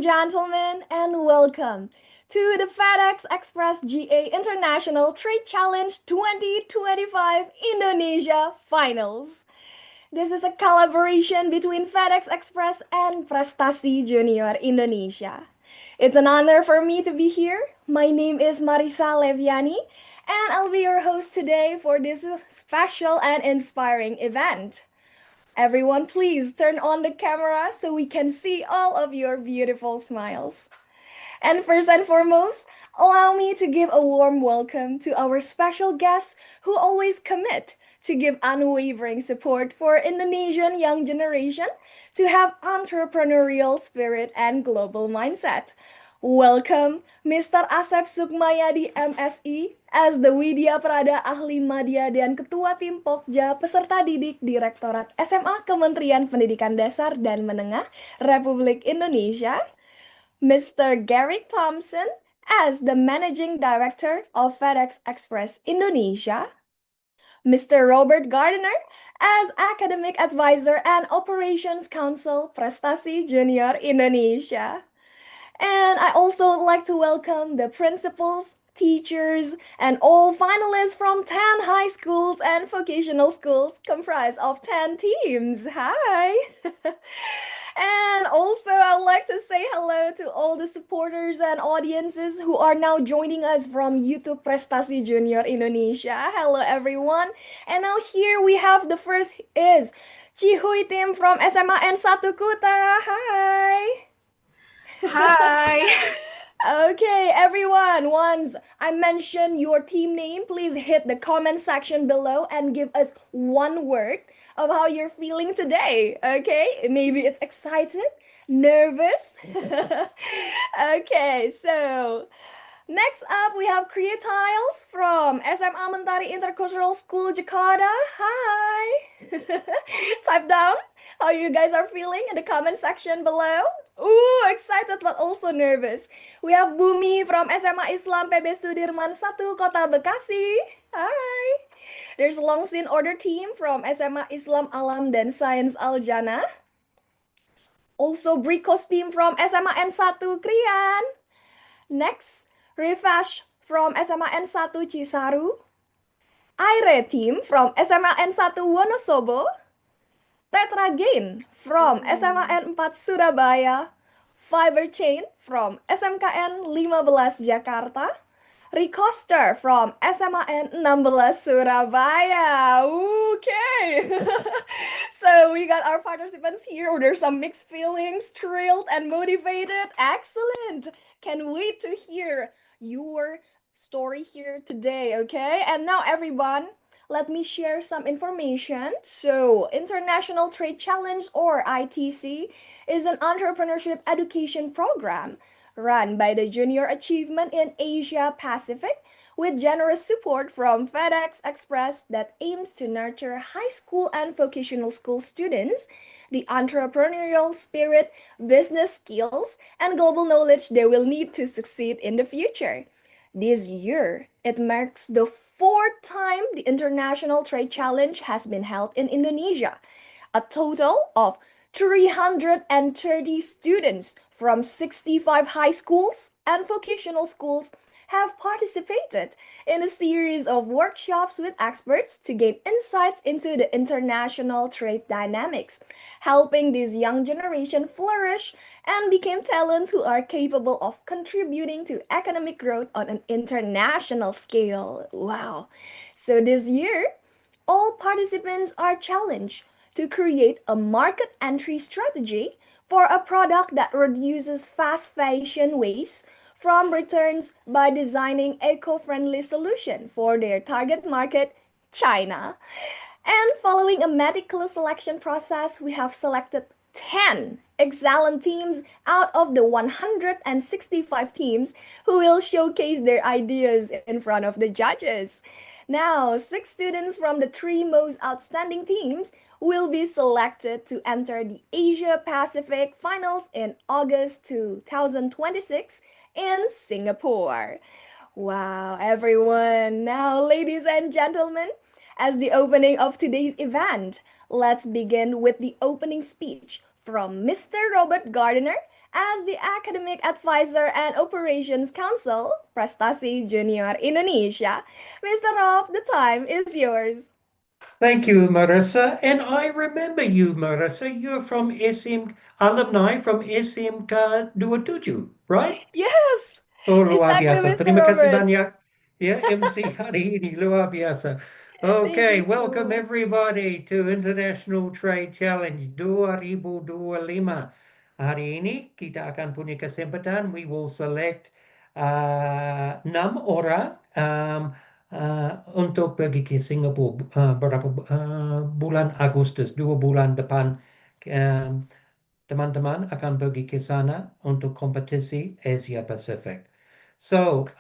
gentlemen, and welcome to the FedEx Express GA International Trade Challenge 2025 Indonesia Finals. This is a collaboration between FedEx Express and Prestasi Junior Indonesia. It's an honor for me to be here. My name is Marisa Leviani, and I'll be your host today for this special and inspiring event. Everyone, please turn on the camera so we can see all of your beautiful smiles. And first and foremost, allow me to give a warm welcome to our special guests who always commit to give unwavering support for Indonesian young generation to have entrepreneurial spirit and global mindset. Welcome, Mr. Asep Sukmayadi MSI as the Widya Prada Ahli Madya dan Ketua Tim Pokja Peserta Didik Direktorat SMA Kementerian Pendidikan Dasar dan Menengah Republik Indonesia. Mr. Garrick Thompson as the Managing Director of FedEx Express Indonesia. Mr. Robert Gardiner as Academic Advisor and Operations Council Prestasi Junior Indonesia. And I also would like to welcome the principals, teachers, and all finalists from 10 high schools and vocational schools comprised of 10 teams. Hi! And also, I would like to say hello to all the supporters and audiences who are now joining us from YouTube Prestasi Junior Indonesia. Hello, everyone. And now here we have the first is Chihuy team from SMA N1 Kuta. Hi! Hi. Okay, everyone, once I mention your team name, please hit the comment section below and give us one word of how you're feeling today. Okay, maybe it's excited, nervous. Okay, so next up we have Creatiles from SMA Mentari Intercultural School Jakarta. Hi. Type down how you guys are feeling in the comment section below. Ooh, excited but also nervous. We have Bumi from SMA Islam PB Sudirman 1 Kota Bekasi. Hi. There's Longxin Order Team from SMA Islam Alam dan Sains Al Jannah. Also Brios team from SMA N1 Krian. Next, Refash from SMA N1 Cisaru. Aire team from SMA N1 Wonosobo. Tetra Gain from SMA N4 Surabaya. Fiber Chain from SMKN 15 Jakarta. Costa from SMA N16 Surabaya. Okay. So we got our participants here. There's some mixed feelings, thrilled and motivated. Excellent. Can't wait to hear your story here today, okay? And now everyone, let me share some information. So, International Trade Challenge, or ITC, is an entrepreneurship education program run by the Junior Achievement in Asia Pacific with generous support from FedEx Express that aims to nurture high school and vocational school students the entrepreneurial spirit, business skills, and global knowledge they will need to succeed in the future. This year, it marks the fourth time the International Trade Challenge has been held in Indonesia. A total of 330 students from 65 high schools and vocational schools have participated in a series of workshops with experts to gain insights into the international trade dynamics, helping this young generation flourish and become talents who are capable of contributing to economic growth on an international scale. Wow. So this year, all participants are challenged to create a market entry strategy for a product that reduces fast fashion waste from returns by designing eco-friendly solution for their target market, China. And following a meticulous selection process, we have selected 10 excellent teams out of the 165 teams who will showcase their ideas in front of the judges. Now, 6 students from the 3 most outstanding teams will be selected to enter the Asia Pacific Finals in August 2026 in Singapore. Wow, everyone. Now, ladies and gentlemen, as the opening of today's event, let's begin with the opening speech from Mr. Robert Gardiner as the Academic Advisor and Operations Council, Prestasi Junior Indonesia. Mr. Rob, the time is yours. Thank you, Marissa. And I remember you, Marissa. You're from SM, alumni from SMK 27, right? Yes, Oh, luar exactly, biasa. Mr. Terima kasih Robert. banyak. Ya, MC hari ini luar biasa. Thank Okay, you so welcome much. everybody to International Trade Challenge 2025. Hari ini kita akan punya kesempatan. We will select 6 orang untuk pergi ke Singapura berapa bulan Agustus, 2 bulan depan. Um, Teman-teman akan pergi ke sana untuk kompetisi Asia Pacific. So,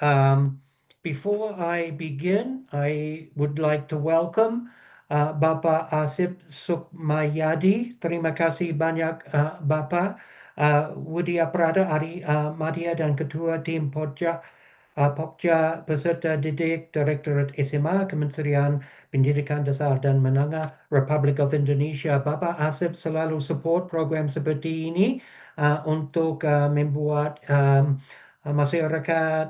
before I begin, I would like to welcome Bapak Asip Sukmayadi. Terima kasih banyak Bapak. Widya Prada Ari Madya dan Ketua Tim Pokja Peserta Didik Direktorat SMA Kementerian Pendidikan Dasar dan Menengah Republik of Indonesia. Bapak Asip selalu support program seperti ini untuk membuat masyarakat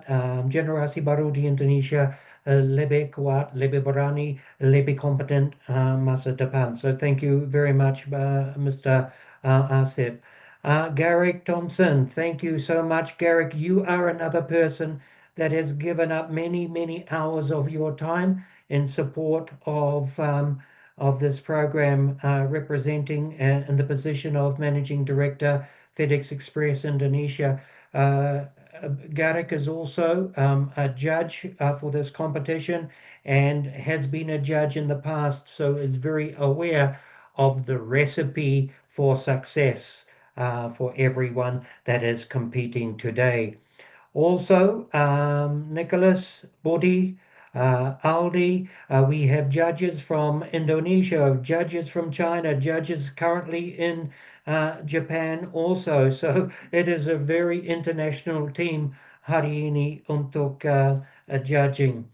generasi baru di Indonesia lebih kuat, lebih berani, lebih kompeten masa depan. So thank you very much, Mr. Asip. Garrick Thompson, thank you so much. Garrick, you are another person that has given up many, many hours of your time in support of this program, representing in the position of Managing Director, FedEx Express Indonesia. Uh, Garrick is also a judge for this competition and has been a judge in the past, so is very aware of the recipe for success for everyone that is competing today. Also, Nicholas, Bodhi, Aldi, we have judges from Indonesia, judges from China, judges currently in Japan also. So it is a very international team hari ini untuk judging.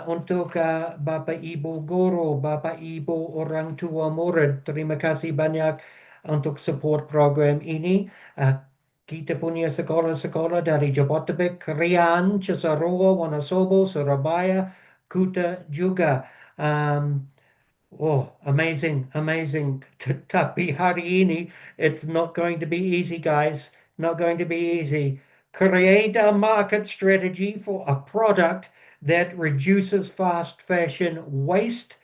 Untuk Bapak Ibu Guru, Bapak Ibu Orang Tua Murid, terima kasih banyak untuk support program ini. Kita punya sekolah-sekolah dari Jabodetabek, Rian, Cisarua, Wonosobo, Surabaya, Kuta juga. Um, Oh, amazing, amazing. Tapi hari ini, it's not going to be easy, guys. Not going to be easy. Create a market strategy for a product that reduces fast fashion waste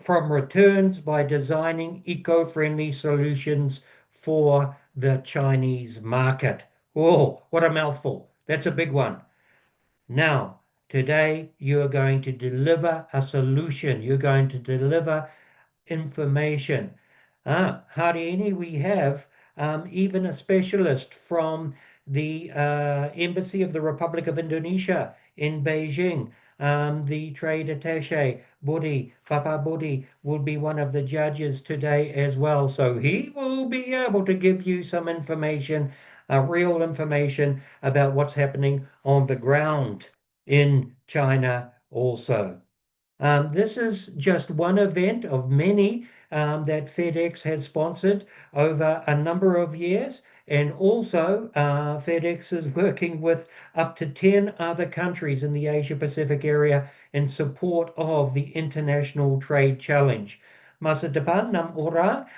from returns by designing eco-friendly solutions for the Chinese market. Oh, what a mouthful. That's a big one. Now, today you are going to deliver a solution. You're going to deliver information. Hari ini we have even a specialist from the Embassy of the Republic of Indonesia in Beijing. The trade attaché, Budi, Papa Budi, will be one of the judges today as well. So he will be able to give you some information, real information about what's happening on the ground in China also. This is just one event of many that FedEx has sponsored over a number of years. And also, FedEx is working with up to 10 other countries in the Asia Pacific area in support of the International Trade Challenge. Masa depan, 6 orang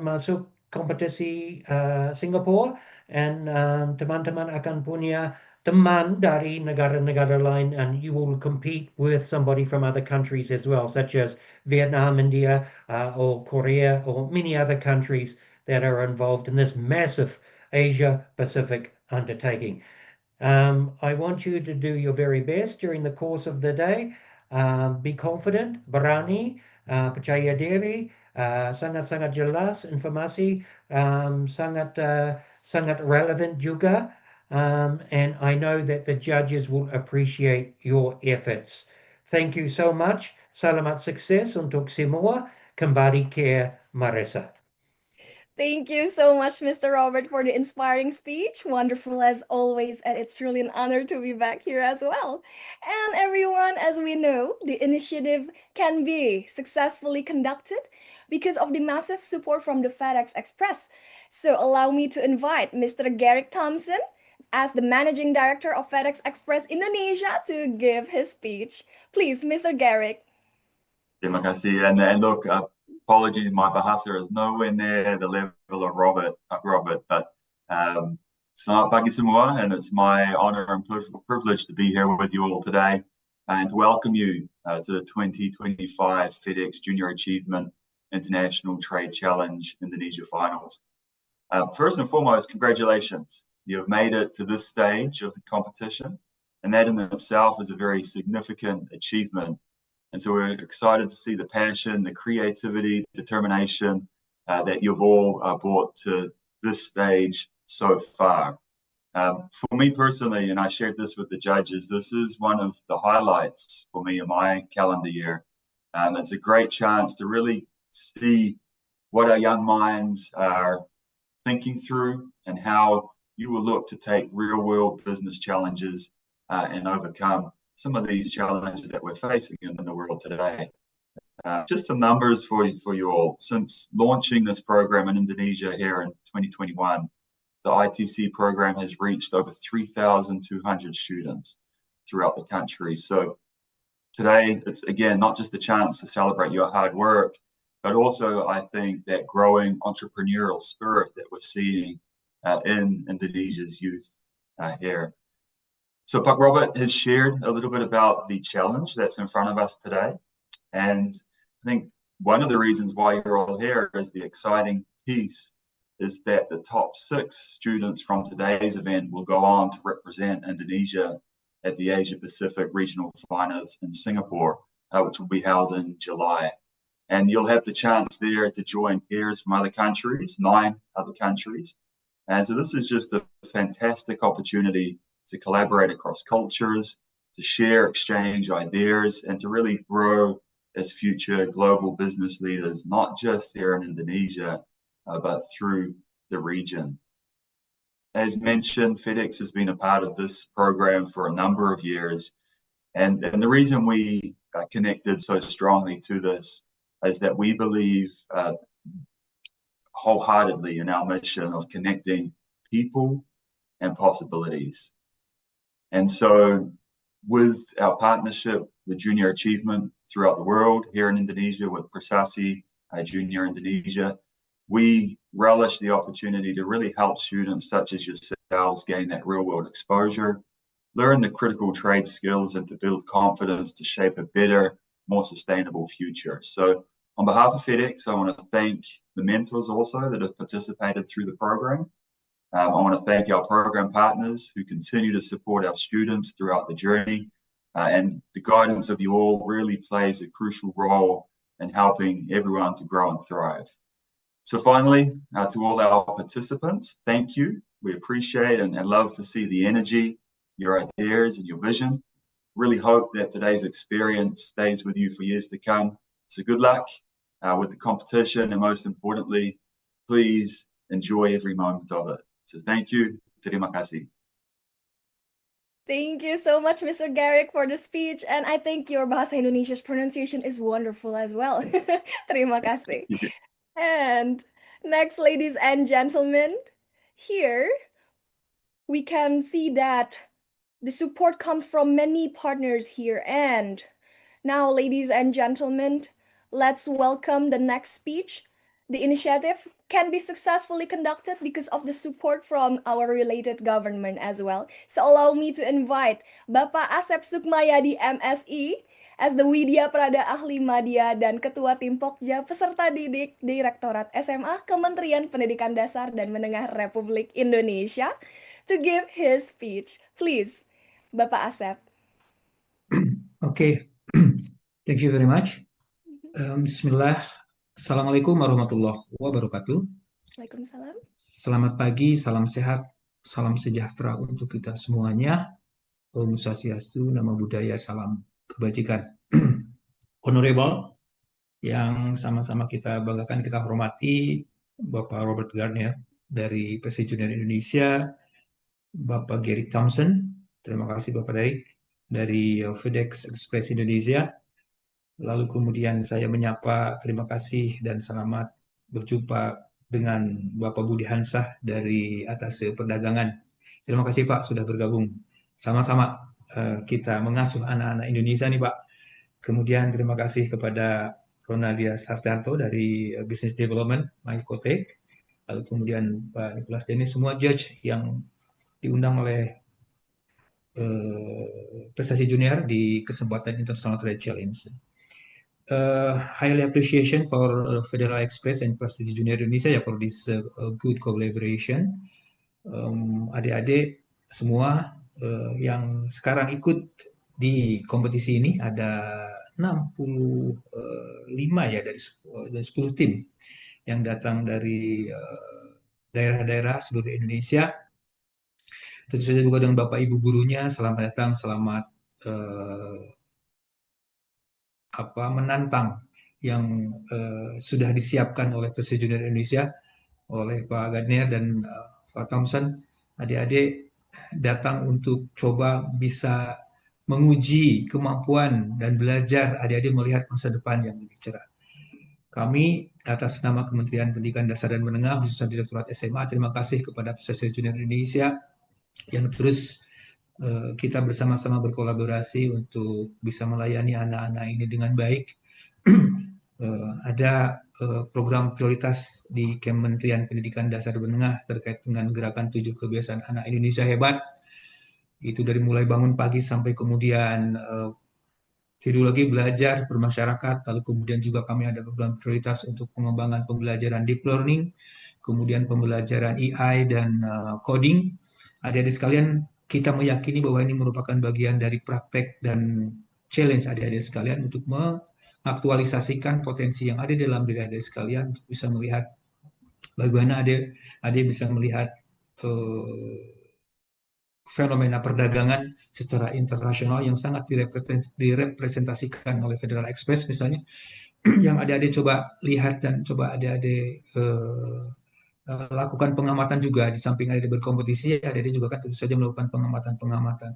masuk kompetisi Singapura, and teman-teman akan punya teman dari negara-negara lain, and you will compete with somebody from other countries as well, such as Vietnam, India, or Korea, or many other countries that are involved in this massive Asia Pacific undertaking. I want you to do your very best during the course of the day. Be confident, berani, percaya diri, sangat-sangat jelas informasi, sangat relevant juga. And I know that the judges will appreciate your efforts. Thank you so much. Salamat sukses untuk semua. Kembali ke Marissa. Thank you so much, Mr. Robert, for the inspiring speech. Wonderful as always, and it's truly an honor to be back here as well. And everyone, as we know, the initiative can be successfully conducted because of the massive support from the FedEx Express. So allow me to invite Mr. Garrick Thompson as the Managing Director of FedEx Express Indonesia to give his speech. Please, Mr. Garrick. Terima kasih. And look, apologies, my bahasa is nowhere near the level of Robert, but selamat pagi semua, and it's my honor and privilege to be here with you all today and to welcome you to the 2025 FedEx Junior Achievement International Trade Challenge Indonesia Finals. First and foremost, congratulations. You have made it to this stage of the competition, and that in itself is a very significant achievement. And so we're excited to see the passion, the creativity, determination that you've all brought to this stage so far. For me personally, and I shared this with the judges, this is one of the highlights for me in my calendar year. It's a great chance to really see what our young minds are thinking through and how you will look to take real-world business challenges and overcome some of these challenges that we're facing in the world today. Just some numbers for you all. Since launching this program in Indonesia here in 2021, the ITC program has reached over 3,200 students throughout the country. So today, it's again, not just a chance to celebrate your hard work, but also I think that growing entrepreneurial spirit that we're seeing in Indonesia's youth here. So Pak Robert has shared a little bit about the challenge that's in front of us today. And I think one of the reasons why you're all here is the exciting piece is that the top 6 students from today's event will go on to represent Indonesia at the Asia Pacific Regional Finals in Singapore, which will be held in July. And you'll have the chance there to join peers from other countries, 9 other countries. And so this is just a fantastic opportunity to collaborate across cultures, to share, exchange ideas, and to really grow as future global business leaders, not just here in Indonesia, but through the region. As mentioned, FedEx has been a part of this program for a number of years. And the reason we connected so strongly to this is that we believe wholeheartedly in our mission of connecting people and possibilities. And so with our partnership with Junior Achievement throughout the world, here in Indonesia with Prestasi Junior Indonesia, we relish the opportunity to really help students such as yourselves gain that real-world exposure, learn the critical trade skills, and to build confidence to shape a better, more sustainable future. So on behalf of FedEx, I want to thank the mentors also that have participated through the program. I want to thank our program partners who continue to support our students throughout the journey. And the guidance of you all really plays a crucial role in helping everyone to grow and thrive. So finally, to all our participants, thank you. We appreciate and love to see the energy, your ideas and your vision. Really hope that today's experience stays with you for years to come. So good luck with the competition, and most importantly, please enjoy every moment of it. So thank you. Terima kasih. Thank you so much, Mr. Garrick, for the speech. And I think your Bahasa Indonesia's pronunciation is wonderful as well. Terima kasih. And next, ladies and gentlemen, here we can see that the support comes from many partners here. And now, ladies and gentlemen, let's welcome the next speech. The initiative can be successfully conducted because of the support from our related government as well. So allow me to invite Bapak Asep Sukmayadi MSI as the Widya Prada Ahli Madya dan Ketua Tim Pokja peserta didik Direktorat SMA Kementerian Pendidikan Dasar dan Menengah Republik Indonesia to give his speech. Please, Bapak Asep. Okay, thank you very much. Bismillah. Assalamualaikum warahmatullahi wabarakatuh. Waalaikumsalam. Selamat pagi, salam sehat, salam sejahtera untuk kita semuanya. Om Swastiastu, Namo Buddhaya, salam kebajikan. Honorable, yang sama-sama kita banggakan, kita hormati Bapak Robert Gardner dari Prestasi Junior Indonesia, Bapak Gary Thompson, terima kasih Bapak dari FedEx Express Indonesia. Lalu kemudian saya menyapa terima kasih dan selamat berjumpa dengan Bapak Budi Hansah dari Atase Perdagangan. Terima kasih Pak sudah bergabung. Sama-sama kita mengasuh anak-anak Indonesia nih Pak. Kemudian terima kasih kepada Ronadia Sartanto dari Business Development, Mycotek. Lalu kemudian Pak Nicholas Dennis, semua judge yang diundang oleh Prestasi Junior di kesempatan International Trade Challenge. Highly appreciation for Federal Express and Prestasi Junior Indonesia for this good collaboration. Adik-adik semua yang sekarang ikut di kompetisi ini ada 65 ya dari 10 tim yang datang dari daerah-daerah seluruh Indonesia. Tentu saja juga dengan Bapak Ibu gurunya, selamat datang, selamat menantang yang sudah disiapkan oleh Prestasi Junior Indonesia, oleh Pak Gardner dan Pak Thompson. Adik-adik datang untuk coba bisa menguji kemampuan dan belajar adik-adik melihat masa depan yang lebih cerah. Kami atas nama Kementerian Pendidikan Dasar dan Menengah, khususnya Direktorat SMA, terima kasih kepada Prestasi Junior Indonesia yang terus kita bersama-sama berkolaborasi untuk bisa melayani anak-anak ini dengan baik. Ada program prioritas di Kementerian Pendidikan Dasar dan Menengah terkait dengan gerakan 7 kebiasaan anak Indonesia hebat. Itu dari mulai bangun pagi sampai kemudian tidur lagi, belajar bermasyarakat. Lalu kemudian juga kami ada program prioritas untuk pengembangan pembelajaran deep learning, kemudian pembelajaran AI dan coding. Adik-adik sekalian, kita meyakini bahwa ini merupakan bagian dari praktek dan challenge adik-adik sekalian untuk mengaktualisasikan potensi yang ada dalam diri adik sekalian untuk bisa melihat bagaimana adik bisa melihat fenomena perdagangan secara internasional yang sangat direpresentasikan oleh Federal Express misalnya, yang adik-adik coba lihat dan coba adik-adik lakukan pengamatan juga. Di samping adik-adik berkompetisi, adik-adik juga kan tentu saja melakukan pengamatan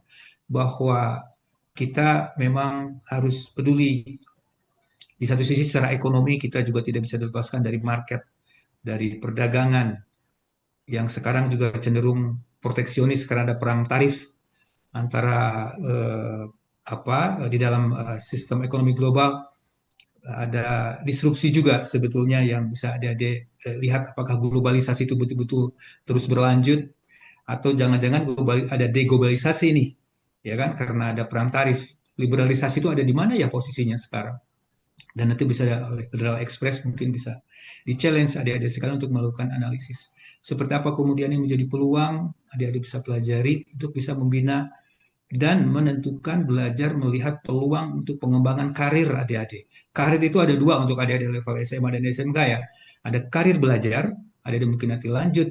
bahwa kita memang harus peduli. Di satu sisi secara ekonomi kita juga tidak bisa dilepaskan dari market, dari perdagangan yang sekarang juga cenderung proteksionis karena ada perang tarif antara di dalam sistem ekonomi global. Ada disrupsi juga sebetulnya yang bisa adik-adik lihat apakah globalisasi itu betul-betul terus berlanjut atau jangan-jangan ada deglobalisasi nih, ya kan, karena ada perang tarif. Liberalisasi itu ada di mana ya posisinya sekarang? Dan nanti bisa oleh Federal Express mungkin bisa di-challenge adik-adik sekalian untuk melakukan analisis. Seperti apa kemudian yang menjadi peluang, adik-adik bisa pelajari untuk bisa membina dan menentukan belajar melihat peluang untuk pengembangan karir adik-adik. Karir itu ada dua untuk adik-adik level SMA dan SMK ya. Ada karir belajar, adik-adik mungkin nanti lanjut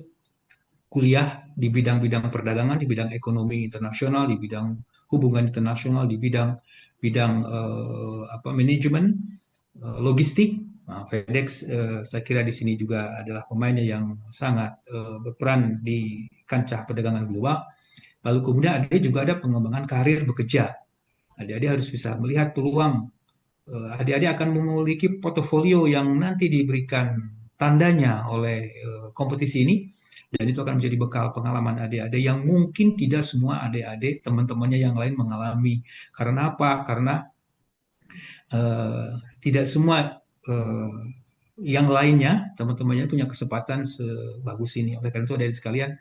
kuliah di bidang-bidang perdagangan, di bidang ekonomi internasional, di bidang hubungan internasional, di bidang manajemen, logistik. FedEx saya kira di sini juga adalah pemainnya yang sangat berperan di kancah perdagangan global. Lalu kemudian juga ada pengembangan karir bekerja. Adik-adik harus bisa melihat peluang. Adik-adik akan memiliki portofolio yang nanti diberikan tandanya oleh kompetisi ini. Dan itu akan menjadi bekal pengalaman adik-adik yang mungkin tidak semua adik-adik teman-temannya yang lain mengalami. Karena apa? Karena tidak semua yang lainnya, teman-temannya punya kesempatan sebagus ini. Oleh karena itu adik-adik sekalian,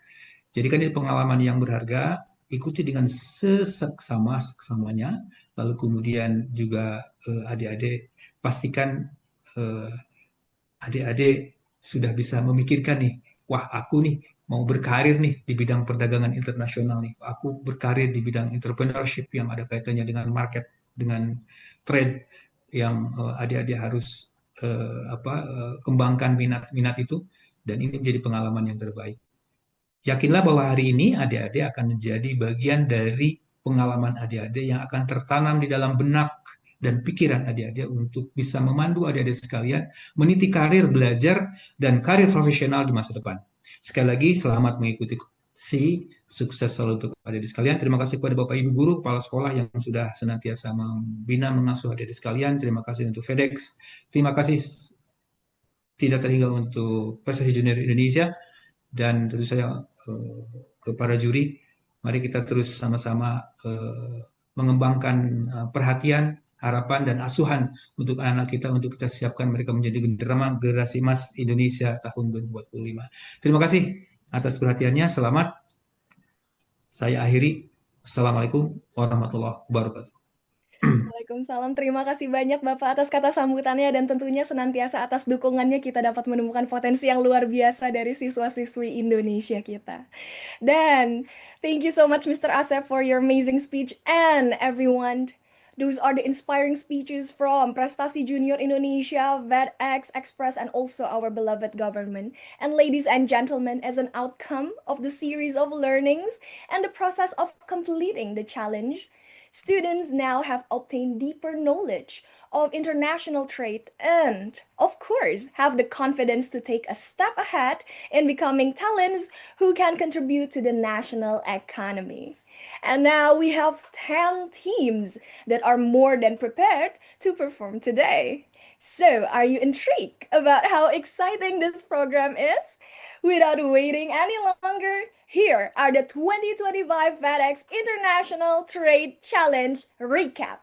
jadikan ini pengalaman yang berharga, ikuti dengan seksama-seksamanya, lalu kemudian juga adik-adik pastikan adik-adik sudah bisa memikirkan nih, wah aku nih mau berkarir nih di bidang perdagangan internasional nih, aku berkarir di bidang entrepreneurship yang ada kaitannya dengan market, dengan trade yang adik-adik harus kembangkan minat itu, dan ini menjadi pengalaman yang terbaik. Yakinlah bahwa hari ini adik-adik akan menjadi bagian dari pengalaman adik-adik yang akan tertanam di dalam benak dan pikiran adik-adik untuk bisa memandu adik-adik sekalian meniti karir belajar dan karir profesional di masa depan. Sekali lagi, selamat mengikuti sukses selalu untuk adik-adik sekalian. Terima kasih kepada Bapak Ibu Guru, Kepala Sekolah yang sudah senantiasa membina, mengasuh adik-adik sekalian. Terima kasih untuk FedEx. Terima kasih tidak terhingga untuk prestasi junior Indonesia. Dan tentu saja kepada juri, mari kita terus sama-sama mengembangkan perhatian, harapan, dan asuhan untuk anak-anak kita, untuk kita siapkan mereka menjadi generasi emas Indonesia tahun 2045. Terima kasih atas perhatiannya. Selamat. Saya akhiri. Assalamualaikum warahmatullahi wabarakatuh. Waalaikumsalam. Terima kasih banyak Bapak atas kata sambutannya dan tentunya senantiasa atas dukungannya kita dapat menemukan potensi yang luar biasa dari siswa-siswi Indonesia kita. Dan thank you so much Mr. Asep for your amazing speech and everyone. Those are the inspiring speeches from Prestasi Junior Indonesia, FedEx, Express, and also our beloved government. And ladies and gentlemen, as an outcome of the series of learnings and the process of completing the challenge, students now have obtained deeper knowledge of international trade and, of course, have the confidence to take a step ahead in becoming talents who can contribute to the national economy. And now we have 10 teams that are more than prepared to perform today. So, are you intrigued about how exciting this program is? Without waiting any longer, here are the 2025 FedEx International Trade Challenge recap.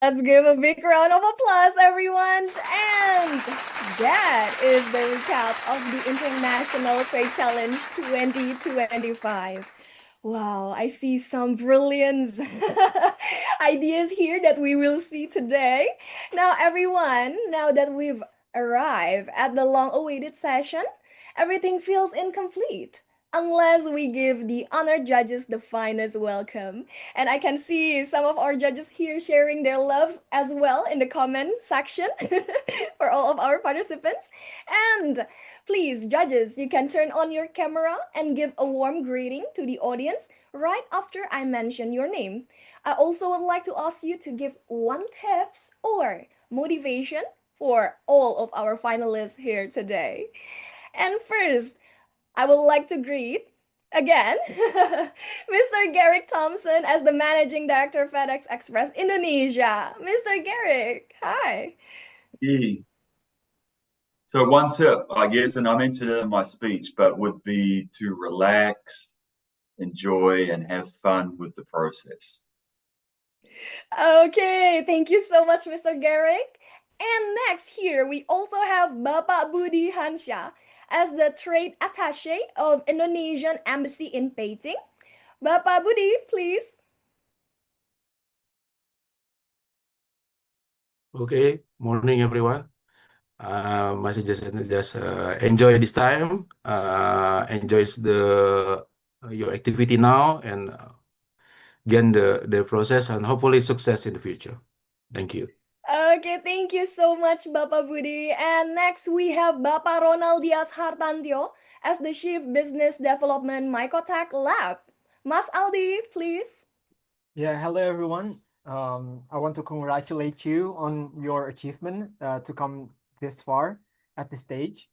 Let's give a big round of applause, everyone. And that is the recap of the International Trade Challenge 2025. Wow, I see some brilliant ideas here that we will see today. Now, everyone, now that we've arrived at the long-awaited session, everything feels incomplete unless we give the honored judges the finest welcome. And I can see some of our judges here sharing their loves as well in the comment section for all of our participants. And please, judges, you can turn on your camera and give a warm greeting to the audience right after I mention your name. I also would like to ask you to give one tips or motivation for all of our finalists here today. And first, I would like to greet again Mr. Garrick Thompson as the Managing Director FedEx Express Indonesia. Mr. Garrick, hi. Yeah. So one tip, I guess, and I mentioned it in my speech, but would be to relax, enjoy, and have fun with the process. Okay, thank you so much, Mr. Garrick. And next here, we also have Bapak Budi Hansha as the Trade Attaché of Indonesian Embassy in Beijing. Bapak Budi, please. Okay, morning everyone. My suggestion is just enjoy this time, enjoy your activity now, and gain the process and hopefully success in the future. Thank you. Okay, thank you so much, Bapak Budi. And next we have Bapak Ronald Dias Hartantio as the Chief Business Development Mycotech Lab. Mas Aldi, please. Yeah, hello everyone. I want to congratulate you on your achievement to come this far at this stage.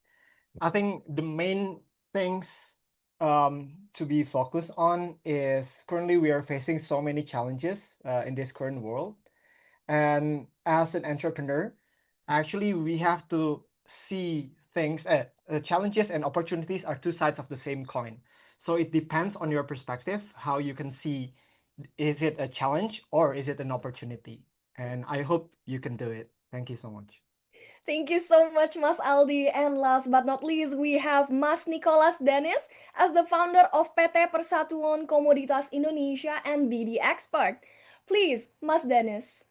I think the main things to be focused on is currently we are facing so many challenges in this current world. And as an entrepreneur, actually we have to see things, challenges and opportunities are two sides of the same coin. So it depends on your perspective, how you can see, is it a challenge or is it an opportunity? And I hope you can do it. Thank you so much. Thank you so much, Mas Aldi. And last but not least, we have Mas Nicholas Dennis as the founder of PT Persatuan Komoditas Indonesia and BD Expert. Please, Mas Dennis.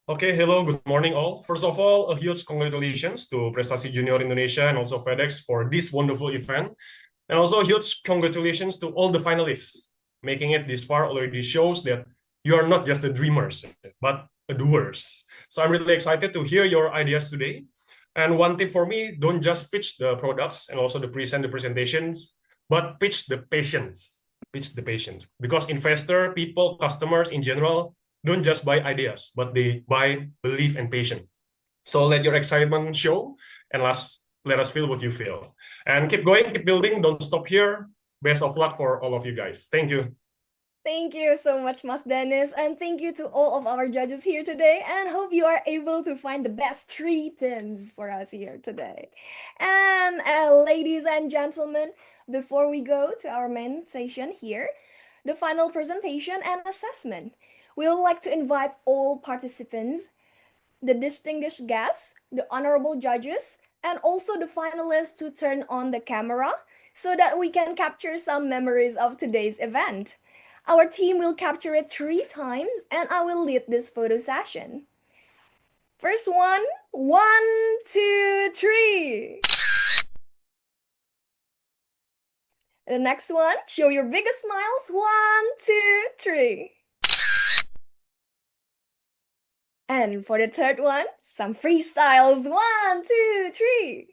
Okay, hello, good morning all. First of all, a huge congratulations to Prestasi Junior Indonesia and also FedEx for this wonderful event. And also a huge congratulations to all the finalists. Making it this far already shows that you are not just the dreamers, but doers. So I'm really excited to hear your ideas today. And one tip for me, don't just pitch the products and also the presentations, but pitch the patience. Pitch the patience. Because investor, people, customers in general, don't just buy ideas, but they buy belief and patience. So let your excitement show, and let us feel what you feel. And keep going, keep building, don't stop here. Best of luck for all of you guys. Thank you. Thank you so much, Mas Dennis, and thank you to all of our judges here today, and hope you are able to find the best 3 teams for us here today. And ladies and gentlemen, before we go to our main session here, the final presentation and assessment, we would like to invite all participants, the distinguished guests, the honorable judges, and also the finalists to turn on the camera so that we can capture some memories of today's event. Our team will capture it 3 times and I will lead this photo session. First one, 1, 2, 3. The next one, show your biggest smiles. 1, 2, 3. And for the third one, some freestyles. 1, 2, 3.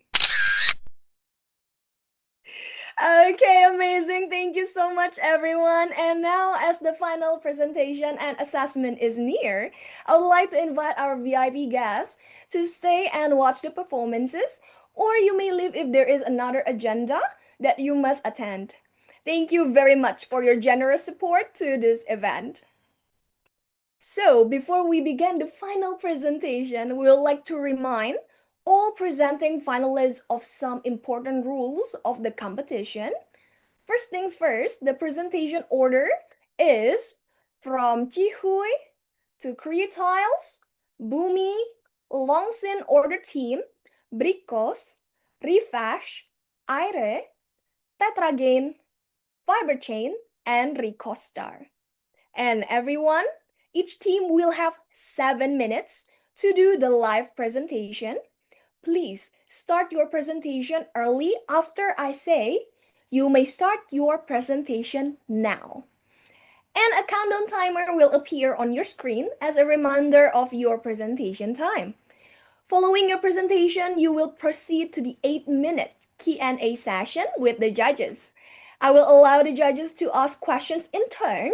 Okay, amazing. Thank you so much, everyone. And now, as the final presentation and assessment is near, I would like to invite our VIP guests to stay and watch the performances, or you may leave if there is another agenda that you must attend. Thank you very much for your generous support to this event. So, before we begin the final presentation, we would like to remind all presenting finalists of some important rules of the competition. First things first, the presentation order is from Chihuy to Creatiles, Bumi, Longxin order team, Brios, Refash, Aire, Tetra Gain, Fiber Chain, and Costa. And everyone, each team will have 7 minutes to do the live presentation. Please start your presentation early after I say you may start your presentation now. And a countdown timer will appear on your screen as a reminder of your presentation time. Following your presentation, you will proceed to the 8-minute Q&A session with the judges. I will allow the judges to ask questions in turn,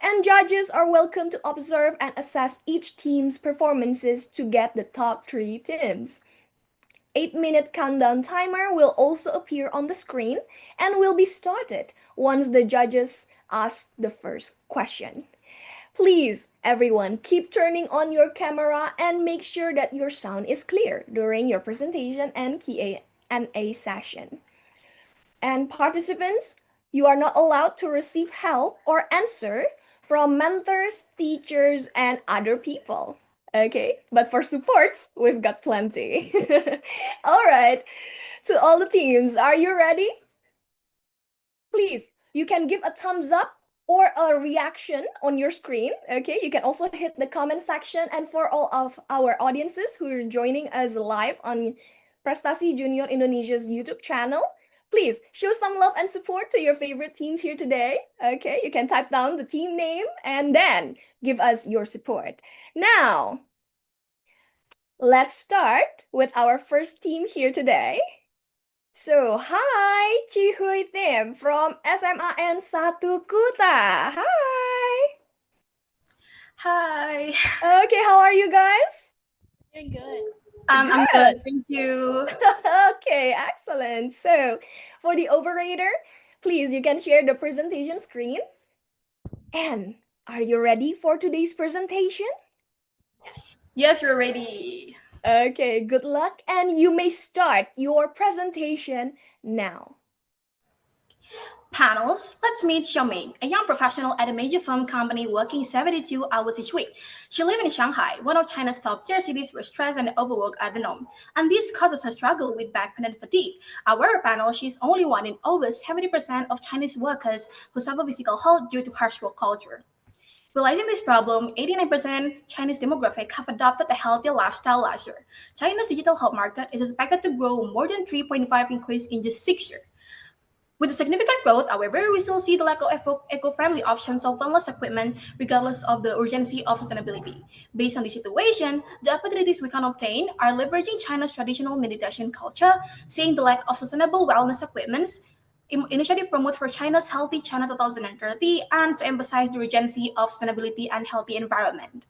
and judges are welcome to observe and assess each team's performances to get the top 3 teams. 8-minute countdown timer will also appear on the screen and will be started once the judges ask the first question. Please, everyone, keep turning on your camera and make sure that your sound is clear during your presentation and Q&A session. And participants, you are not allowed to receive help or answer from mentors, teachers, and other people. Okay, but for supports, we've got plenty. All right, to all the teams, are you ready? Please, you can give a thumbs up or a reaction on your screen. Okay, you can also hit the comment section. And for all of our audiences who are joining us live on Prestasi Junior Indonesia's YouTube channel. Please show some love and support to your favorite teams here today. Okay, you can type down the team name and then give us your support. Now, let's start with our first team here today. So, hi, Chihuy Tim from SMAN 1 Kuta. Hi. Hi. Okay, how are you guys? Doing good. I'm good. Thank you. Okay, excellent. So, for the operator, please, you can share the presentation screen. And are you ready for today's presentation? Yes, we're ready. Okay, good luck, and you may start your presentation now. Panels, let's meet Xiaoming, a young professional at a major film company working 72 hours each week. She lives in Shanghai, one of China's top-tier cities where stress and overwork are the norm. And this causes her struggle with back pain and fatigue. Our panel, she's only one in over 70% of Chinese workers who suffer physical health due to harsh work culture. Realizing this problem, 89% Chinese demographic have adopted a healthier lifestyle last year. China's digital health market is expected to grow more than 3.5 increase in just 6 years. With the significant growth, however, we still see the lack of eco-friendly options of wellness equipment, regardless of the urgency of sustainability. Based on the situation, the opportunities we can obtain are leveraging China's traditional meditation culture, seeing the lack of sustainable wellness equipments, initiative promote for China's Healthy China 2030 and to emphasize the urgency of sustainability and healthy environment.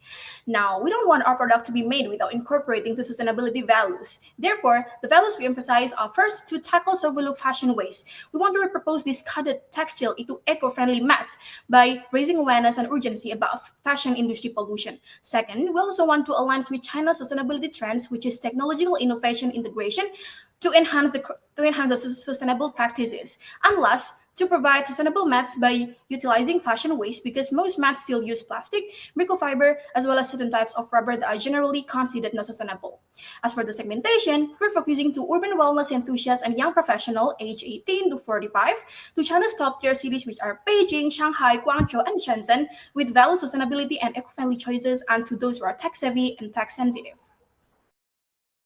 Now, we don't want our product to be made without incorporating the sustainability values. Therefore, the values we emphasize are first to tackle overlooked fashion waste. We want to repurpose discarded textile into eco-friendly mass by raising awareness and urgency about fashion industry pollution. Second, we also want to align with China's sustainability trends, which is technological innovation integration, to enhance the sustainable practices. And last, to provide sustainable mats by utilizing fashion waste, because most mats still use plastic, microfiber, as well as certain types of rubber that are generally considered not sustainable. As for the segmentation, we're focusing to urban wellness enthusiasts and young professionals aged 18 to 45 to China's top-tier cities, which are Beijing, Shanghai, Guangzhou, and Shenzhen, with value sustainability and eco-friendly choices, and to those who are tech-savvy and tech-sensitive.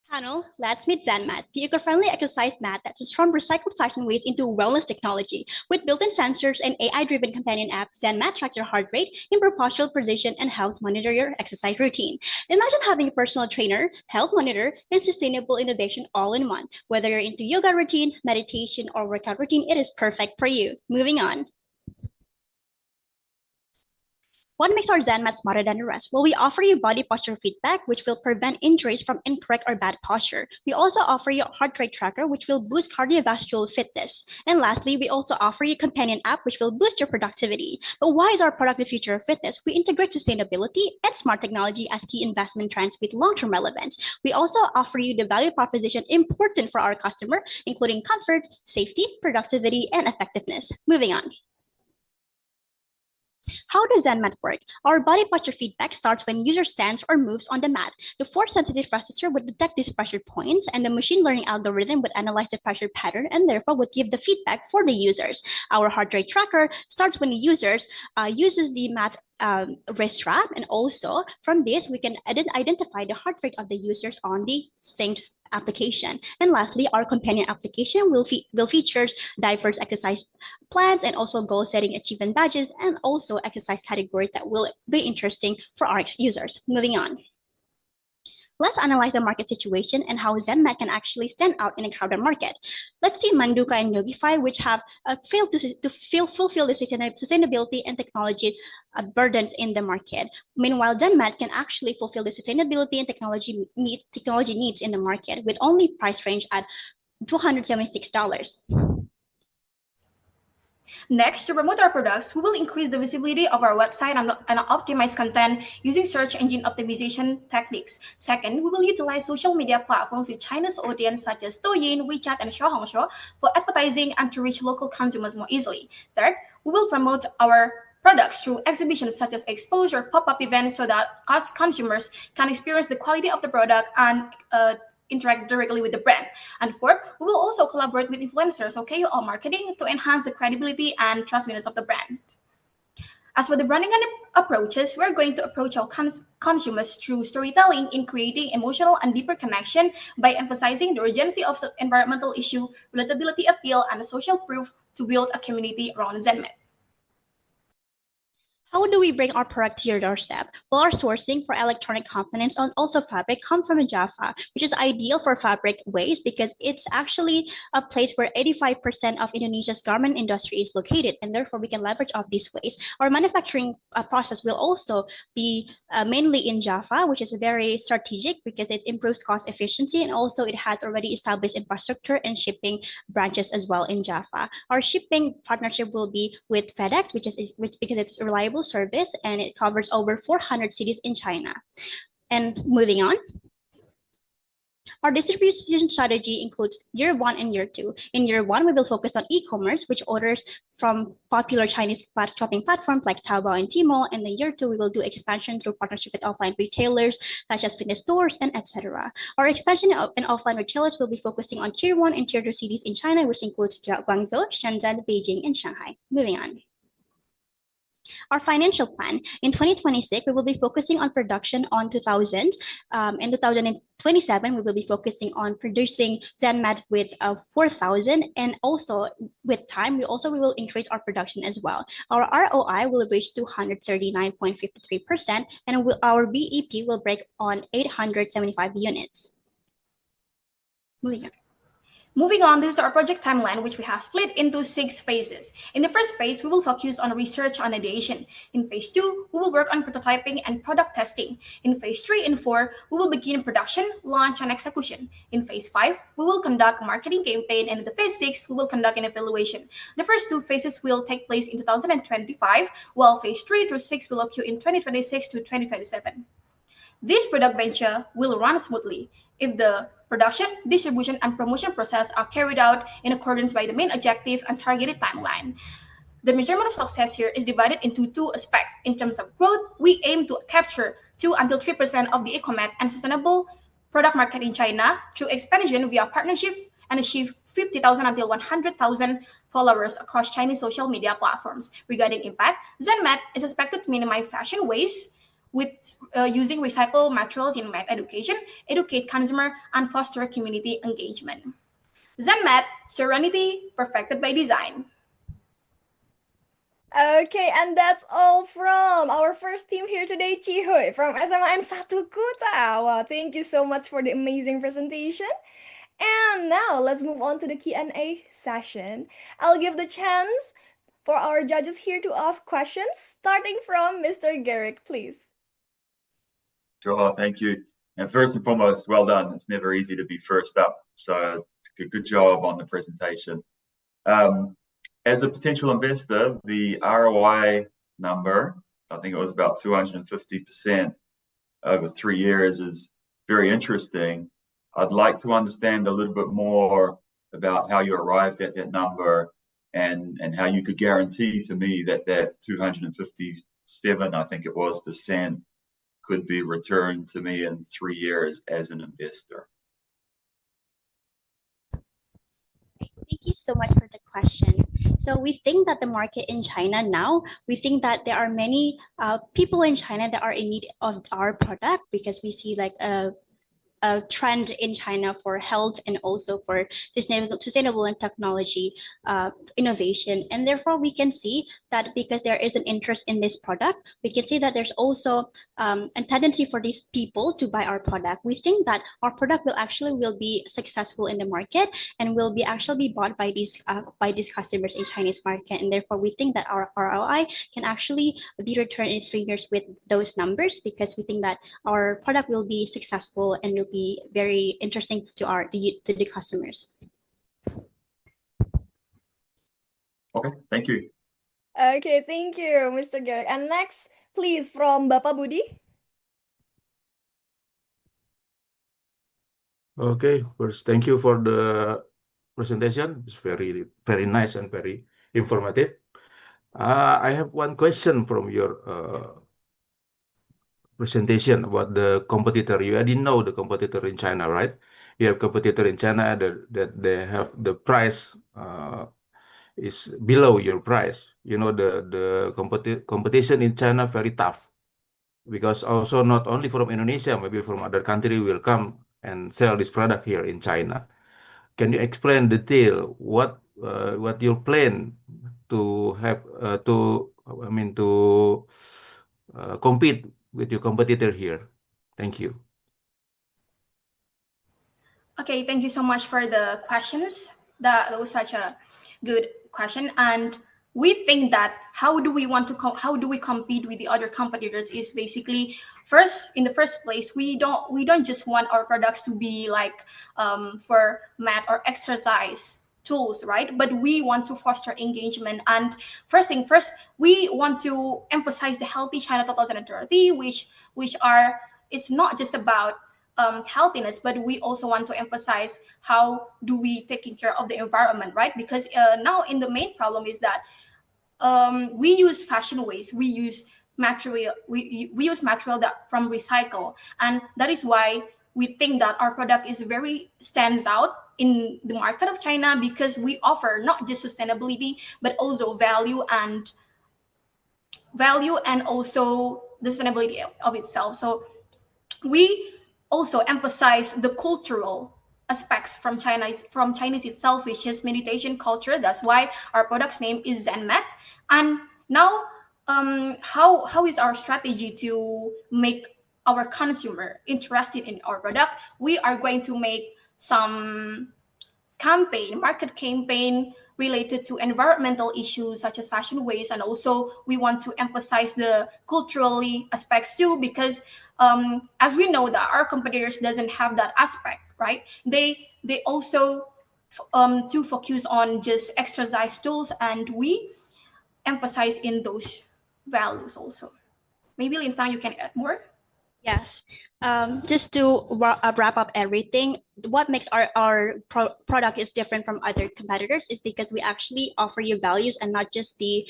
Panel, let's meet ZenMat, the eco-friendly exercise mat that transforms recycled fashion waste into wellness technology. With built-in sensors and AI-driven companion app, ZenMat tracks your heart rate, improves postural precision, and helps monitor your exercise routine. Imagine having a personal trainer, health monitor, and sustainable innovation all in one. Whether you're into yoga routine, meditation, or workout routine, it is perfect for you. Moving on. What makes our ZenMat smarter than the rest? Well, we offer you body posture feedback, which will prevent injuries from incorrect or bad posture. We also offer you a heart rate tracker, which will boost cardiovascular fitness. And lastly, we also offer you a companion app, which will boost your productivity. But why is our product the future of fitness? We integrate sustainability and smart technology as key investment trends with long-term relevance. We also offer you the value proposition important for our customer, including comfort, safety, productivity, and effectiveness. Moving on. How does ZenMat work? Our body posture feedback starts when user stands or moves on the mat. The force-sensitive processor would detect these pressure points, and the machine learning algorithm would analyze the pressure pattern and therefore would give the feedback for the users. Our heart rate tracker starts when the users uses the mat wrist strap, and also from this we can identify the heart rate of the users on the synced application. And lastly, our companion application will feature diverse exercise plans and also goal setting achievement badges and also exercise categories that will be interesting for our users. Moving on. Let's analyze the market situation and how ZenMat can actually stand out in a crowded market. Let's see Manduka and Yogify, which have failed to fulfill the sustainability and technology burdens in the market. Meanwhile, ZenMat can actually fulfill the sustainability and technology needs in the market with only price range at $276. Next, to promote our products, we will increase the visibility of our website and optimize content using search engine optimization techniques. Second, we will utilize social media platforms with China's audience such as Douyin, WeChat, and Xiaohongshu for advertising and to reach local consumers more easily. Third, we will promote our products through exhibitions such as expos or pop-up events so that us consumers can experience the quality of the product and interact directly with the brand. And fourth, we will also collaborate with influencers or KOL marketing to enhance the credibility and trustworthiness of the brand. As for the branding and approaches, we're going to approach our consumers through storytelling in creating emotional and deeper connection by emphasizing the urgency of environmental issue, relatability appeal, and social proof to build a community around ZenMed. How do we bring our product to your doorstep? Well, our sourcing for electronic components and also fabric come from Java, which is ideal for fabric waste because it's actually a place where 85% of Indonesia's garment industry is located, and therefore we can leverage off this waste. Our manufacturing process will also be mainly in Java, which is very strategic because it improves cost efficiency, and also it has already established infrastructure and shipping branches as well in Java. Our shipping partnership will be with FedEx, because it's reliable service and it covers over 400 cities in China. And moving on, our distribution strategy includes year 1 and year 2. In year 1, we will focus on e-commerce, which orders from popular Chinese shopping platforms like Taobao and Tmall. And in year 2, we will do expansion through partnership with offline retailers such as fitness stores and etc. Our expansion in offline retailers will be focusing on tier 1 and tier 2 cities in China, which includes Guangzhou, Shenzhen, Beijing, and Shanghai. Moving on. Our financial plan in 2026, we will be focusing on production on 2000. In 2027, we will be focusing on producing ZenMed with 4,000, and also with time, we will increase our production as well. Our ROI will reach 239.53%, and our BEP will break on 875 units. Moving on. Moving on, this is our project timeline, which we have split into 6 phases. In the first phase, we will focus on research and ideation. In phase 2, we will work on prototyping and product testing. In phase 3 and 4, we will begin production, launch, and execution. In phase 5, we will conduct a marketing campaign, and in the phase 6, we will conduct an evaluation. The first 2 phases will take place in 2025, while phase 3 through 6 will occur in 2026 to 2027. This product venture will run smoothly if the production, distribution, and promotion process are carried out in accordance by the main objective and targeted timeline. The measurement of success here is divided into 2 aspects. In terms of growth, we aim to capture 2 until 3% of the economic and sustainable product market in China through expansion via partnership and achieve 50,000 until 100,000 followers across Chinese social media platforms. Regarding impact, ZenMed is expected to minimize fashion waste with using recycled materials in med education, educate consumer, and foster community engagement. ZenMed, Serenity, perfected by design. Okay, and that's all from our first team here today, Chihuy from SMAN Satu Kuta. Wow, thank you so much for the amazing presentation. And now let's move on to the Q&A session. I'll give the chance for our judges here to ask questions, starting from Mr. Garrick, please. Sure, thank you. And first and foremost, well done. It's never easy to be first up, so good job on the presentation. As a potential investor, the ROI number, I think it was about 250% over 3 years, is very interesting. I'd like to understand a little bit more about how you arrived at that number and how you could guarantee to me that 257, I think it was, percent could be returned to me in 3 years as an investor. Thank you so much for the question. So we think that the market in China now, we think that there are many people in China that are in need of our product, because we see like a trend in China for health and also for sustainable and technology innovation. And therefore we can see that because there is an interest in this product, we can see that there's also a tendency for these people to buy our product. We think that our product will be successful in the market and will be actually bought by these customers in Chinese market. And therefore we think that our ROI can actually be returned in 3 years with those numbers, because we think that our product will be successful and will be very interesting to the customers. Okay, thank you. Okay, thank you, Mr. Garrick. And next, please, from Bapak Budi. Okay, first, thank you for the presentation. It's very, very nice and very informative. I have one question from your presentation about the competitor. You already know the competitor in China, right? You have competitor in China that they have the price is below your price. you know, the competition in China very tough, because also not only from Indonesia, maybe from other country will come and sell this product here in China. Can you explain detail what you plan to have to compete with your competitor here? Thank you. Okay, thank you so much for the questions. That was such a good question, and we think that how do we compete with the other competitors is basically in the first place we don't just want our products to be like for math or exercise tools, right? But we want to foster engagement, and first thing first, we want to emphasize the healthy China 2030, which are, it's not just about healthiness, but we also want to emphasize how do we taking care of the environment, right? Because now in the main problem is that we use fashion waste, we use material, we use material that from recycle, and that is why we think that our product is very stands out in the market of China, because we offer not just sustainability but also value and also the sustainability of itself. So we also emphasize the cultural aspects from Chinese itself, which is meditation culture. That's why our product's name is Zen Med. And now, how is our strategy to make our consumer interested in our product? We are going to make some market campaign related to environmental issues such as fashion waste, and also we want to emphasize the culturally aspects too, because as we know that our competitors doesn't have that aspect, right? They also to focus on just exercise tools, and we emphasize in those values also. Maybe Lintang, you can add more. Yes. Just to wrap up everything, what makes our product is different from other competitors is because we actually offer you values, and not just the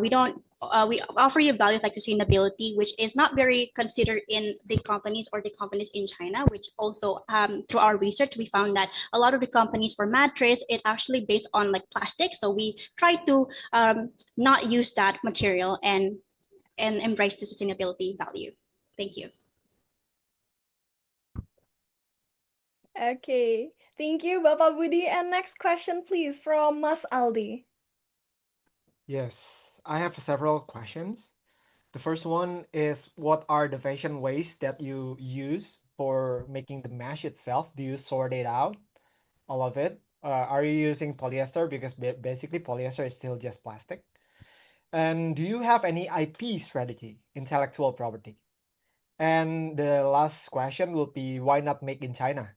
we offer you values like sustainability, which is not very considered in big companies or the companies in China, which also through our research we found that a lot of the companies for mattress, it actually based on like plastic. So we try to not use that material and embrace the sustainability value. Thank you. Okay, thank you, Bapak Budi. And next question, please, from Mas Aldi. Yes, I have several questions. The first one is, what are the fashion waste that you use for making the mesh itself? Do you sort it out, all of it? Are you using polyester? Because basically polyester is still just plastic. And do you have any IP strategy, intellectual property? And the last question will be, why not make in China?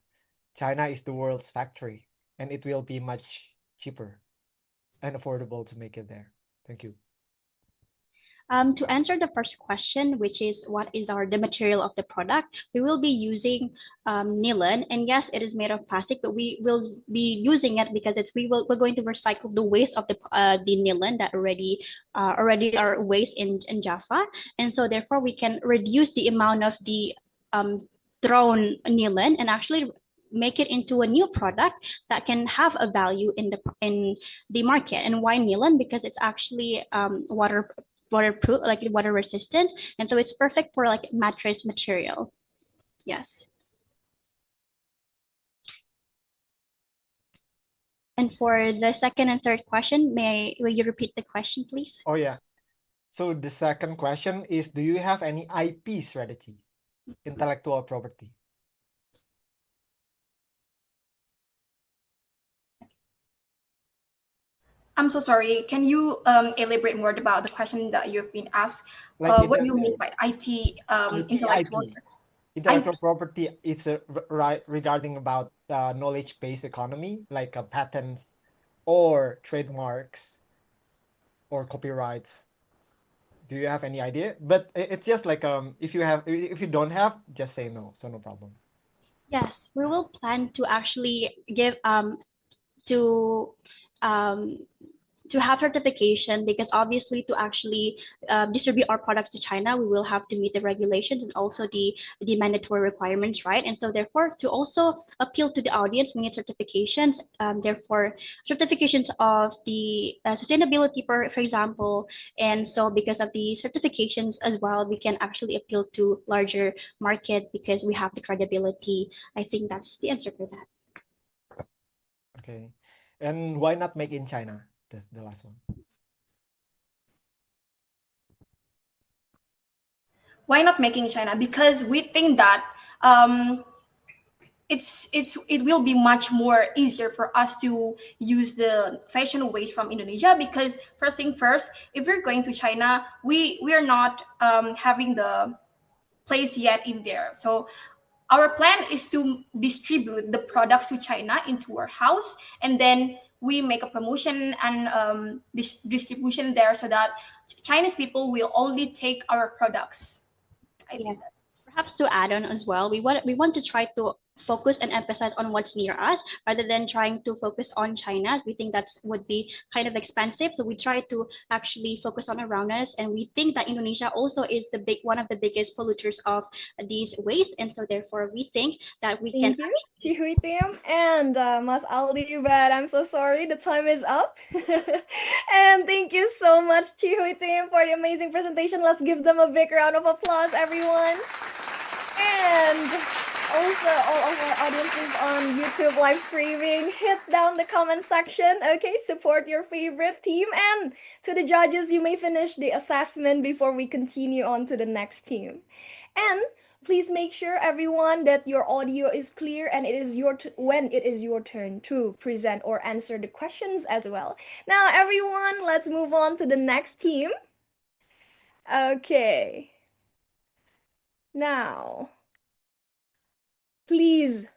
China is the world's factory, and it will be much cheaper and affordable to make it there. Thank you. To answer the first question, which is what is the material of the product, we will be using nylon, and yes, it is made of plastic, but we will be using it because we're going to recycle the waste of the nylon that already are waste in Java, and so therefore we can reduce the amount of the thrown nylon and actually make it into a new product that can have a value in the market. And why nylon? Because it's actually waterproof, like water resistant, and so it's perfect for like mattress material. Yes. And for the second and third question, will you repeat the question, please? Oh yeah. So the second question is, do you have any IP strategy, intellectual property? I'm so sorry. Can you elaborate more about the question that you've been asked? Like What do you mean by IT, intellectual? Intellectual property is regarding about knowledge-based economy, like patents or trademarks or copyrights. Do you have any idea? But it's just like if you don't have, just say no, so no problem. Yes, we will plan to actually give to to have certification, because obviously to actually distribute our products to China, we will have to meet the regulations and also the mandatory requirements, right? And so therefore, to also appeal to the audience, we need certifications. Therefore, certifications of the sustainability, for example. And so because of the certifications as well, we can actually appeal to larger market because we have the credibility. I think that's the answer for that. Okay. And why not make in China? The last one. Why not making in China? Because we think that it will be much more easier for us to use the fashion waste from Indonesia, because first thing first, if we're going to China, we are not having the place yet in there. So our plan is to distribute the products to China into our house, and then we make a promotion and distribution there so that Chinese people will only take our products. I think that's Perhaps to add on as well, we want to try to focus and emphasize on what's near us rather than trying to focus on China. We think that's would be kind of expensive, so we try to actually focus on around us. And we think that Indonesia also is one of the biggest polluters of these waste, and so therefore we think that we can. Thank you, Chihuy Tim and Mas Aldi, but I'm so sorry, the time is up. And thank you so much, Chihuy Tim, for the amazing presentation. Let's give them a big round of applause, everyone. And also all of our audiences on YouTube live streaming, hit down the comment section, okay? Support your favorite team. And to the judges, you may finish the assessment before we continue on to the next team. And please make sure, everyone, that your audio is clear and it is when it is your turn to present or answer the questions as well. Now, everyone, let's move on to the next team. Okay. Now, please,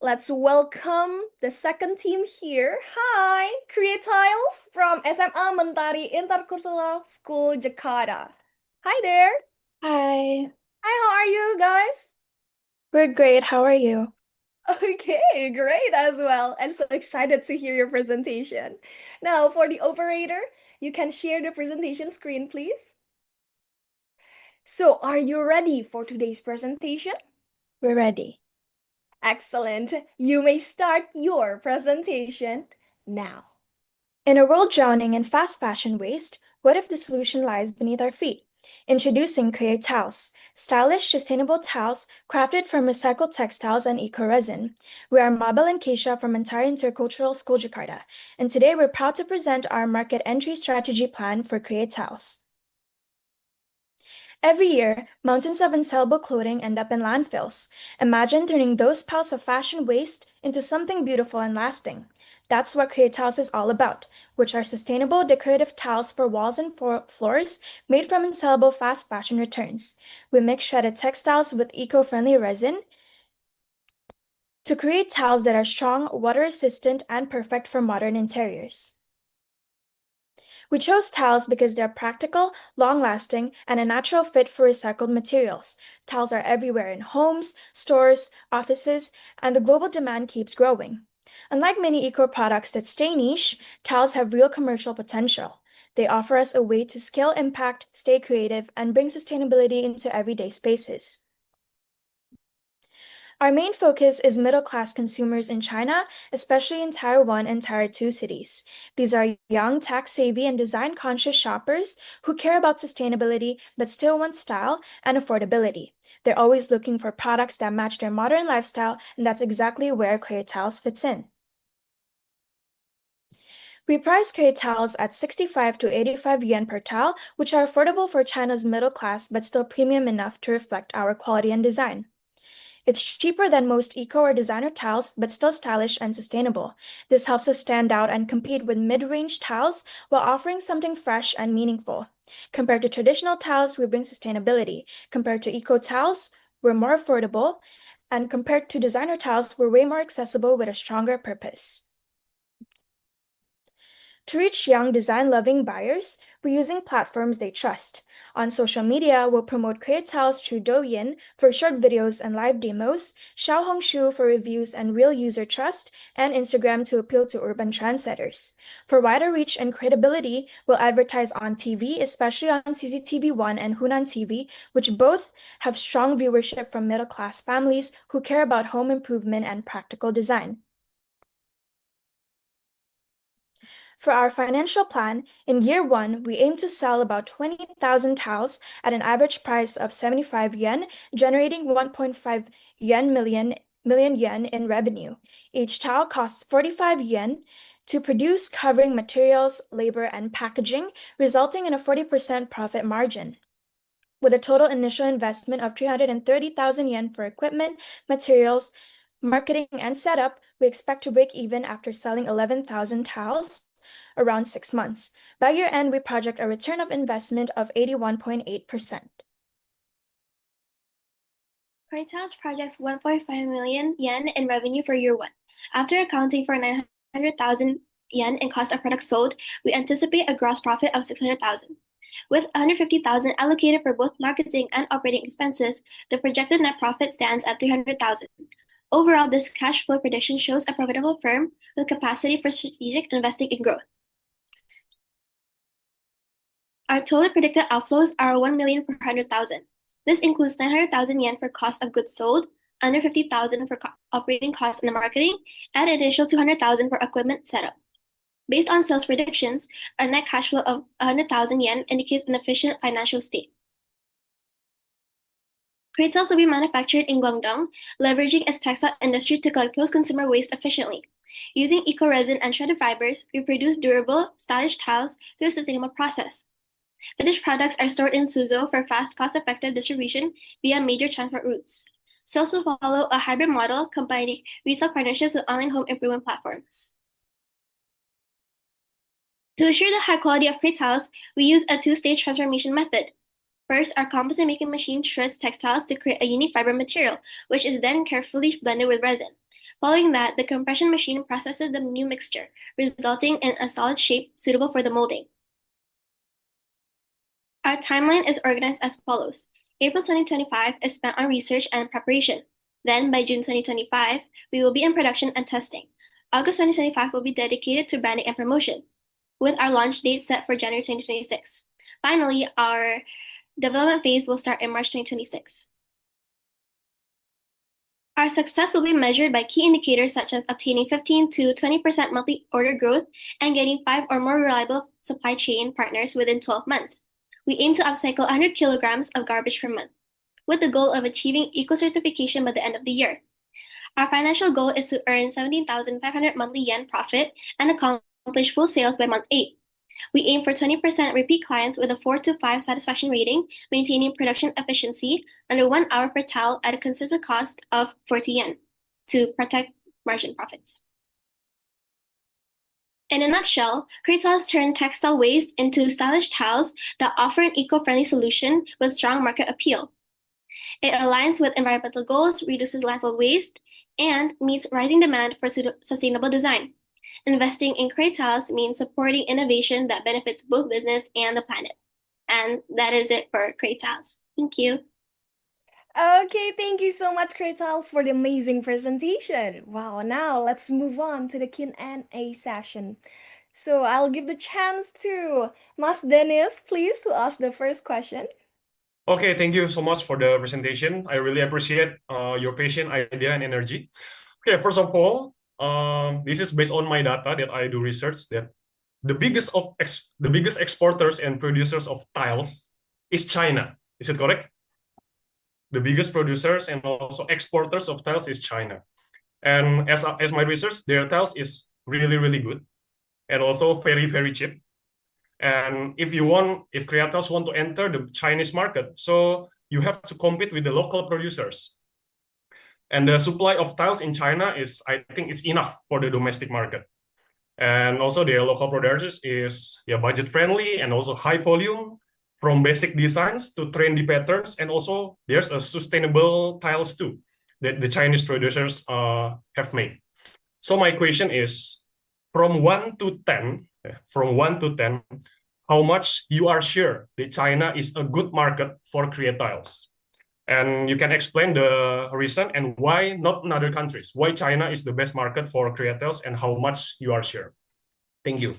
let's welcome the second team here. Hi, Creatiles from SMA Mentari Intercultural School, Jakarta. Hi there. Hi, Hi, how are you guys? we're great. How are you? Okay, great as well. And so excited to hear your presentation. Now, for the operator, you can share the presentation screen, please. So, are you ready for today's presentation? We're ready. Excellent. You may start your presentation now. In a world drowning in fast fashion waste, what if the solution lies beneath our feet? Introducing Creatiles, stylish, sustainable towels crafted from recycled textiles and eco-resin. We are Mabel and Keisha from Mentari Intercultural School, Jakarta, and today we're proud to present our market entry strategy plan for Creatiles. Every year, mountains of unsellable clothing end up in landfills. Imagine turning those piles of fashion waste into something beautiful and lasting. That's what Creatiles is all about, which are sustainable decorative tiles for walls and floors made from unsellable fast fashion returns. We mix shredded textiles with eco-friendly resin to create tiles that are strong, water-resistant, and perfect for modern interiors. We chose tiles because they're practical, long-lasting, and a natural fit for recycled materials. Tiles are everywhere in homes, stores, offices, and the global demand keeps growing. Unlike many eco-products that stay niche, tiles have real commercial potential. They offer us a way to scale impact, stay creative, and bring sustainability into everyday spaces. Our main focus is middle-class consumers in China, especially in Tier 1 and Tier 2 cities. These are young, tech-savvy, and design-conscious shoppers who care about sustainability but still want style and affordability. They're always looking for products that match their modern lifestyle, and that's exactly where Creatiles fits in. We price Creatiles at 65 to 85 yuan per tile, which are affordable for China's middle class but still premium enough to reflect our quality and design. It's cheaper than most eco or designer tiles, but still stylish and sustainable. This helps us stand out and compete with mid-range tiles while offering something fresh and meaningful. Compared to traditional tiles, we bring sustainability. Compared to eco tiles, we're more affordable. And compared to designer tiles, we're way more accessible with a stronger purpose. To reach young, design-loving buyers, we're using platforms they trust. On social media, we'll promote Creatiles through Douyin for short videos and live demos, Xiaohongshu for reviews and real user trust, and Instagram to appeal to urban trendsetters. For wider reach and credibility, we'll advertise on TV, especially on CCTV1 and Hunan TV, which both have strong viewership from middle-class families who care about home improvement and practical design. For our financial plan, in year 1, we aim to sell about 20,000 towels at an average price of 75 yen, generating 1.5 million yen in revenue. Each towel costs 45 yen to produce, covering materials, labor, and packaging, resulting in a 40% profit margin. With a total initial investment of 330,000 yen for equipment, materials, marketing, and setup, we expect to break even after selling 11,000 towels around 6 months. By year end, we project a return of investment of 81.8%. Creatiles projects 1.5 million yen in revenue for year 1. After accounting for 900,000 yen in cost of products sold, we anticipate a gross profit of 600,000. With 150,000 allocated for both marketing and operating expenses, the projected net profit stands at 300,000. Overall, this cash flow prediction shows a profitable firm with capacity for strategic investing in growth. Our total predicted outflows are 1,400,000. This includes 900,000 yen for cost of goods sold, under 50,000 for operating costs in the marketing, and an additional 200,000 for equipment setup. Based on sales predictions, a net cash flow of 100,000 yen indicates an efficient financial state. Creatiles will be manufactured in Guangdong, leveraging its textile industry to collect post-consumer waste efficiently. Using eco-resin and shredded fibers, we produce durable, stylish tiles through a sustainable process. Finished products are stored in Suzhou for fast, cost-effective distribution via major transport routes. Sales will follow a hybrid model combining retail partnerships with online home improvement platforms. To assure the high quality of Creatiles, we use a two-stage transformation method. First, our composite making machine shreds textiles to create a unique fiber material, which is then carefully blended with resin. Following that, the compression machine processes the new mixture, resulting in a solid shape suitable for the molding. Our timeline is organized as follows. April 2025 is spent on research and preparation. Then, by June 2025, we will be in production and testing. August 2025 will be dedicated to branding and promotion, with our launch date set for January 2026. Finally, our development phase will start in March 2026. Our success will be measured by key indicators such as obtaining 15 to 20% monthly order growth and getting 5 or more reliable supply chain partners within 12 months. We aim to upcycle 100 kilograms of garbage per month, with the goal of achieving eco-certification by the end of the year. Our financial goal is to earn 17,500 monthly yen profit and accomplish full sales by month 8. We aim for 20% repeat clients with a 4 to 5 satisfaction rating, maintaining production efficiency under 1 hour per towel at a consistent cost of 40 yen to protect margin profits. In a nutshell, Creatiles turn textile waste into stylish towels that offer an eco-friendly solution with strong market appeal. It aligns with environmental goals, reduces landfill waste, and meets rising demand for sustainable design. Investing in Creatiles means supporting innovation that benefits both business and the planet. And that is it for Creatiles. Thank you. Okay, thank you so much, Creatiles, for the amazing presentation. Wow, now let's move on to the Q&A session. So I'll give the chance to Mas Dennis, please, to ask the first question. Okay, thank you so much for the presentation. I really appreciate your patient idea and energy. Okay, first of all, this is based on my data that I do research that the biggest exporters and producers of tiles is China. Is it correct? The biggest producers and also exporters of tiles is China. And as my research, their tiles is really, really good and also very, very cheap. And if Creatiles want to enter the Chinese market, so you have to compete with the local producers. And the supply of tiles in China I think, is enough for the domestic market. And also their local producers is budget friendly and also high volume, from basic designs to trendy patterns, and also there's a sustainable tiles too that the Chinese producers have made. So my question is, from 1 to 10, from 1 to 10, how much you are sure that China is a good market for Creatiles. And you can explain the reason and why not in other countries, why China is the best market for Creatiles and how much you are sure. Thank you.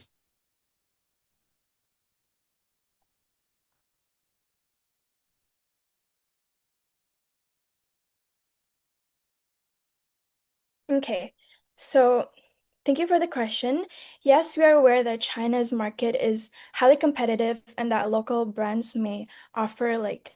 Okay, so thank you for the question. Yes, we are aware that China's market is highly competitive and that local brands may offer like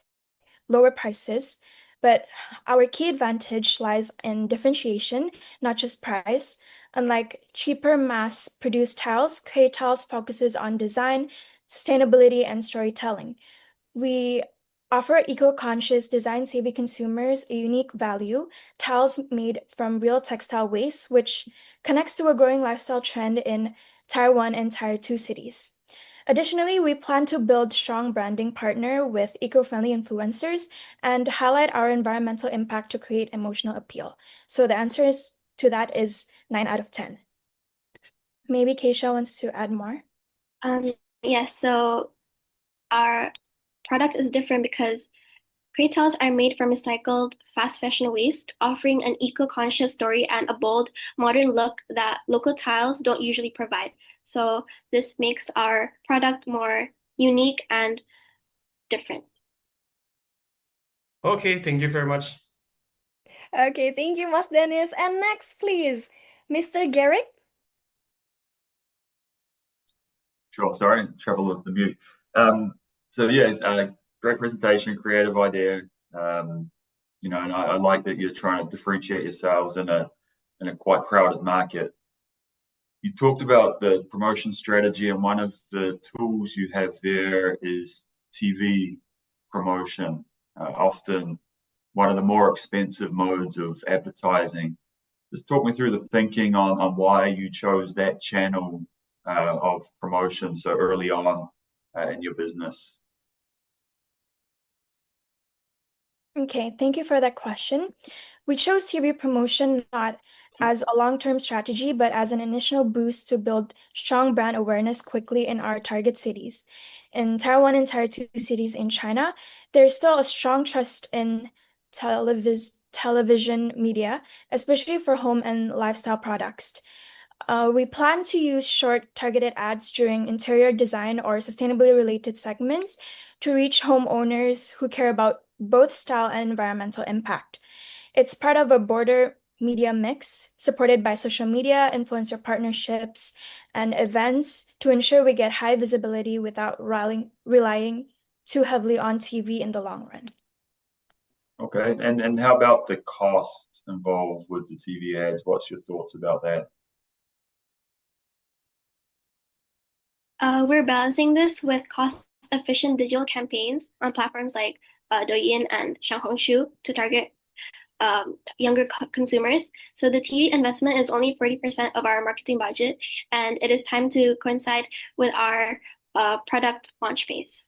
lower prices, but our key advantage lies in differentiation, not just price. Unlike cheaper mass-produced tiles, Creatiles focuses on design, sustainability, and storytelling. We offer eco-conscious, design-savvy consumers a unique value, tiles made from real textile waste, which connects to a growing lifestyle trend in Tier 1 and Tier 2 cities. Additionally, we plan to build strong branding partner with eco-friendly influencers and highlight our environmental impact to create emotional appeal. So the answer to that is 9 out of 10. Maybe Keisha wants to add more. Yes, so our product is different because Creatiles are made from recycled fast fashion waste, offering an eco-conscious story and a bold, modern look that local tiles don't usually provide. So this makes our product more unique and different. Okay, thank you very much. Okay, thank you, Mas Dennis. And next, please, Mr. Garrick. Sure, sorry, trouble with the mute. So yeah, great presentation, creative idea. You know, and I like that you're trying to differentiate yourselves in a quite crowded market. You talked about the promotion strategy, and one of the tools you have there is TV promotion, often one of the more expensive modes of advertising. Just talk me through the thinking on why you chose that channel of promotion so early on in your business. Okay, thank you for that question. We chose TV promotion not as a long-term strategy, but as an initial boost to build strong brand awareness quickly in our target cities. In Tier 1 and Tier 2 cities in China, there's still a strong trust in television media, especially for home and lifestyle products. We plan to use short targeted ads during interior design or sustainably related segments to reach homeowners who care about both style and environmental impact. It's part of a broader media mix supported by social media, influencer partnerships, and events to ensure we get high visibility without relying too heavily on TV in the long run. Okay, and how about the cost involved with the TV ads? What's your thoughts about that? We're balancing this with cost-efficient digital campaigns on platforms like Douyin and Xiaohongshu to target younger consumers. So the TV investment is only 40% of our marketing budget, and it is time to coincide with our product launch phase.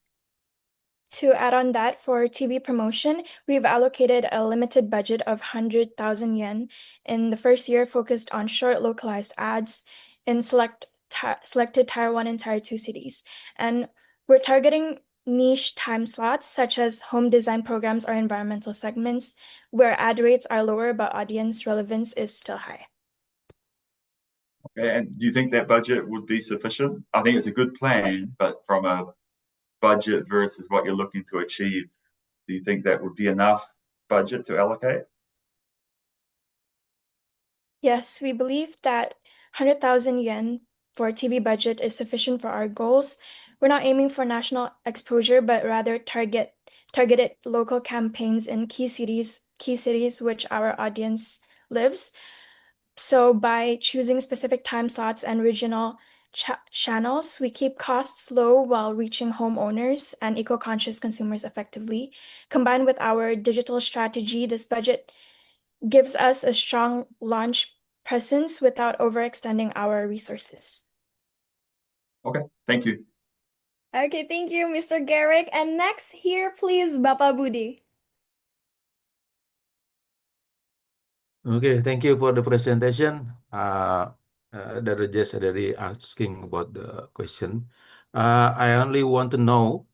To add on that, for TV promotion, we've allocated a limited budget of 100,000 yen in the first year, focused on short localized ads in selected Tier 1 and Tier 2 cities. And we're targeting niche time slots such as home design programs or environmental segments where ad rates are lower but audience relevance is still high. Okay, and do you think that budget would be sufficient? I think it's a good plan, but from a budget versus what you're looking to achieve, do you think that would be enough budget to allocate? Yes, we believe that 100,000 yen for TV budget is sufficient for our goals. We're not aiming for national exposure, but rather targeted local campaigns in key cities which our audience lives. So by choosing specific time slots and regional channels, we keep costs low while reaching homeowners and eco-conscious consumers effectively. Combined with our digital strategy, this budget gives us a strong launch presence without overextending our resources. Okay, thank you. Okay, thank you, Mr. Garrick. And next here, please, Bapak Budi. Okay, thank you for the presentation. that are just already asking about the question. I only want to know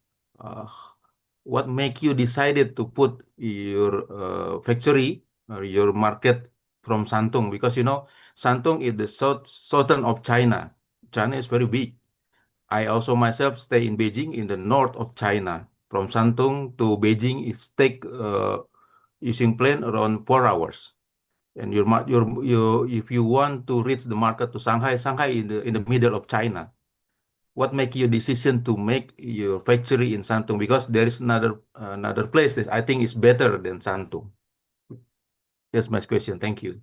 what make you decided to put your factory or your market from Santung, because Santung is the southern of China. China is very big. I also myself stay in Beijing in the north of China. From Santung to Beijing is take using plane around 4 hours. And if you want to reach the market to Shanghai, Shanghai in the middle of China. What make you decision to make your factory in Santung? Because there is another place that I think is better than Santung. That's my question. Thank you.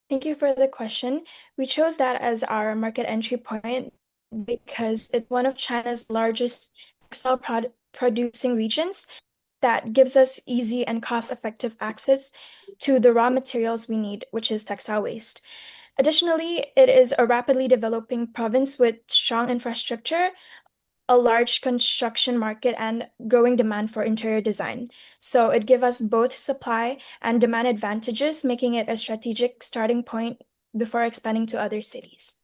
Thank you for the question. We chose that as our market entry point because it's one of China's largest textile producing regions that gives us easy and cost-effective access to the raw materials we need, which is textile waste. Additionally, it is a rapidly developing province with strong infrastructure, a large construction market, and growing demand for interior design. So it gives us both supply and demand advantages, making it a strategic starting point before expanding to other cities.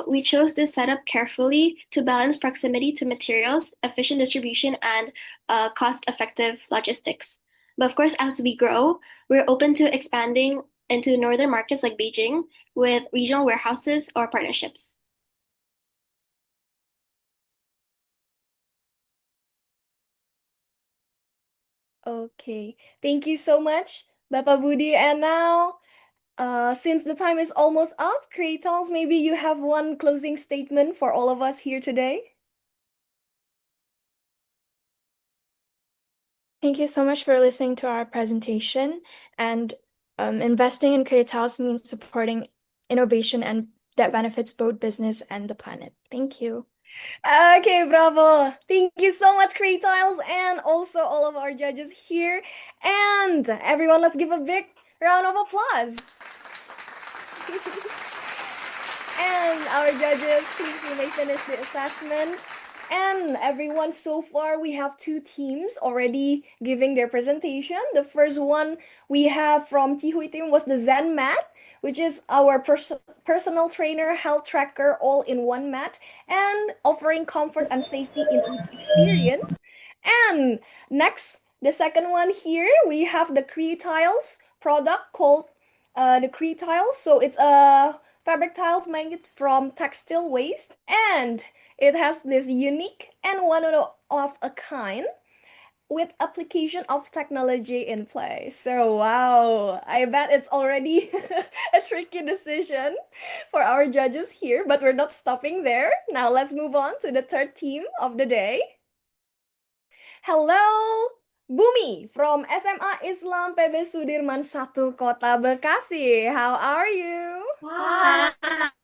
We chose this setup carefully to balance proximity to materials, efficient distribution, and cost-effective logistics. But of course, as we grow, we're open to expanding into northern markets like Beijing with regional warehouses or partnerships. Okay, thank you so much, Bapak Budi. And now, since the time is almost up, Creatiles, maybe you have one closing statement for all of us here today. Thank you so much for listening to our presentation. And investing in Creatiles means supporting innovation and that benefits both business and the planet. Thank you. Okay, bravo. Thank you so much, Creatiles, and also all of our judges here. And everyone, let's give a big round of applause. And our judges, please, you may finish the assessment. And everyone, so far we have 2 teams already giving their presentation. The first one we have from Chihuy team was the Zen mat, which is our personal trainer, health tracker, all in one mat, and offering comfort and safety in each experience. And next, the second one here, we have the Creatiles product called the Creatiles. So it's a fabric tiles made from textile waste, and it has this unique and one of a kind with application of technology in place. So wow, I bet it's already a tricky decision for our judges here, but we're not stopping there. Now let's move on to the third team of the day. Hello, Bumi from SMA Islam PB Sudirman 1 Kota Bekasi. How are you? Hi.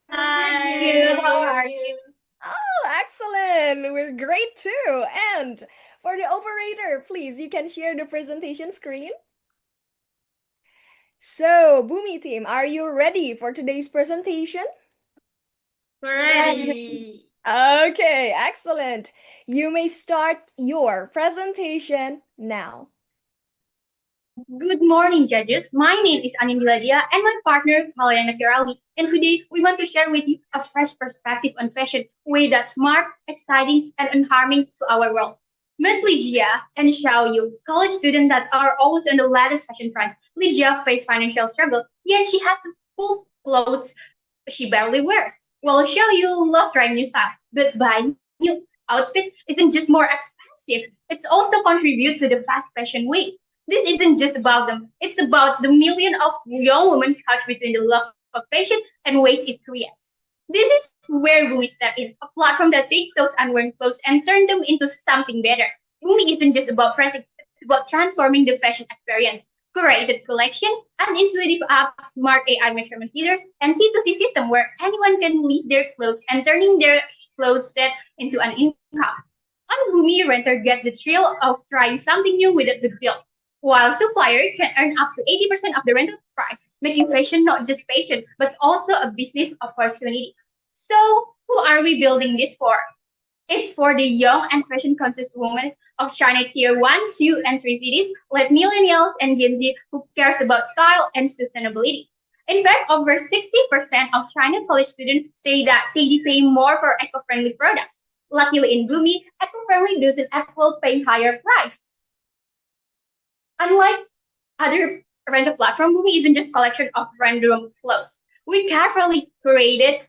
How are you? Oh, excellent. We're great too. And for the operator, please, you can share the presentation screen. So, Bumi team, are you ready for today's presentation? Ready. Okay, excellent. You may start your presentation now. Good morning, judges. My name is Aninduladia and my partner, Kalyana Kirali. And today we want to share with you a fresh perspective on fashion, way that's smart, exciting, and unharming to our world. Meet Lygia and Xiaoyu, college students that are always on the latest fashion trends. Lygia faced financial struggle, yet she has full clothes she barely wears. While Xiaoyu loves trying new style, but buying new outfits isn't just more expensive, it's also contribute to the fast fashion wave. This isn't just about them. It's about the million of young women caught between the love of fashion and waste it creates. This is where Bumi step in, a platform that takes those unworn clothes and turn them into something better. Bumi isn't just about printing, it's about transforming the fashion experience. Curated collection, an intuitive app, smart AI measurement feeders, and C2C system where anyone can list their clothes and turning their clothes set into an income. On Bumi, renter gets the thrill of trying something new without the bill, while supplier can earn up to 80% of the rental price, making fashion not just fashion, but also a business opportunity. So, who are we building this for? It's for the young and fashion-conscious women of China Tier 1, 2, and 3 cities, like millennials and Gen Z who cares about style and sustainability. In fact, over 60% of China college students say that they pay more for eco-friendly products. Luckily in Bumi, eco-friendly doesn't equal paying higher price. Unlike other rental platform, Bumi isn't just a collection of random clothes. We carefully curated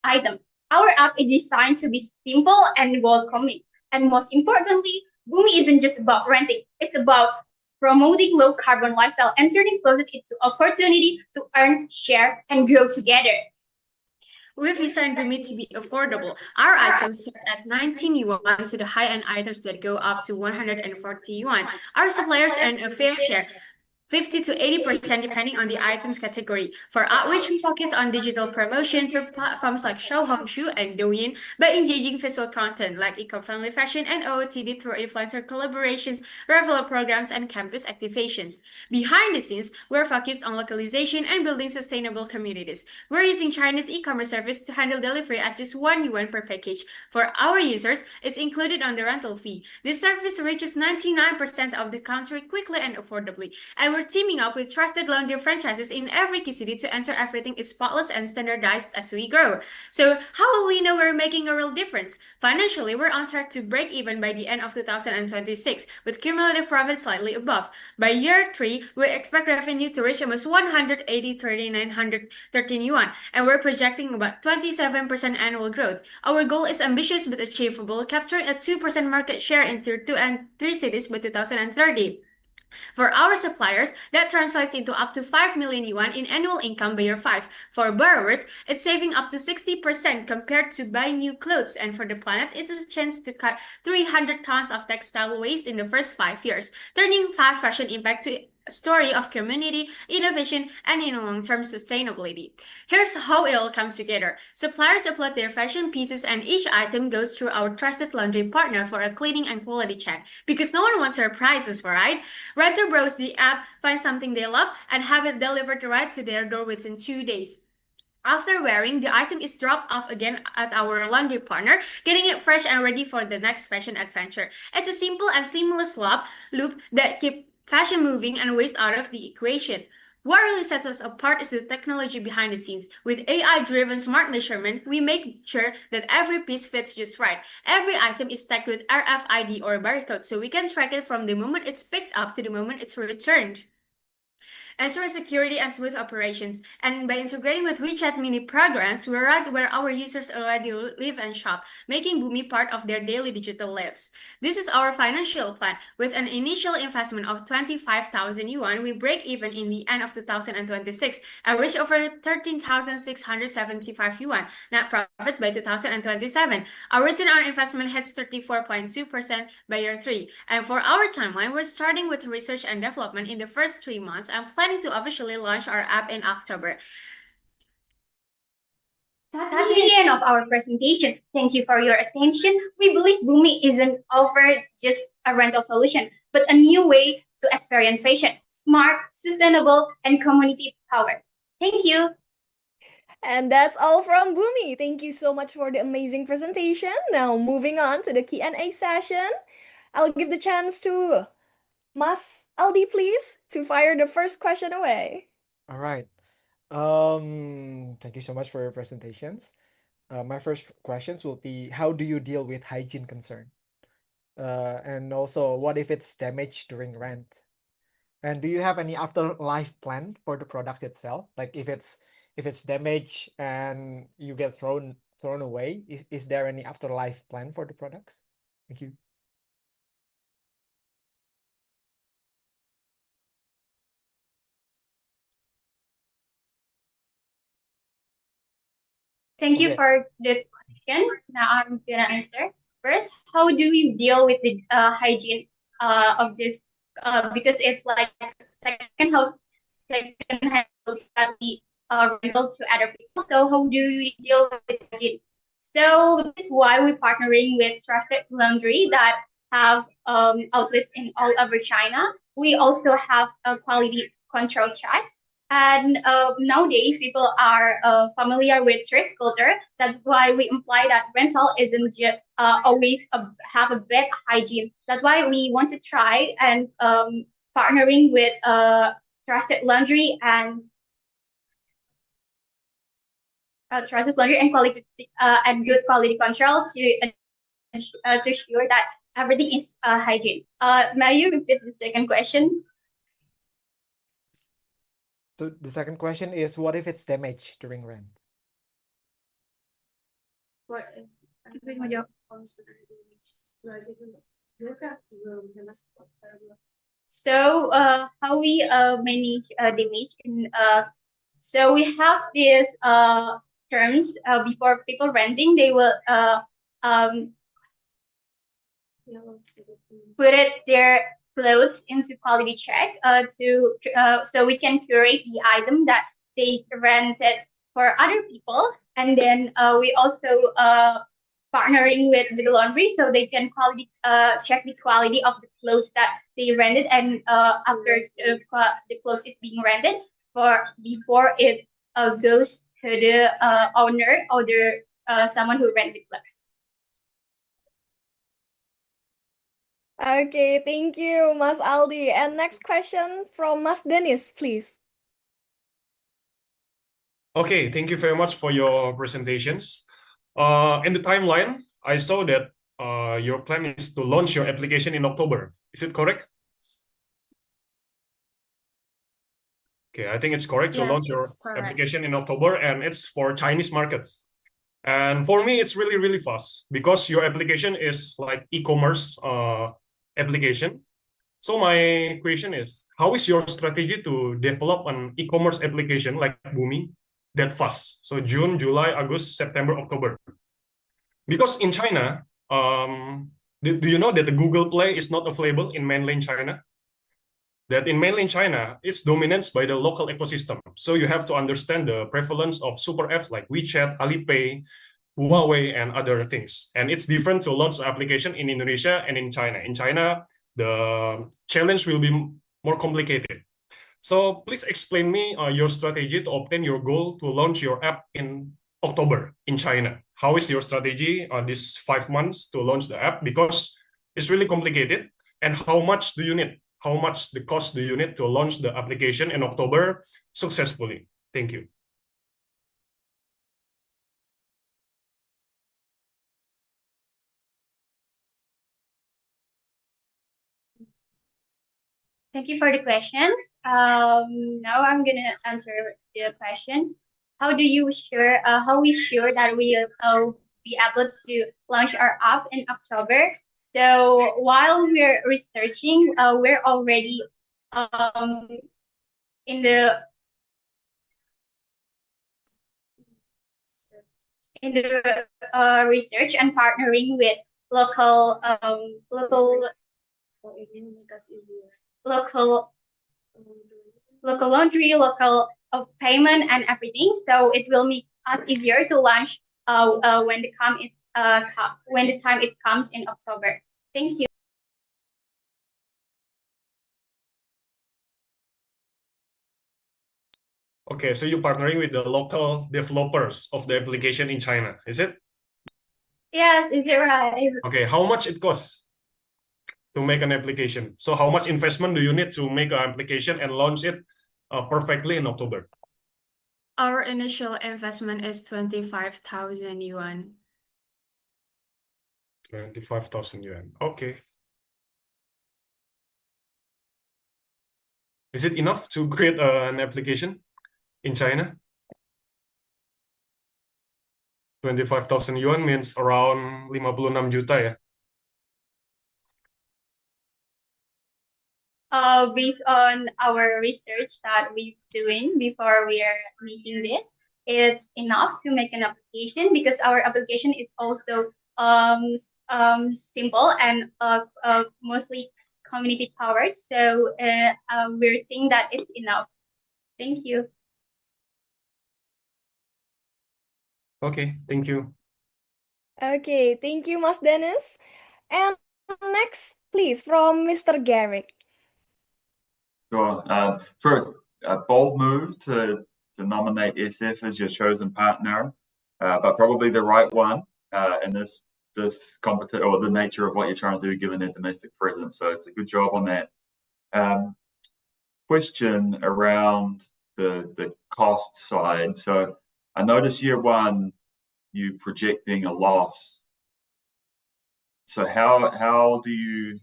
items. Our app is designed to be simple and welcoming. And most importantly, Bumi isn't just about renting. It's about promoting low carbon lifestyle and turning closet into opportunity to earn, share, and grow together. We've designed Bumi to be affordable. Our items start at 19 yuan to the high-end items that go up to 140 yuan. Our suppliers earn a fair share, 50 to 80% depending on the item's category. For outreach, we focus on digital promotion through platforms like Xiaohongshu and Douyin by engaging visual content like eco-friendly fashion and OOTD through influencer collaborations, referral programs, and campus activations. Behind the scenes, we're focused on localization and building sustainable communities. We're using China's e-commerce service to handle delivery at just 1 yuan per package. For our users, it's included on the rental fee. This service reaches 99% of the country quickly and affordably. And we're teaming up with trusted laundry franchises in every key city to ensure everything is spotless and standardized as we grow. So how will we know we're making a real difference? Financially, we're on track to break even by the end of 2026, with cumulative profit slightly above. By year 3, we expect revenue to reach almost 180,913 yuan, and we're projecting about 27% annual growth. Our goal is ambitious but achievable, capturing a 2% market share in Tier 2 and 3 cities by 2030. For our suppliers, that translates into up to 5 million yuan in annual income by year 5. For borrowers, it's saving up to 60% compared to buying new clothes. And for the planet, it's a chance to cut 300 tons of textile waste in the first 5 years, turning fast fashion impact to a story of community, innovation, and in long-term sustainability. Here's how it all comes together. Suppliers upload their fashion pieces and each item goes through our trusted laundry partner for a cleaning and quality check. Because no one wants surprises, right? Renter browse the app, find something they love, and have it delivered right to their door within 2 days. After wearing, the item is dropped off again at our laundry partner, getting it fresh and ready for the next fashion adventure. It's a simple and seamless loop that keeps fashion moving and waste out of the equation. What really sets us apart is the technology behind the scenes. With AI-driven smart measurement, we make sure that every piece fits just right. Every item is tagged with RFID or barcode, so we can track it from the moment it's picked up to the moment it's returned. Ensure security and smooth operations. And by integrating with WeChat mini programs, we're right where our users already live and shop, making Bumi part of their daily digital lives. This is our financial plan. With an initial investment of 25,000 yuan, we break even in the end of 2026 and reach over 13,675 yuan net profit by 2027. Our return on investment hits 34.2% by year 3. And for our timeline, we're starting with research and development in the first 3 months and planning to officially launch our app in October. That's the end of our presentation. Thank you for your attention. We believe Bumi isn't offered just a rental solution, but a new way to experience fashion, smart, sustainable, and community powered. Thank you. And that's all from Bumi. Thank you so much for the amazing presentation. Now moving on to the Q&A session. I'll give the chance to Mas Aldi, please, to fire the first question away. All right. Thank you so much for your presentations. My first questions will be, how do you deal with hygiene concern? And also, what if it's damaged during rent? And do you have any afterlife plan for the product itself? Like if it's damaged and you get thrown away, is there any afterlife plan for the products? Thank you. Thank you Okay. for the question. Now I'm gonna answer. First, how do you deal with the hygiene of this? Because it's like second-hand clothes that we rental to other people. So how do we deal with hygiene? So this is why we're partnering with trusted laundry that have outlets in all over China. We also have quality control checks. And nowadays, people are familiar with thrift culture. That's why we imply that rental isn't just always have a bad hygiene. That's why we want to try and partnering with trusted laundry and trusted laundry and quality and good quality control to ensure that everything is hygiene. May you repeat the second question? So the second question is, what if it's damaged during rent? So how we manage damage in so we have these terms before people renting, they will put their clothes into quality check so we can curate the item that they rented for other people, and then we also partnering with the laundry so they can quality check the quality of the clothes that they rented, and after the clothes is being rented before it goes to the owner or the someone who rented clothes. Okay, thank you, Mas Aldi. And next question from Mas Dennis, please. Okay, thank you very much for your presentations. In the timeline, I saw that your plan is to launch your application in October. Is it correct? Okay, I think it's correct to Yes, launch your it's correct. application in October, and it's for Chinese markets. And for me, it's really, really fast because your application is like e-commerce application. So my question is, how is your strategy to develop an e-commerce application like Bumi that fast? So June, July, August, September, October. Because in China, do you know that the Google Play is not available in mainland China? That in mainland China, it's dominated by the local ecosystem. So you have to understand the prevalence of super apps like WeChat, Alipay, Huawei, and other things. And it's different to launch application in Indonesia and in China. In China, the challenge will be more complicated. So please explain me your strategy to obtain your goal to launch your app in October in China. How is your strategy on these 5 months to launch the app? Because it's really complicated. And how much do you need? How much the cost do you need to launch the application in October successfully? Thank you. Thank you for the questions. Now I'm gonna answer the question. How we sure that we will be able to launch our app in October? So while we're researching, we're already in the research and partnering with local laundry, local payment, and everything. So it will make us easier to launch when the time it comes in October. Thank you. Okay, so you're partnering with the local developers of the application in China, is it? Yes, is it right? Okay, how much it costs to make an application? So how much investment do you need to make an application and launch it perfectly in October? Our initial investment is 25,000 yuan. 25,000 yuan. Okay. Is it enough to create an application in China? 25,000 yuan means around 56 juta ya? Based on our research that we're doing before we are making this, it's enough to make an application because our application is also simple and mostly community powered. So we're thinking that it's enough. Thank you. Okay, thank you. Okay, thank you, Mas Dennis. And next, please, from Mr. Garrick. Sure. First, a bold move to nominate SF as your chosen partner, but probably the right one in this competition or the nature of what you're trying to do given their domestic presence. So it's a good job on that. Question around the cost side. So I noticed year one, you projecting a loss. So how do you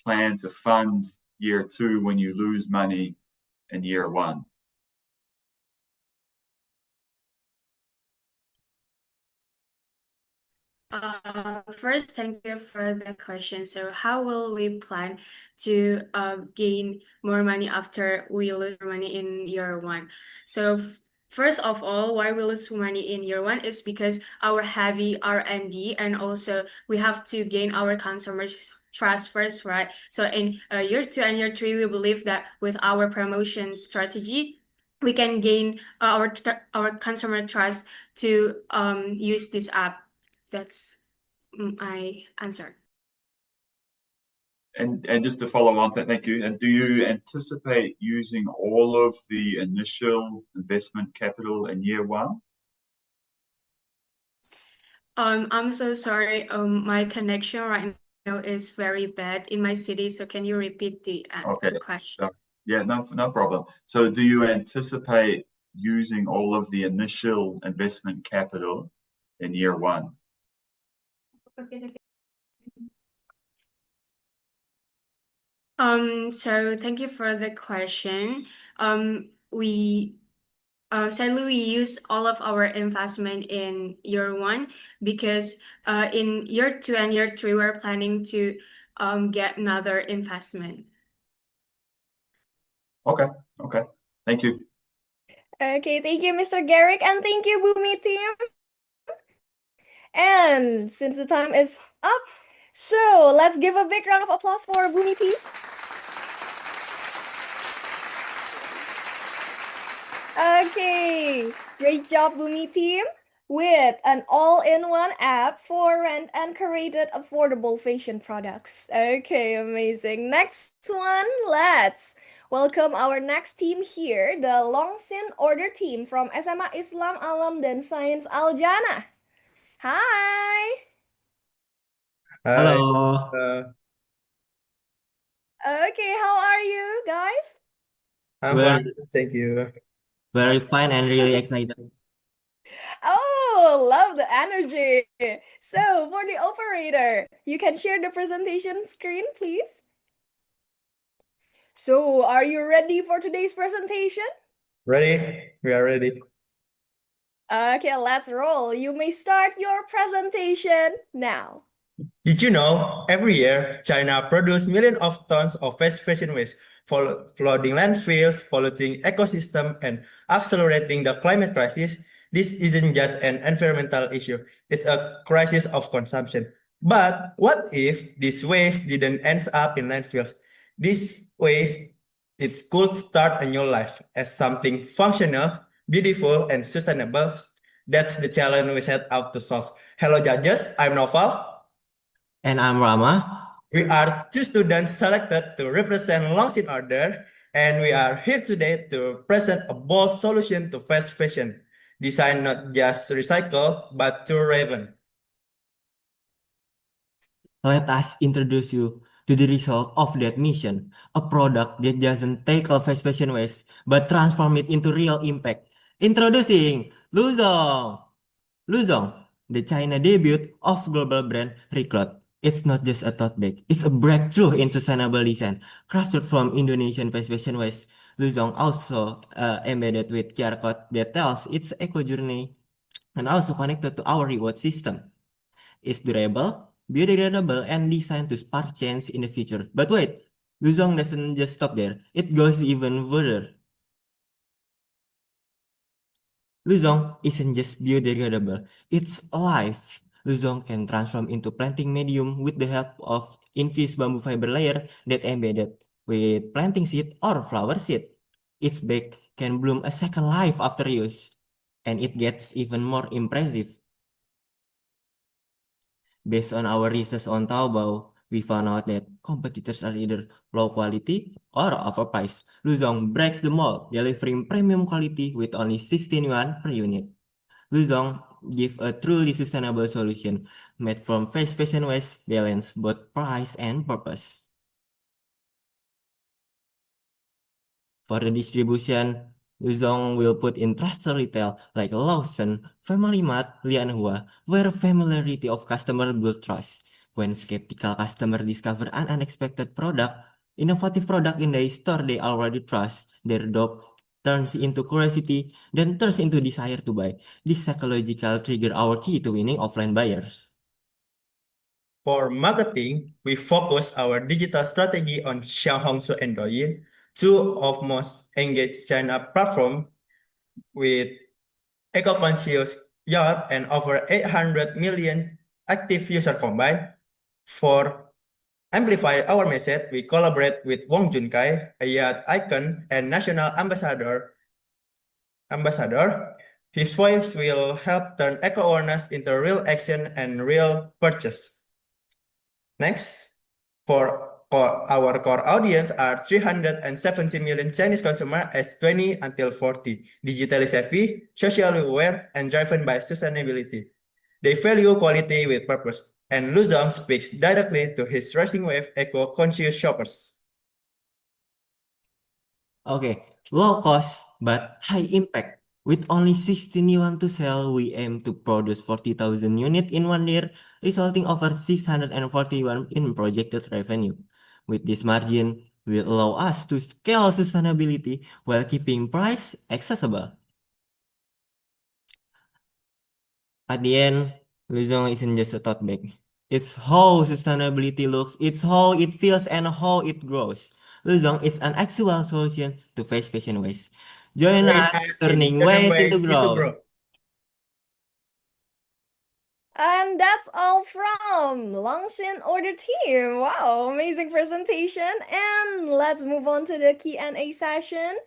plan to fund year two when you lose money in year one? First, thank you for the question. So, how will we plan to gain more money after we lose money in year one? So, first of all, why we lose money in year one is because our heavy R&D, and also we have to gain our customers' trust first, right? So, in year two and year three, we believe that with our promotion strategy, we can gain our consumer trust to use this app. That's my answer. And just to follow on, thank you. And do you anticipate using all of the initial investment capital in year one? I'm so sorry. My connection right now is very bad in my city. So can you repeat the question? Yeah, no problem. So do you anticipate using all of the initial investment capital in year one? So thank you for the question. We sadly we use all of our investment in year one because in year two and year three we're planning to get another investment. Okay, thank you. Okay, thank you, Mr. Garrick, and thank you, Bumi team. And since the time is up, so let's give a big round of applause for Bumi team. Okay, great job, Bumi team, with an all-in-one app for rent and curated affordable fashion products. Okay, amazing. Next one, let's welcome our next team here, the Longxin Order team from SMA Islam Alam dan Sains Aljana. Hi. Hello. Okay, how are you guys? I'm fine, thank you. Very fine and really excited. Oh, love the energy. So, for the operator, you can share the presentation screen, please. So, are you ready for today's presentation? Ready? We are ready. Okay, let's roll. You may start your presentation now. Did you know every year China produces millions of tons of fast fashion waste, flooding landfills, polluting ecosystem, and accelerating the climate crisis? This isn't just an environmental issue; it's a crisis of consumption. But what if this waste didn't end up in landfills? This waste, it could start a new life as something functional, beautiful, and sustainable. That's the challenge we set out to solve. Hello, judges. I'm Noval. And I'm Rama. We are two students selected to represent Longxin Order, and we are here today to present a bold solution to fast fashion, designed not just to recycle, but to raven. Let us introduce you to the result of that mission, a product that doesn't tackle fast fashion waste, but transform it into real impact. Introducing Luzong. Luzong, the China debut of global brand Recloth. It's not just a tote bag, it's a breakthrough in sustainable design. Crafted from Indonesian fast fashion waste, Luzong also embedded with QR code that tells its eco journey and also connected to our reward system. It's durable, biodegradable, and designed to spark change in the future. But wait, Luzong doesn't just stop there, it goes even further. Luzong isn't just biodegradable, it's alive. Luzong can transform into planting medium with the help of infused bamboo fiber layer that embedded with planting seed or flower seed. Its bag can bloom a second life after use, and it gets even more impressive. Based on our research on Taobao, we found out that competitors are either low quality or overpriced. Luzong breaks the mold, delivering premium quality with only 16 yuan per unit. Luzong gives a truly sustainable solution made from fast fashion waste, balance both price and purpose. For the distribution, Luzong will put in trusted retail like Lawson, Family Mart, Lianhua, where familiarity of customer build trust. When skeptical customer discover an unexpected product, innovative product in the store they already trust, their doubt turns into curiosity, then turns into desire to buy. This psychological trigger our key to winning offline buyers. For marketing, we focus our digital strategy on Xiaohongshu and Douyin, two of most engaged China platforms with eco-conscious yacht and over 800 million active users combined. For amplify our message, we collaborate with Wong Junkai, a yacht icon and national ambassador. His voice will help turn eco-awareness into real action and real purchase. Next, for our core audience are 370 million Chinese consumers aged 20 until 40, digitally savvy, socially aware, and driven by sustainability. They value quality with purpose, and Luzong speaks directly to his rising wave eco-conscious shoppers. Okay, low cost but high impact. With only 16 yuan to sell, we aim to produce 40,000 units in 1 year, resulting over 640 yuan in projected revenue. With this margin, will allow us to scale sustainability while keeping price accessible. At the end, Luzong isn't just a tote bag. It's how sustainability looks, it's how it feels, and how it grows. Luzong is an actual solution to fast fashion waste. Join Join us us in turning turning waste into waste into growth. growth. And that's all from Longxin Order Team. Wow, amazing presentation. And let's move on to the Q&A session.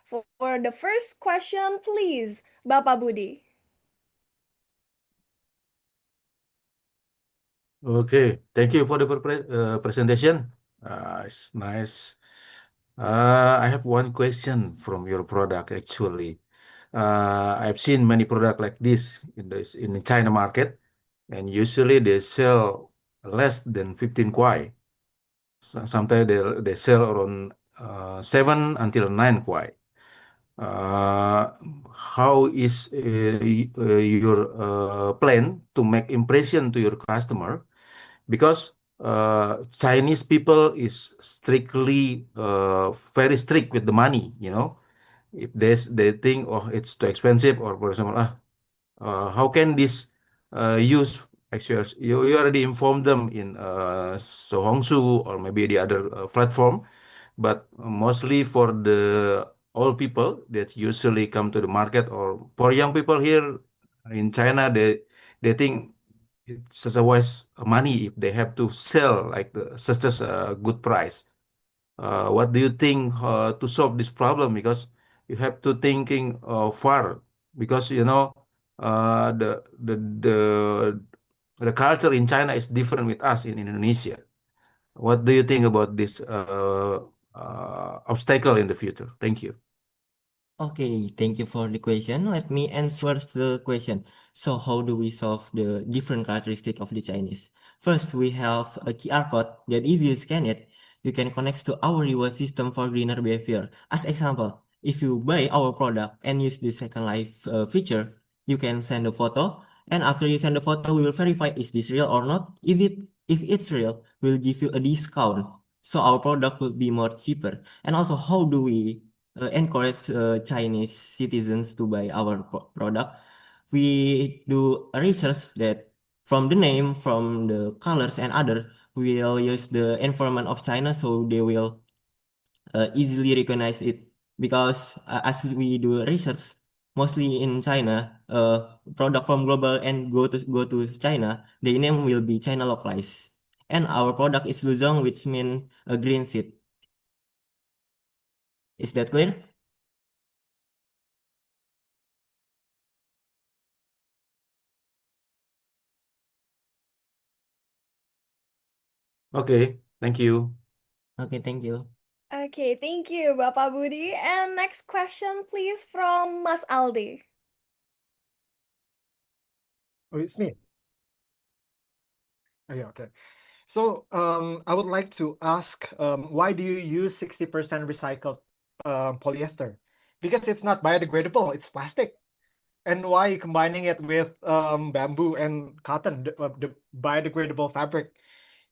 For the first question, please, Bapak Budi. Okay, thank you for the presentation. It's nice. I have one question from your product actually. I've seen many products like this in the China market, and usually they sell less than 15 kwai. Sometimes they sell around 7 until 9 kwai. How is your plan to make impression to your customer? Because Chinese people is strictly very strict with the money, you know. If they think, oh, it's too expensive, or for example, how can this use actually, you already informed them in Sohongsu or maybe the other platform, but mostly for the old people that usually come to the market, or for young people here in China, they think it's such a waste of money if they have to sell like such as a good price. What do you think to solve this problem? Because you have to thinking far, because you know the culture in China is different with us in Indonesia. What do you think about this obstacle in the future? Thank you. Okay, thank you for the question. Let me answer the question. So how do we solve the different characteristic of the Chinese? First, we have a QR code that if you scan it, you can connect to our reward system for greener behavior. As example, if you buy our product and use the Second Life feature, you can send a photo, and after you send the photo, we will verify is this real or not. If it's real, we'll give you a discount, so our product will be more cheaper. And also, how do we encourage Chinese citizens to buy our product? We do a research that from the name, from the colors and other, we'll use the environment of China, so they will easily recognize it. Because as we do research, mostly in China, product from global and go to China, the name will be China localized. And our product is Luzong, which means a green seed. Is that clear? Okay, thank you. Okay, thank you. Okay, thank you, Bapak Budi. And next question, please, from Mas Aldi. Oh, it's me. Oh, yeah, okay. So I would like to ask, why do you use 60% recycled polyester? because it's not biodegradable, it's plastic. And why combining it with bamboo and cotton, the biodegradable fabric,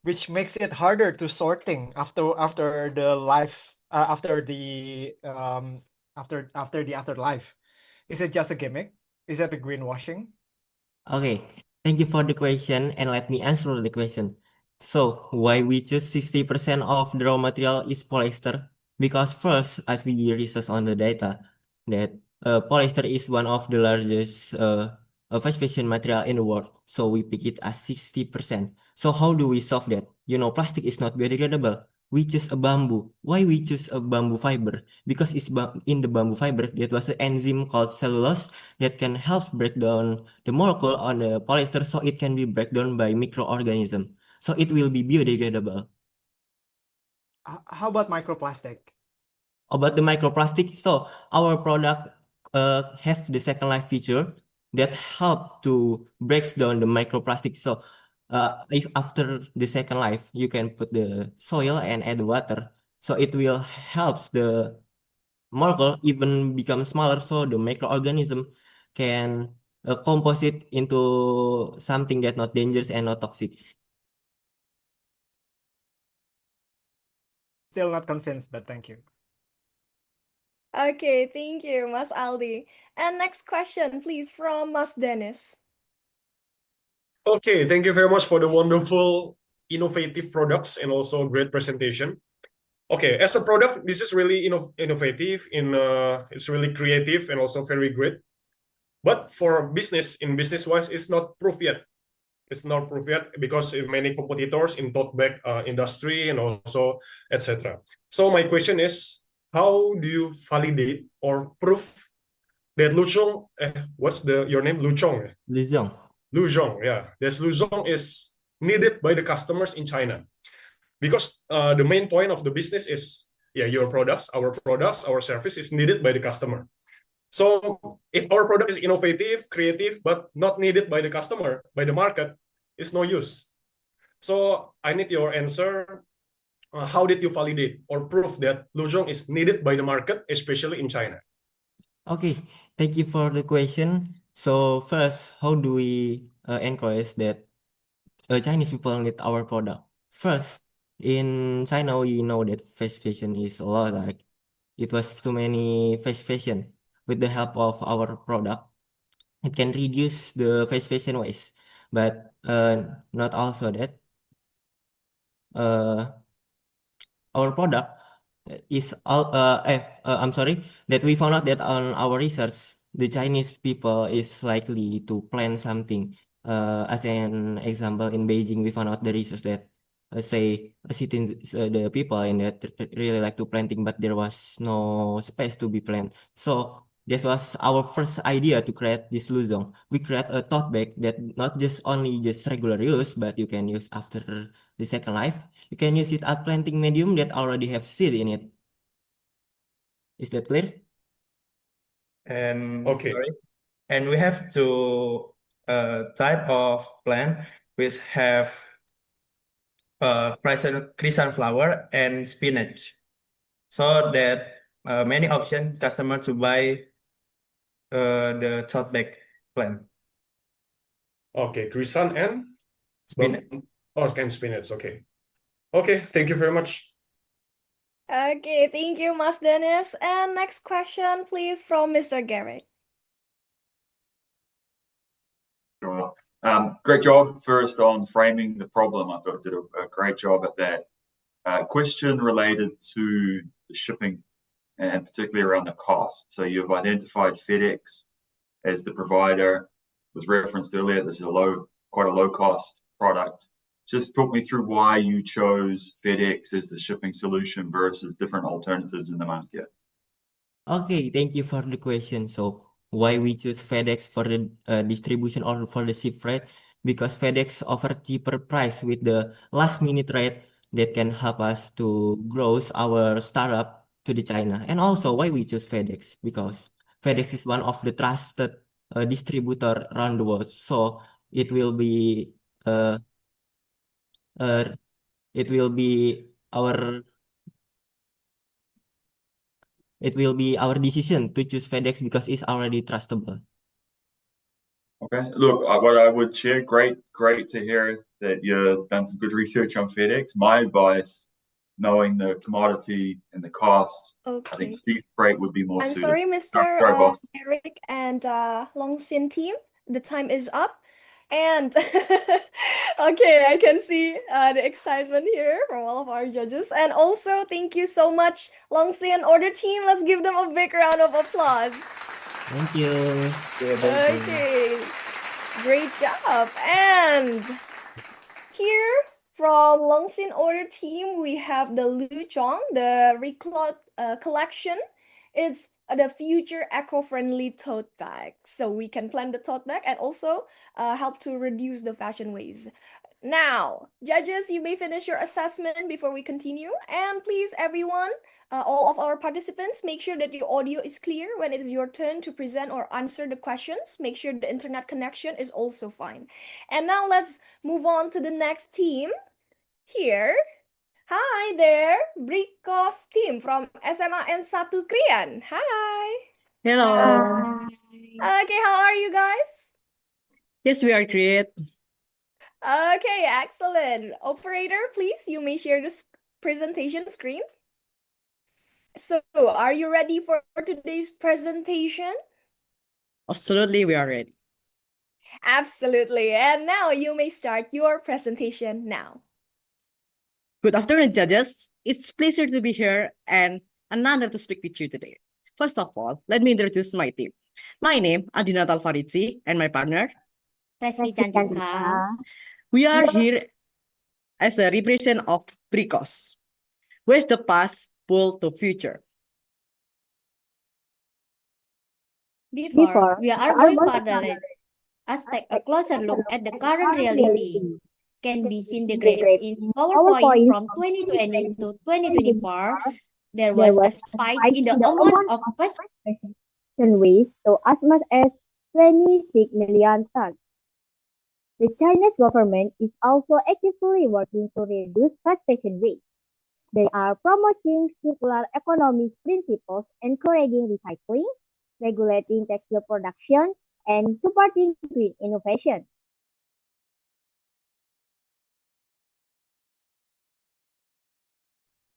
which makes it harder to sorting after the life after the afterlife. Is it just a gimmick? Is that a greenwashing? Okay, thank you for the question, and let me answer the question. So, why we choose 60% of the raw material is polyester? Because first, as we research on the data, that polyester is one of the largest fast fashion material in the world. So we pick it as 60%. So how do we solve that? You know, plastic is not biodegradable. We choose a bamboo. Why we choose a bamboo fiber? Because in the bamboo fiber, that was an enzyme called cellulose that can help break down the molecule on the polyester so it can be break down by microorganism. So it will be biodegradable. How about microplastic? About the microplastic, so our product have the second life feature that help to breaks down the microplastic. So if after the second life, you can put the soil and add water. So it will helps the molecule even become smaller so the microorganism can composite into something that not dangerous and not toxic. Still not convinced, but thank you. Okay, thank you, Mas Aldi. And next question, please, from Mas Dennis. Okay, thank you very much for the wonderful, innovative products and also great presentation. Okay, as a product, this is really innovative, it's really creative and also very great. But for business, in business-wise, it's not proof yet. It's not proof yet because many competitors in tote bag industry and also etc. So my question is, how do you validate or prove that Luzhong, what's your name? Luzhong. Luzhong. Luzhong, yeah. That Luzhong is needed by the customers in China. Because the main point of the business is, yeah, your products, our service is needed by the customer. So if our product is innovative, creative, but not needed by the customer, by the market, it's no use. So I need your answer. How did you validate or prove that Luzhong is needed by the market, especially in China? Okay, thank you for the question. So first, how do we encourage that Chinese people need our product? First, in China, we know that fast fashion is a lot. Like it was too many fast fashion. With the help of our product, it can reduce the fast fashion waste. But not also that our product is all I'm sorry that we found out that on our research the Chinese people is likely to plant something. As an example, in Beijing we found out the research that say citizens the people in that really like to planting, but there was no space to be planted. So this was our first idea to create this Luzong. We create a tote bag that not just only just regular use, but you can use after the second life. You can use it as planting medium that already have seed in it. Is that clear? And Okay. sorry. And we have two type of plant which have crescent flower and spinach. So that many options customers to buy the tote bag plant. Okay, crescent and Spinach. spinach. Okay. Okay, thank you very much. Okay, thank you, Mas Dennis. And next question, please, from Mr. Garrett. Sure. Great job first on framing the problem. I thought you did a great job at that. Question related to the shipping and particularly around the cost. So you've identified FedEx as the provider. Was referenced earlier. This is quite a low cost product. Just talk me through why you chose FedEx as the shipping solution versus different alternatives in the market. Okay, thank you for the question. So why we choose FedEx for the distribution or for the ship freight? Because FedEx offer cheaper price with the last minute rate that can help us to grow our startup to the China. And also why we choose FedEx? Because FedEx is one of the trusted distributor around the world. So it will be uh, our It will be our decision to choose FedEx because it's already trustable. Okay. Look, what I would share, great to hear that you've done some good research on FedEx. My advice, knowing the commodity and the cost, I think Okay. sea freight would be more I'm suited. sorry, Mr. Sorry, boss. Eric and Longxin team. The time is up. And okay, I can see the excitement here from all of our judges. And also, thank you so much, Longxin Order team. Let's give them a big round of applause. Thank you. Yeah, thank you. Okay, great job. And here from Longxin Order team, we have the Lu Chong, the Recloth collection. It's the future eco-friendly tote bag. So we can plan the tote bag and also help to reduce the fashion waste. Now, judges, you may finish your assessment before we continue. And please, everyone, all of our participants, make sure that your audio is clear when it is your turn to present or answer the questions. Make sure the internet connection is also fine. And now let's move on to the next team. Here, hi there, Brios team from SMA N1 Krian. Hi. Hello. Okay, how are you guys? Yes, we are great. Okay, excellent. Operator, please, you may share the presentation screen. So, are you ready for today's presentation? Absolutely, we are ready. Absolutely. And now you may start your presentation now. Good afternoon, judges. It's a pleasure to be here and an honor to speak with you today. First of all, let me introduce my team. My name is Adina Talfarici and my partner, Resti Cantika. we are here as a representative of Brios. Where's the past pull to future? Before we are going further, let's take a closer look at the current reality. Can be seen the graph in PowerPoint from 2020 to 2024. There was a spike in the amount of fast fashion waste to as much as 26 million tons. The Chinese government is also actively working to reduce fast fashion waste. They are promoting circular economy principles, encouraging recycling, regulating textile production, and supporting green innovation.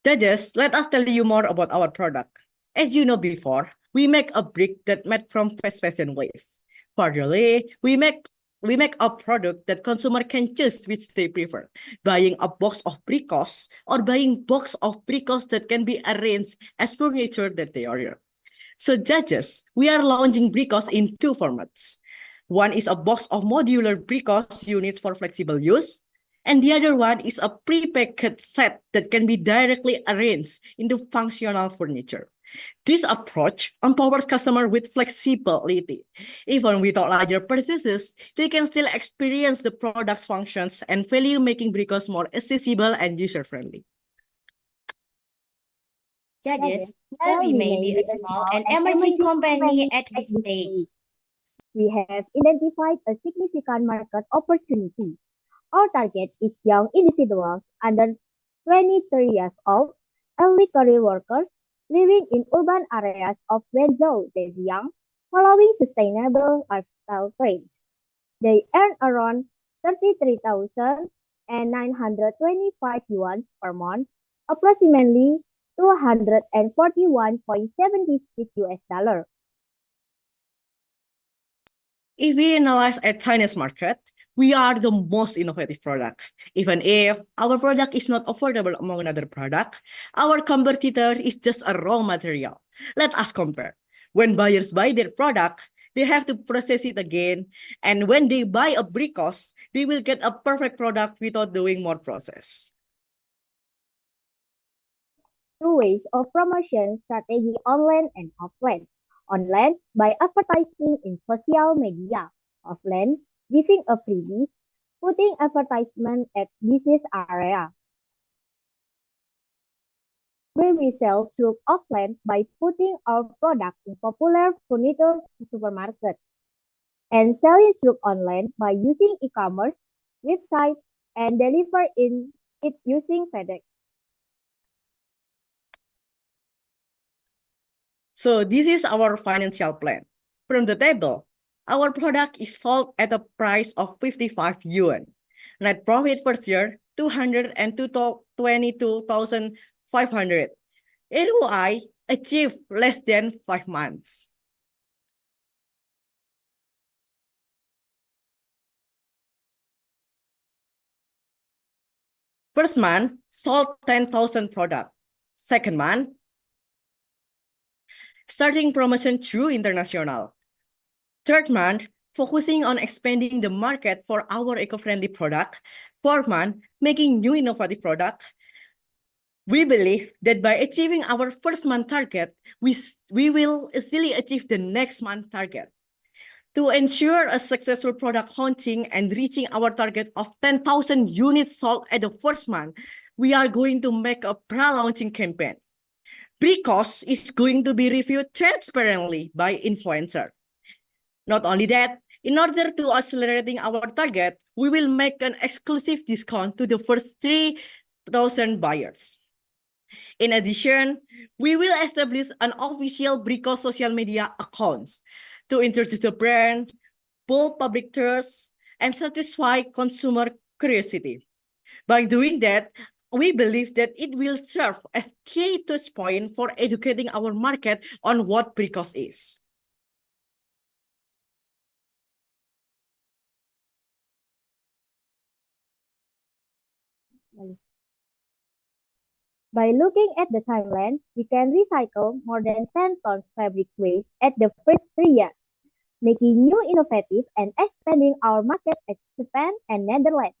Judges, let us tell you more about our product. As you know before, we make a brick that made from fast fashion waste. Furtherly, we make a product that consumer can choose which they prefer, buying a box of Brios or buying box of Brios that can be arranged as furniture that they order. So judges, we are launching Brios in two formats. One is a box of modular Brios units for flexible use, and the other one is a pre-packaged set that can be directly arranged into functional furniture. This approach empowers customers with flexibility. Even without larger purchases, they can still experience the product's functions and value, making Brios more accessible and user-friendly. Judges, while we may be a small and emerging company at this stage, we have identified a significant market opportunity. Our target is young individuals under 23 years old, early career workers living in urban areas of Wenzhou, Zhejiang, following sustainable lifestyle trends. They earn around 33,925 yuan per month, approximately 241.76 US dollar. If we analyze a Chinese market, we are the most innovative product. Even if our product is not affordable among another product, our competitor is just a raw material. Let us compare. When buyers buy their product, they have to process it again. And when they buy a Brios, they will get a perfect product without doing more process. Two ways of promotion strategy, online and offline. Online, by advertising in social media. Offline, giving a freebie, putting advertisement at business area. Where we sell through offline by putting our product in popular furniture supermarket. And selling through online by using e-commerce, website, and deliver in it using FedEx. So this is our financial plan. From the table, our product is sold at a price of 55 yuan. Net profit per year, 222,500. ROI achieved less than 5 months. First month, sold 10,000 products. Second month, starting promotion through international. Third month, focusing on expanding the market for our eco-friendly product. Fourth month, making new innovative product. We believe that by achieving our first month target, we will easily achieve the next month target. To ensure a successful product launching and reaching our target of 10,000 units sold at the first month, we are going to make a pre-launching campaign. Brios is going to be reviewed transparently by influencer. Not only that, in order to accelerating our target, we will make an exclusive discount to the first 3,000 buyers. In addition, we will establish an official Brios social media accounts to introduce the brand, build public trust, and satisfy consumer curiosity. By doing that, we believe that it will serve as key touch point for educating our market on what Brios is. By looking at the timeline, we can recycle more than 10 tons fabric waste at the first 3 years, making new innovative and expanding our market at Japan and Netherlands.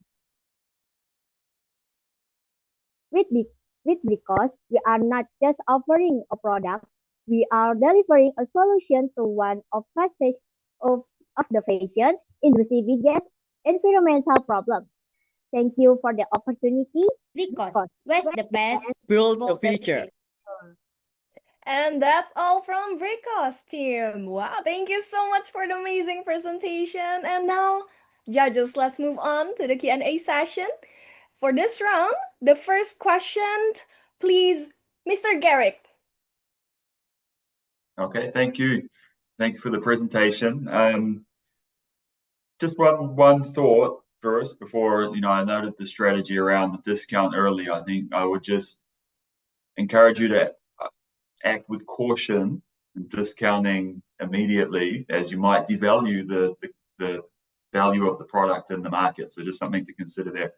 With Brios, we are not just offering a product, we are delivering a solution to one of the fashion industry's biggest environmental problems. Thank you for the opportunity. Brios, where's the best? Build the future. And that's all from Brios team. Wow, thank you so much for the amazing presentation. And now, judges, let's move on to the Q&A session. For this round, the first question, please, Mr. Garrick. Okay, thank you. Thank you for the presentation. Just one thought first before, I noted the strategy around the discount early. I think I would just encourage you to act with caution and discounting immediately, as you might devalue the value of the product in the market. So just something to consider there.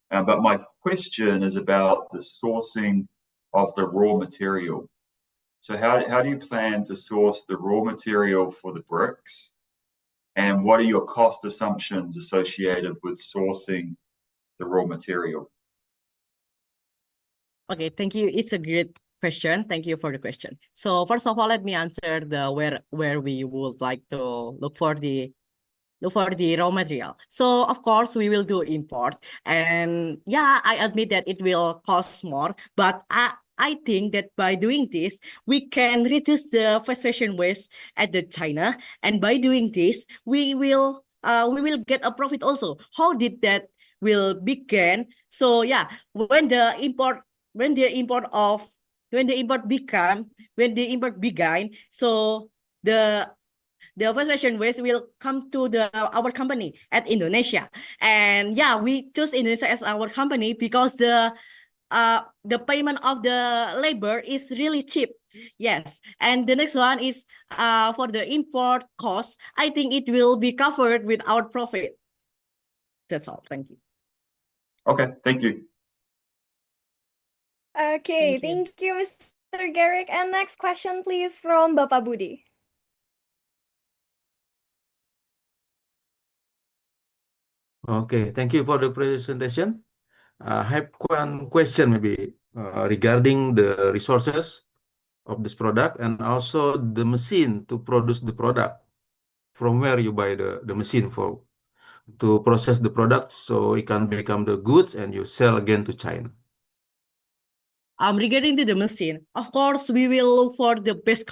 But my question is about the sourcing of the raw material. So how do you plan to source the raw material for the bricks? And what are your cost assumptions associated with sourcing the raw material? Okay, thank you. It's a great question. Thank you for the question. So first of all, let me answer the where we would like to look for the raw material. So of course we will do import, and yeah, I admit that it will cost more, but I think that by doing this, we can reduce the fast fashion waste at the China, and by doing this, we will get a profit also. How did that will begin? So yeah, when the import began, so the fast fashion waste will come to our company at Indonesia, and yeah, we choose Indonesia as our company because the payment of the labor is really cheap. Yes, and the next one is for the import cost. I think it will be covered with our profit. That's all. Thank you. Okay, thank you. Okay, thank you, Mr. Garrick. And next question, please, from Bapak Budi. Okay, thank you for the presentation. I have one question maybe regarding the resources of this product and also the machine to produce the product. From where you buy the machine to process the product so it can become the goods and you sell again to China. Regarding to the machine, of course, we will look for the best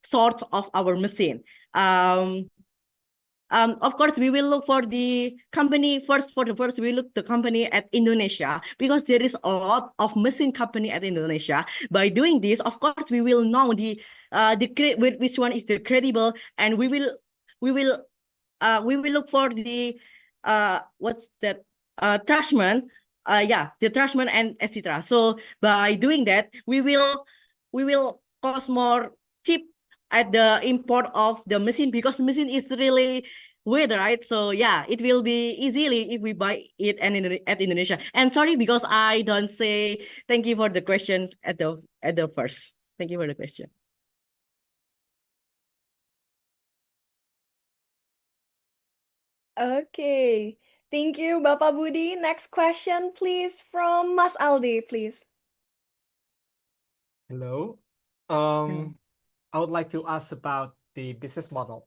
sort of our machine. of course, we will look for the company first. For the first, we look the company at Indonesia because there is a lot of machine company at Indonesia. By doing this, of course, we will know which one is the credible, and we will look for the what's that trashman, the trashman and etc. So by doing that, we will cost more cheap at the import of the machine because machine is really weird, right? So yeah, it will be easily if we buy it at Indonesia. And sorry because I don't say thank you for the question at the first. Thank you for the question. Okay, thank you, Bapak Budi. Next question, please, from Mas Aldi, please. Hello. I would like to ask about the business model.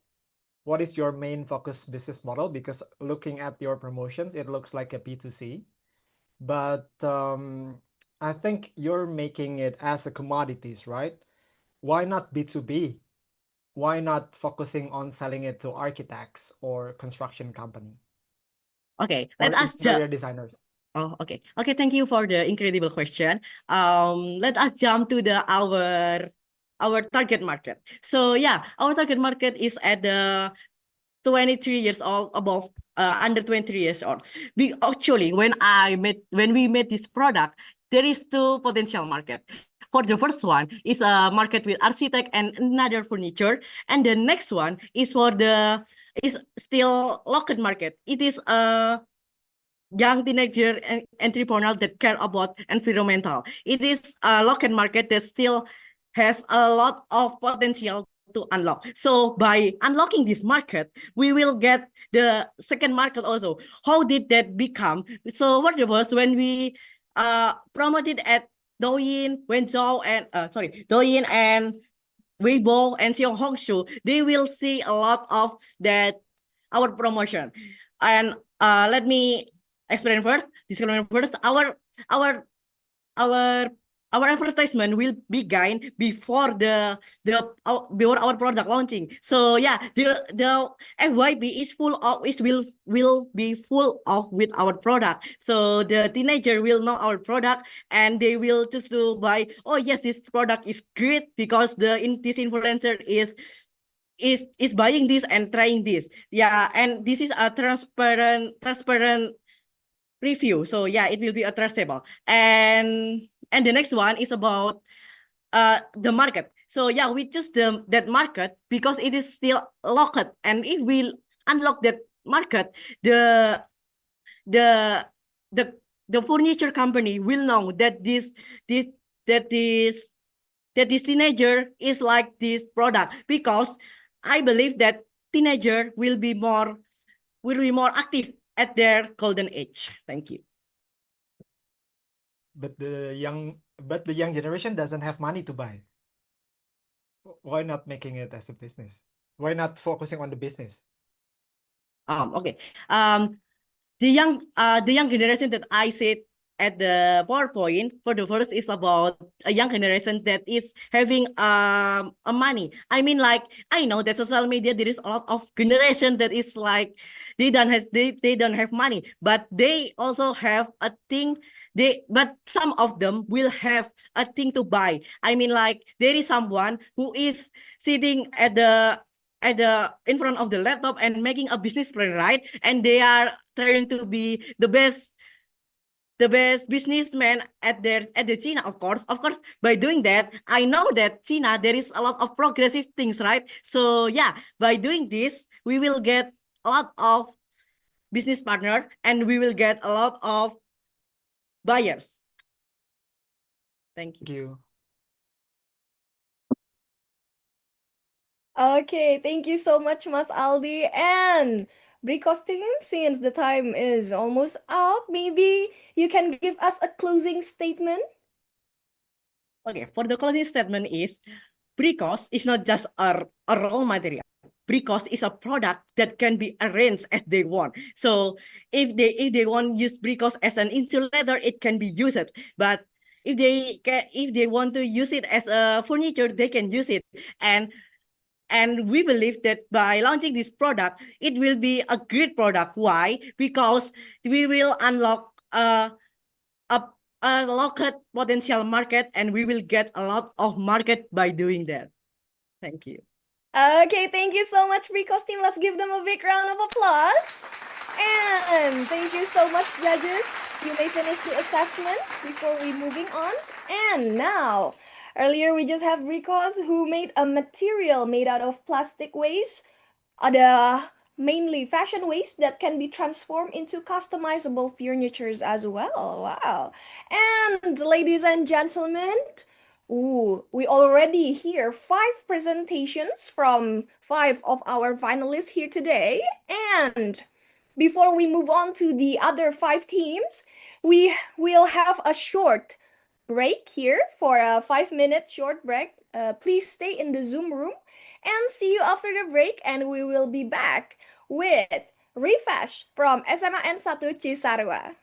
What is your main focus business model? Because looking at your promotions, it looks like a B2C, but I think you're making it as a commodities, right? Why not B2B? Why not focusing on selling it to architects or construction company Okay, or let us interior designers? Oh, okay. Okay, thank you for the incredible question. Let us jump to our target market. So yeah, our target market is at the 23 years old, above under 23 years old. Actually, when we made this product, there is two potential market. For the first one is a market with architect and another furniture, and the next one is is still local market. It is a young teenager and entrepreneur that care about environmental. It is a local market that still has a lot of potential to unlock. So by unlocking this market, we will get the second market also. How did that become? So what it was when we promoted at Douyin, Wenzhou, and Douyin and Weibo and Xiaohongshu, they will see a lot of that our promotion. And let me explain first. Disclaimer first. Our advertisement will begin before before our product launching. So yeah, the FYP is full of will be full of with our product. So the teenager will know our product and they will just to buy. Oh yes, this product is great because this influencer is buying this and trying this. Yeah, and this is a transparent review. So yeah, it will be a trustable. And the next one is about the market. So yeah, we choose that market because it is still locked. And if we unlock that market, the furniture company will know that this teenager is like this product, because I believe that teenager will be more active at their golden age. Thank you. But the young generation doesn't have money to buy. Why not making it as a business? Why not focusing on the business? Okay. The young generation that I said at the PowerPoint for the first is about a young generation that is having a money. I mean, like, I know that social media there is a lot of generation that is like they don't have money, but they also have a thing. But some of them will have a thing to buy. I mean, like, there is someone who is sitting in front of the laptop and making a business plan, right? And they are trying to be the best businessman at the China, of course. By doing that, I know that China there is a lot of progressive things, right? So yeah, by doing this, we will get a lot of business partner and we will get a lot of buyers. Thank you. Okay, thank you so much, Mas Aldi. And Brios team, since the time is almost up, maybe you can give us a closing statement. Okay, for the closing statement is, Brios is not just a raw material. Brios is a product that can be arranged as they want. So if they want to use Brios as an insulator, it can be used. But if they want to use it as a furniture, they can use it. And And we believe that by launching this product, it will be a great product. Why? Because we will unlock a locked potential market, and we will get a lot of market by doing that. Thank you. Okay, thank you so much, Brios team. Let's give them a big round of applause. And thank you so much, judges. You may finish the assessment before we moving on. And now, earlier we just have Brios who made a material made out of plastic waste. Ada mainly fashion waste that can be transformed into customizable furnitures as well. Wow. And ladies and gentlemen, we already hear 5 presentations from 5 of our finalists here today. And before we move on to the other 5 teams, we will have a short break here for a 5-minute short break. Please stay in the Zoom room and see you after the break, and we will be back with Refash from SMA N1 Cisarua.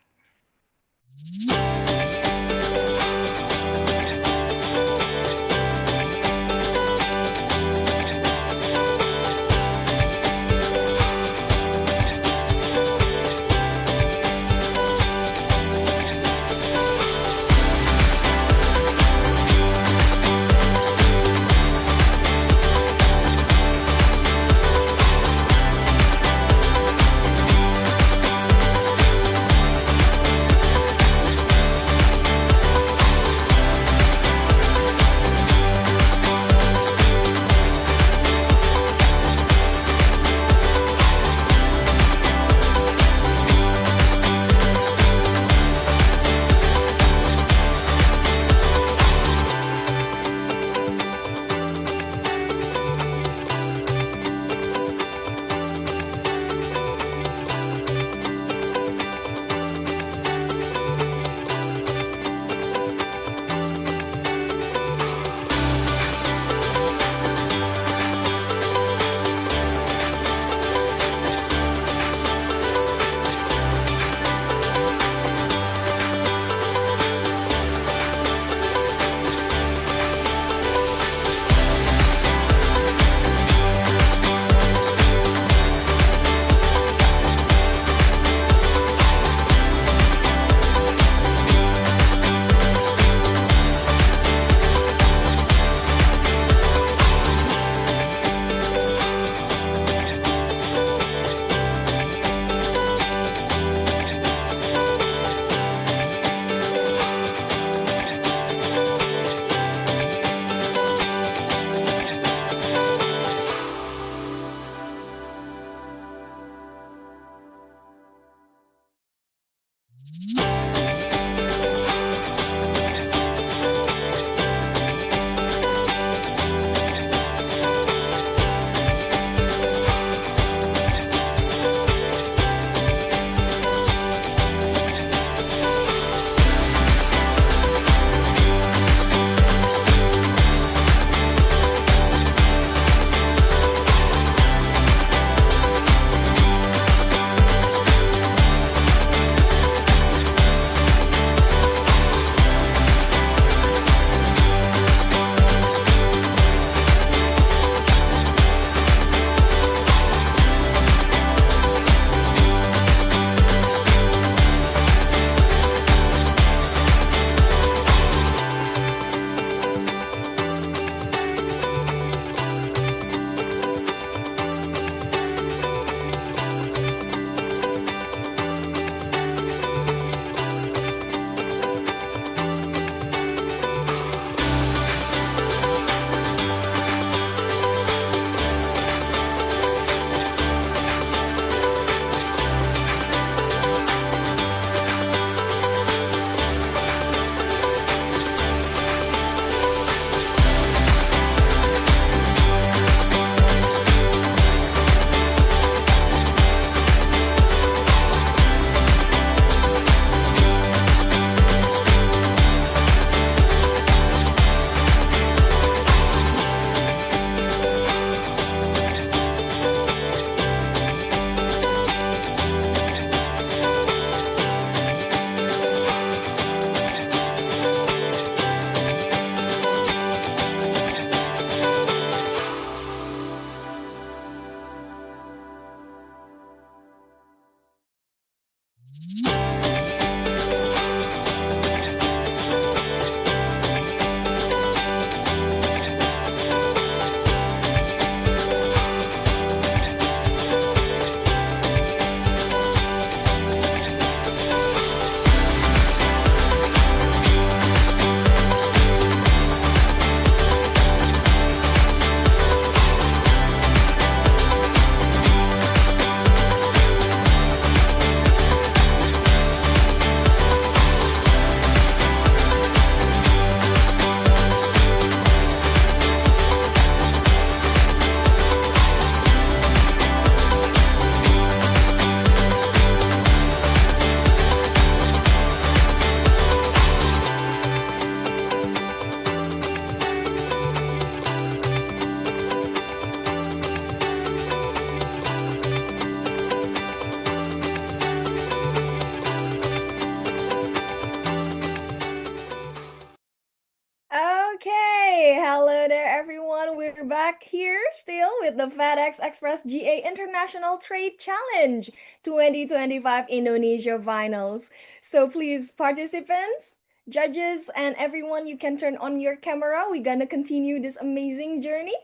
back here still with the FedEx Express GA International Trade Challenge 2025 Indonesia Finals. So please, participants, judges, and everyone, you can turn on your camera. We're gonna continue this amazing journey.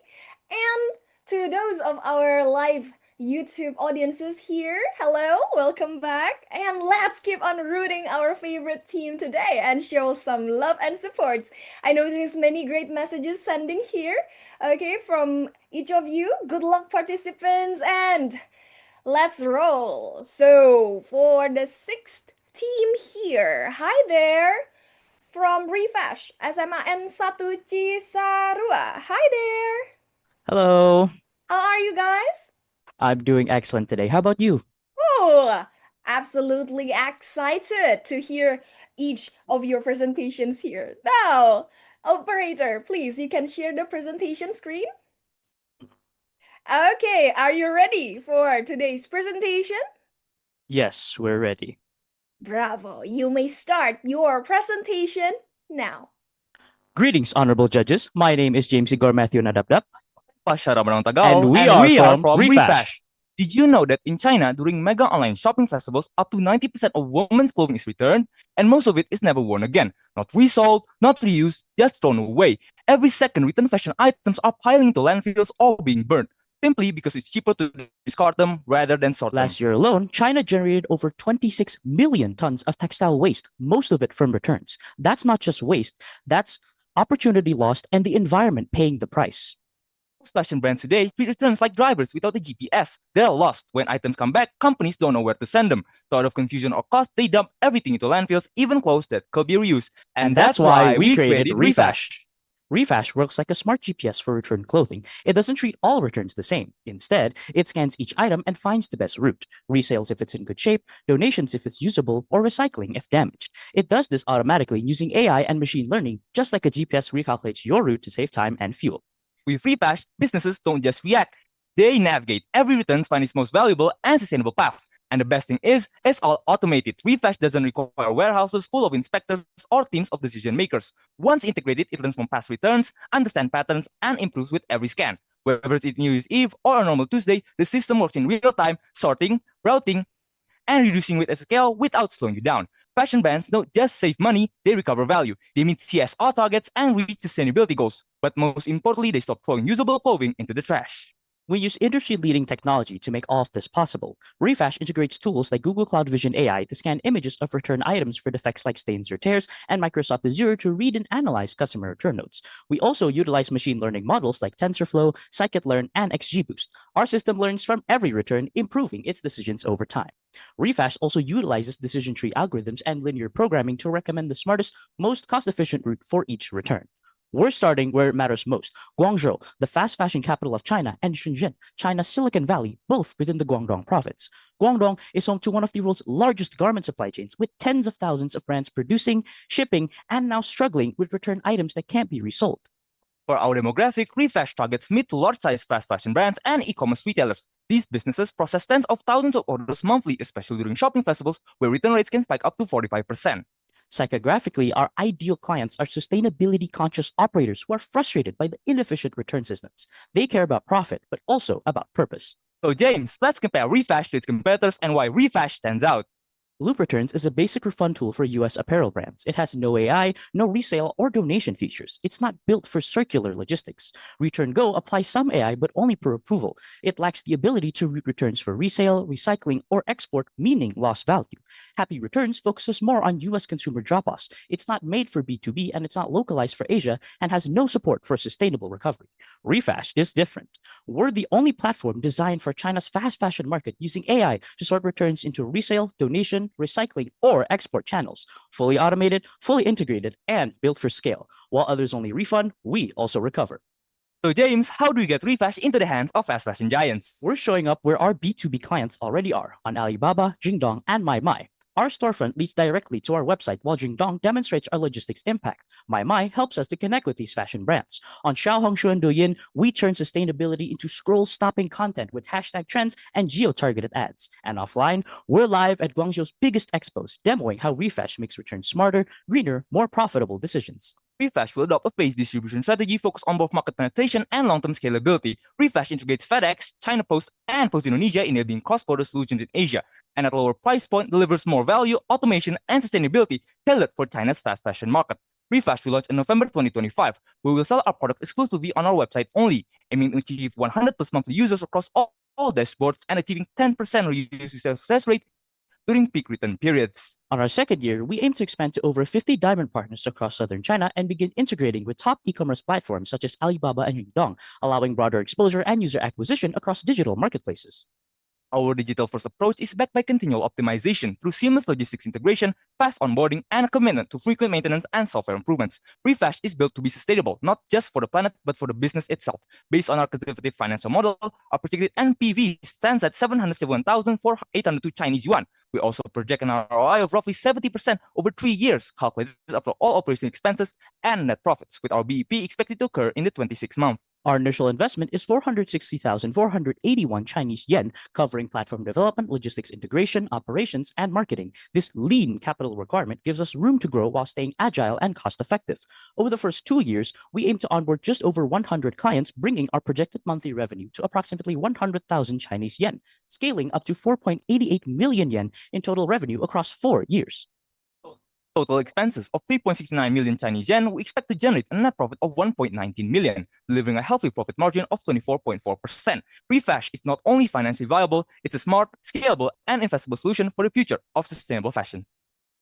And to those of our live YouTube audiences here, hello, welcome back, and let's keep on rooting our favorite team today and show some love and support. I know there's many great messages sending here, okay, from each of you. Good luck, participants, and let's roll. So for the sixth team here, hi there, from Refash, SMAN 1 Cisarua. Hi there. Hello, How are you guys? I'm doing excellent today. How about you? Oh, absolutely excited to hear each of your presentations here. Now, operator, please, you can share the presentation screen. Okay, are you ready for today's presentation? Yes, we're ready. Bravo, you may start your presentation now. Greetings, honorable judges. My name is James Igor Matthew Nadabdab, And we are from Refash. Did you know that in China, during mega online shopping festivals, up to 90% of women's clothing is returned, and most of it is never worn again? Not resold, not reused, just thrown away. Every second, return fashion items are piling into landfills or being burned, simply because it's cheaper to discard them rather than sort them. Last year alone, China generated over 26 million tons of textile waste, most of it from returns. That's not just waste, that's opportunity lost and the environment paying the price. Most fashion brands today treat returns like drivers without a GPS. They're lost. When items come back, companies don't know where to send them. So out of confusion or cost, they dump everything into landfills, even clothes that could be reused. And that's why we created Refash. Refash works like a smart GPS for returned clothing. It doesn't treat all returns the same. Instead, it scans each item and finds the best route. Resales if it's in good shape, donations if it's usable, or recycling if damaged. It does this automatically using AI and machine learning, just like a GPS recalculates your route to save time and fuel. With Refash, businesses don't just react. They navigate. Every return finds its most valuable and sustainable path. And the best thing is, it's all automated. Refash doesn't require warehouses full of inspectors or teams of decision makers. Once integrated, it learns from past returns, understands patterns, and improves with every scan. Whether it's New Year's Eve or a normal Tuesday, the system works in real time, sorting, routing, and reducing weight at scale without slowing you down. Fashion brands don't just save money, they recover value. They meet CSR targets and reach sustainability goals. But most importantly, they stop throwing usable clothing into the trash. We use industry-leading technology to make all of this possible. Refash integrates tools like Google Cloud Vision AI to scan images of return items for defects like stains or tears, and Microsoft Azure to read and analyze customer return notes. We also utilize machine learning models like TensorFlow, Scikit-learn, and XGBoost. Our system learns from every return, improving its decisions over time. Refash also utilizes decision tree algorithms and linear programming to recommend the smartest, most cost-efficient route for each return. We're starting where it matters most, Guangzhou, the fast fashion capital of China, and Shenzhen, China's Silicon Valley, both within the Guangdong province. Guangdong is home to one of the world's largest garment supply chains, with tens of thousands of brands producing, shipping, and now struggling with return items that can't be resold. For our demographic, Refash targets mid to large-size fast fashion brands and e-commerce retailers. These businesses process tens of thousands of orders monthly, especially during shopping festivals, where return rates can spike up to 45%. Psychographically, our ideal clients are sustainability-conscious operators who are frustrated by the inefficient return systems. They care about profit, but also about purpose. So James, let's compare Refash to its competitors and why Refash stands out. Loop Returns is a basic refund tool for US apparel brands. It has no AI, no resale or donation features. It's not built for circular logistics. Return Go applies some AI, but only per approval. It lacks the ability to route returns for resale, recycling, or export, meaning lost value. Happy Returns focuses more on US consumer drop-offs. It's not made for B2B, and it's not localized for Asia, and has no support for sustainable recovery. Refash is different. We're the only platform designed for China's fast fashion market using AI to sort returns into resale, donation, recycling, or export channels. Fully automated, fully integrated, and built for scale. While others only refund, we also recover. So James, how do we get Refash into the hands of fast fashion giants? We're showing up where our B2B clients already are, on Alibaba, Jingdong, and MaiMai. Our storefront leads directly to our website, while Jingdong demonstrates our logistics impact. MaiMai helps us to connect with these fashion brands. On Xiaohongshu and Douyin, we turn sustainability into scroll-stopping content with hashtag trends and geo-targeted ads. And offline, we're live at Guangzhou's biggest expos, demoing how Refash makes returns smarter, greener, more profitable decisions. Refash will adopt a phased distribution strategy focused on both market penetration and long-term scalability. Refash integrates FedEx, China Post, and Post Indonesia, enabling cross-border solutions in Asia, and at a lower price point delivers more value, automation, and sustainability tailored for China's fast fashion market. Refash will launch in November 2025. We will sell our products exclusively on our website only, aiming to achieve 100 plus monthly users across all dashboards and achieving 10% reuse success rate during peak return periods. On our second year, we aim to expand to over 50 diamond partners across southern China and begin integrating with top e-commerce platforms such as Alibaba and Yingdong, allowing broader exposure and user acquisition across digital marketplaces. Our digital-first approach is backed by continual optimization through seamless logistics integration, fast onboarding, and a commitment to frequent maintenance and software improvements. Refash is built to be sustainable, not just for the planet, but for the business itself. Based on our conservative financial model, our projected NPV stands at 771,802 Chinese yuan. We also project an ROI of roughly 70% over 3 years, calculated after all operating expenses and net profits, with our BEP expected to occur in the 26th month. Our initial investment is 460,481 Chinese yen, covering platform development, logistics integration, operations, and marketing. This lean capital requirement gives us room to grow while staying agile and cost-effective. Over the first 2 years, we aim to onboard just over 100 clients, bringing our projected monthly revenue to approximately 100,000 Chinese yen, scaling up to 4.88 million yen in total revenue across 4 years. Total expenses of 3.69 million Chinese yen, we expect to generate a net profit of 1.19 million, delivering a healthy profit margin of 24.4%. Refash is not only financially viable, it's a smart, scalable, and investable solution for the future of sustainable fashion.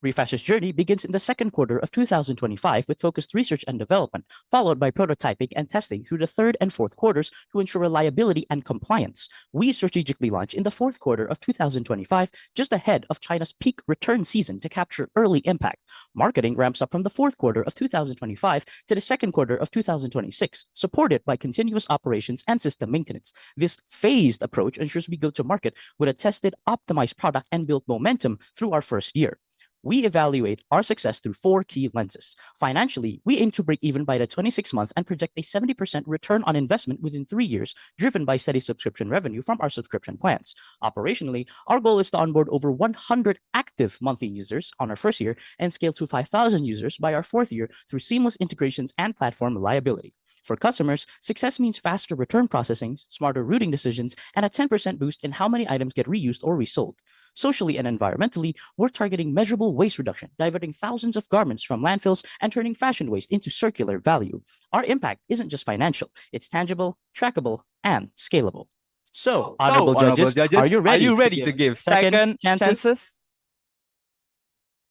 Refash's journey begins in the second quarter of 2025 with focused research and development, followed by prototyping and testing through the third and fourth quarters to ensure reliability and compliance. We strategically launch in the fourth quarter of 2025, just ahead of China's peak return season to capture early impact. Marketing ramps up from the fourth quarter of 2025 to the second quarter of 2026, supported by continuous operations and system maintenance. This phased approach ensures we go to market with a tested, optimized product and build momentum through our first year. We evaluate our success through 4 key lenses. Financially, we aim to break even by the 26th month and project a 70% return on investment within 3 years, driven by steady subscription revenue from our subscription plans. Operationally, our goal is to onboard over 100 active monthly users on our first year and scale to 5,000 users by our fourth year through seamless integrations and platform reliability. For customers, success means faster return processing, smarter routing decisions, and a 10% boost in how many items get reused or resold. Socially and environmentally, we're targeting measurable waste reduction, diverting thousands of garments from landfills and turning fashion waste into circular value. Our impact isn't just financial, it's tangible, trackable, and scalable. So, honorable judges, are you ready to give second chances?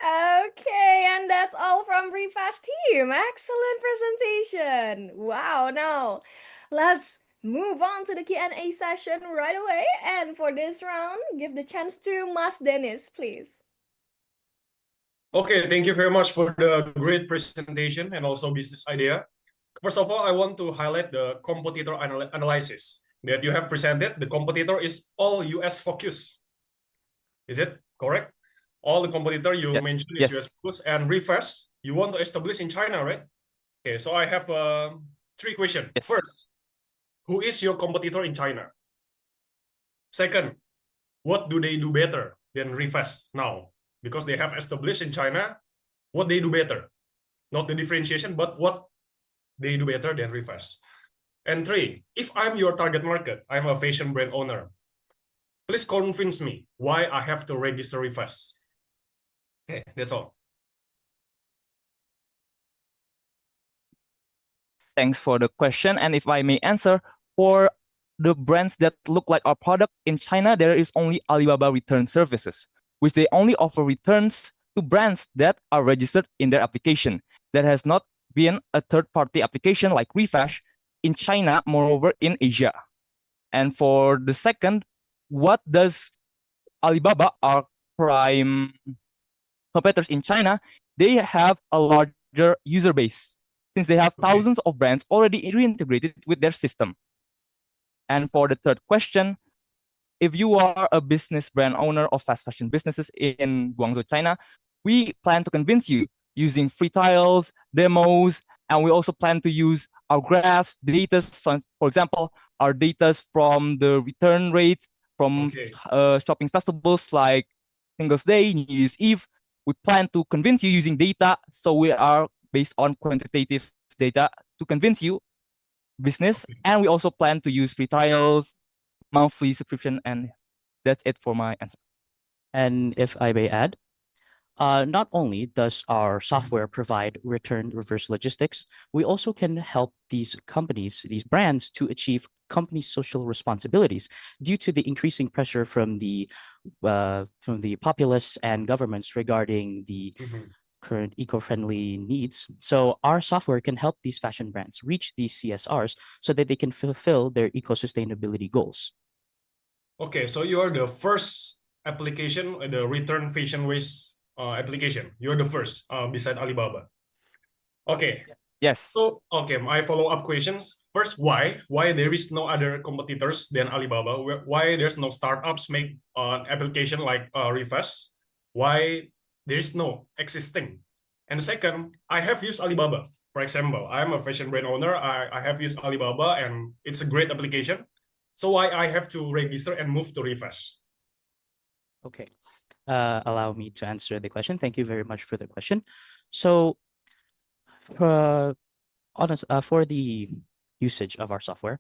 Okay, and that's all from Refash team. Excellent presentation. Wow, now let's move on to the Q&A session right away. And for this round, give the chance to Mas Dennis, please. Okay, thank you very much for the great presentation and also business idea. First of all, I want to highlight the competitor analysis that you have presented. The competitor is all US focused. Is it correct? All the competitor you mentioned is US focused, and Refash, you want to establish in China, right? Okay, so I have 3 questions. First, who is your competitor in China? Second, what do they do better than Refash now? Because they have established in China, what they do better? Not the differentiation, but what they do better than Refash. And 3, if I'm your target market, I'm a fashion brand owner, please convince me why I have to register Refash. Okay, that's all. Thanks for the question. And if I may answer, for the brands that look like our product in China, there is only Alibaba Return Services, which they only offer returns to brands that are registered in their application. There has not been a third-party application like Refash in China, moreover in Asia. And for the second, what does Alibaba, our prime competitors in China, they have a larger user base since they have thousands of brands already reintegrated with their system. And for the third question, if you are a business brand owner of fast fashion businesses in Guangzhou, China, we plan to convince you using free trials, demos, and we also plan to use our graphs, data, for example, our data from the return rates from shopping festivals like Singles Day, New Year's Eve. We plan to convince you using data, so we are based on quantitative data to convince you business. And we also plan to use free trials, monthly subscription, and that's it for my answer. And if I may add, not only does our software provide return reverse logistics, we also can help these companies, these brands, to achieve company social responsibilities due to the increasing pressure from the populace and governments regarding the current eco-friendly needs. So our software can help these fashion brands reach these CSRs so that they can fulfill their eco-sustainability goals. Okay, so you are the first application, the return fashion waste application. You're the first beside Alibaba. Okay. Yes. So, okay, my follow-up questions. First, why? Why there is no other competitors than Alibaba? Why there's no startups make an application like Refash? Why there is no existing? And second, I have used Alibaba. For example, I'm a fashion brand owner. I have used Alibaba and it's a great application. So why I have to register and move to Refash? Okay. Allow me to answer the question. Thank you very much for the question. So, for the usage of our software,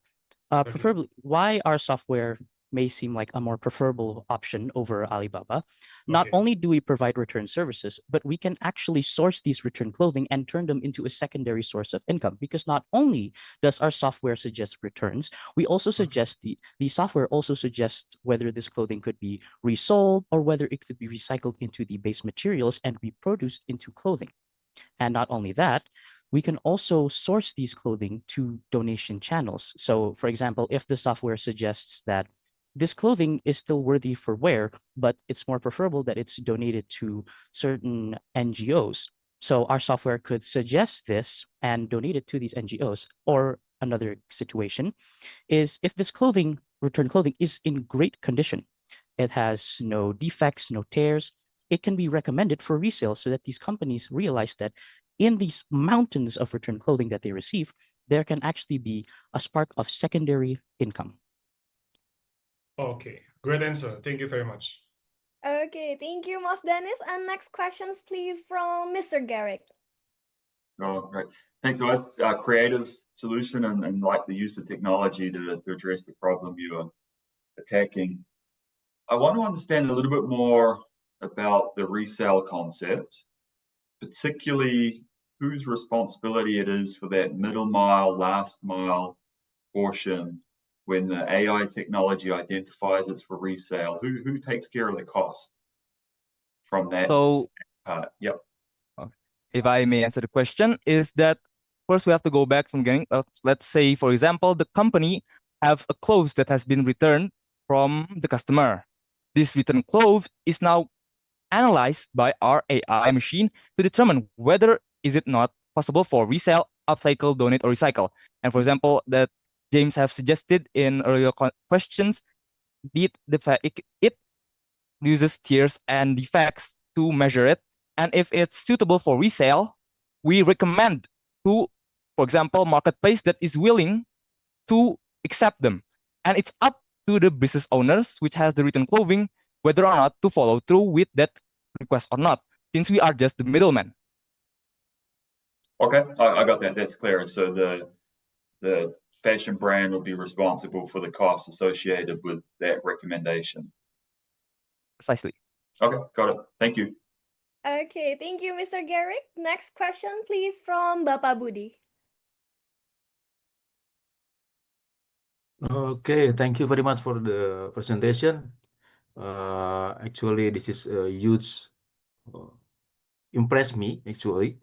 preferably why our software may seem like a more preferable option over Alibaba. Not only do we provide return services, but we can actually source these return clothing and turn them into a secondary source of income, because not only does our software suggest returns, we also suggest the software also suggests whether this clothing could be resold or whether it could be recycled into the base materials and reproduced into clothing. And not only that, we can also source these clothing to donation channels. So, for example, if the software suggests that this clothing is still worthy for wear, but it's more preferable that it's donated to certain NGOs. So our software could suggest this and donate it to these NGOs. Or another situation is if this return clothing is in great condition, it has no defects, no tears, it can be recommended for resale so that these companies realize that in these mountains of return clothing that they receive, there can actually be a spark of secondary income. Okay, great answer. Thank you very much. Okay, thank you, Mas Dennis. And next questions, please, from Mr. Garrick. Oh, great. Thanks, guys. Creative solution and like the use of technology to address the problem you are attacking. I want to understand a little bit more about the resale concept, particularly whose responsibility it is for that middle mile, last mile portion when the AI technology identifies it's for resale. Who takes care of the cost from that So, part? Yep. if I may answer the question, is that first we have to go back from getting, let's say, for example, the company have a clothes that has been returned from the customer. This return clothes is now analyzed by our AI machine to determine whether is it not possible for resale, upcycle, donate, or recycle. And for example, that James have suggested in earlier questions, it uses tiers and defects to measure it. And if it's suitable for resale, we recommend to, for example, marketplace that is willing to accept them. And it's up to the business owners, which has the return clothing, whether or not to follow through with that request or not, since we are just the middleman. Okay, I got that. That's clear. So the fashion brand will be responsible for the costs associated with that recommendation. Precisely. Okay, got it. Thank you. Okay, thank you, Mr. Garrick. Next question, please, from Bapak Budi. Okay, thank you very much for the presentation. Actually, this is a huge impressed me actually,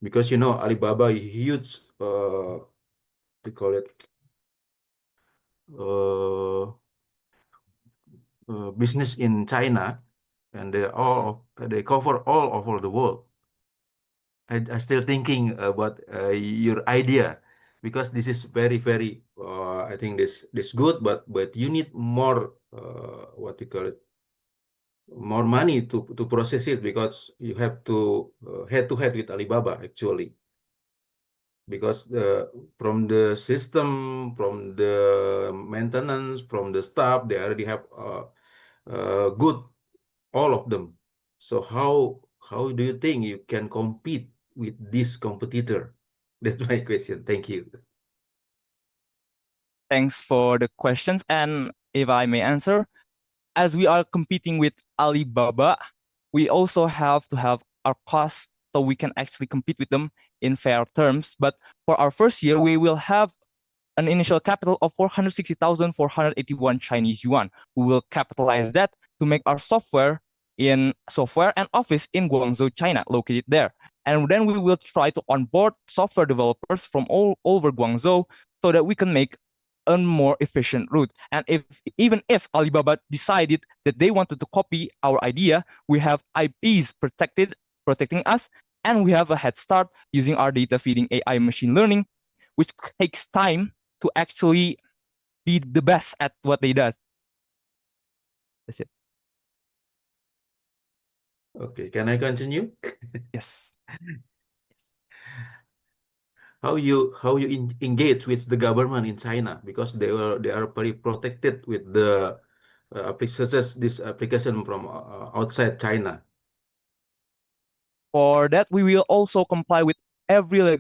because Alibaba is huge. We call it business in China, and they cover all over the world. I still thinking about your idea, because this is very very. I think this good, but you need more what we call it, more money to process it, because you have to head to head with Alibaba actually, because from the system, from the maintenance, from the staff, they already have good all of them. So how do you think you can compete with this competitor? That's my question. Thank you. Thanks for the questions. And if I may answer, as we are competing with Alibaba, we also have to have our costs so we can actually compete with them in fair terms. But for our first year, we will have an initial capital of 460,481 Chinese yuan. We will capitalize that to make our software and office in Guangzhou, China, located there. And then we will try to onboard software developers from all over Guangzhou so that we can make a more efficient route. And even if Alibaba decided that they wanted to copy our idea, we have IPs protecting us, and we have a head start using our data feeding AI machine learning, which takes time to actually be the best at what they do. That's it. Okay, can I continue? Yes. How you engage with the government in China, because they are very protected with the this application from outside China. For that, we will also comply with every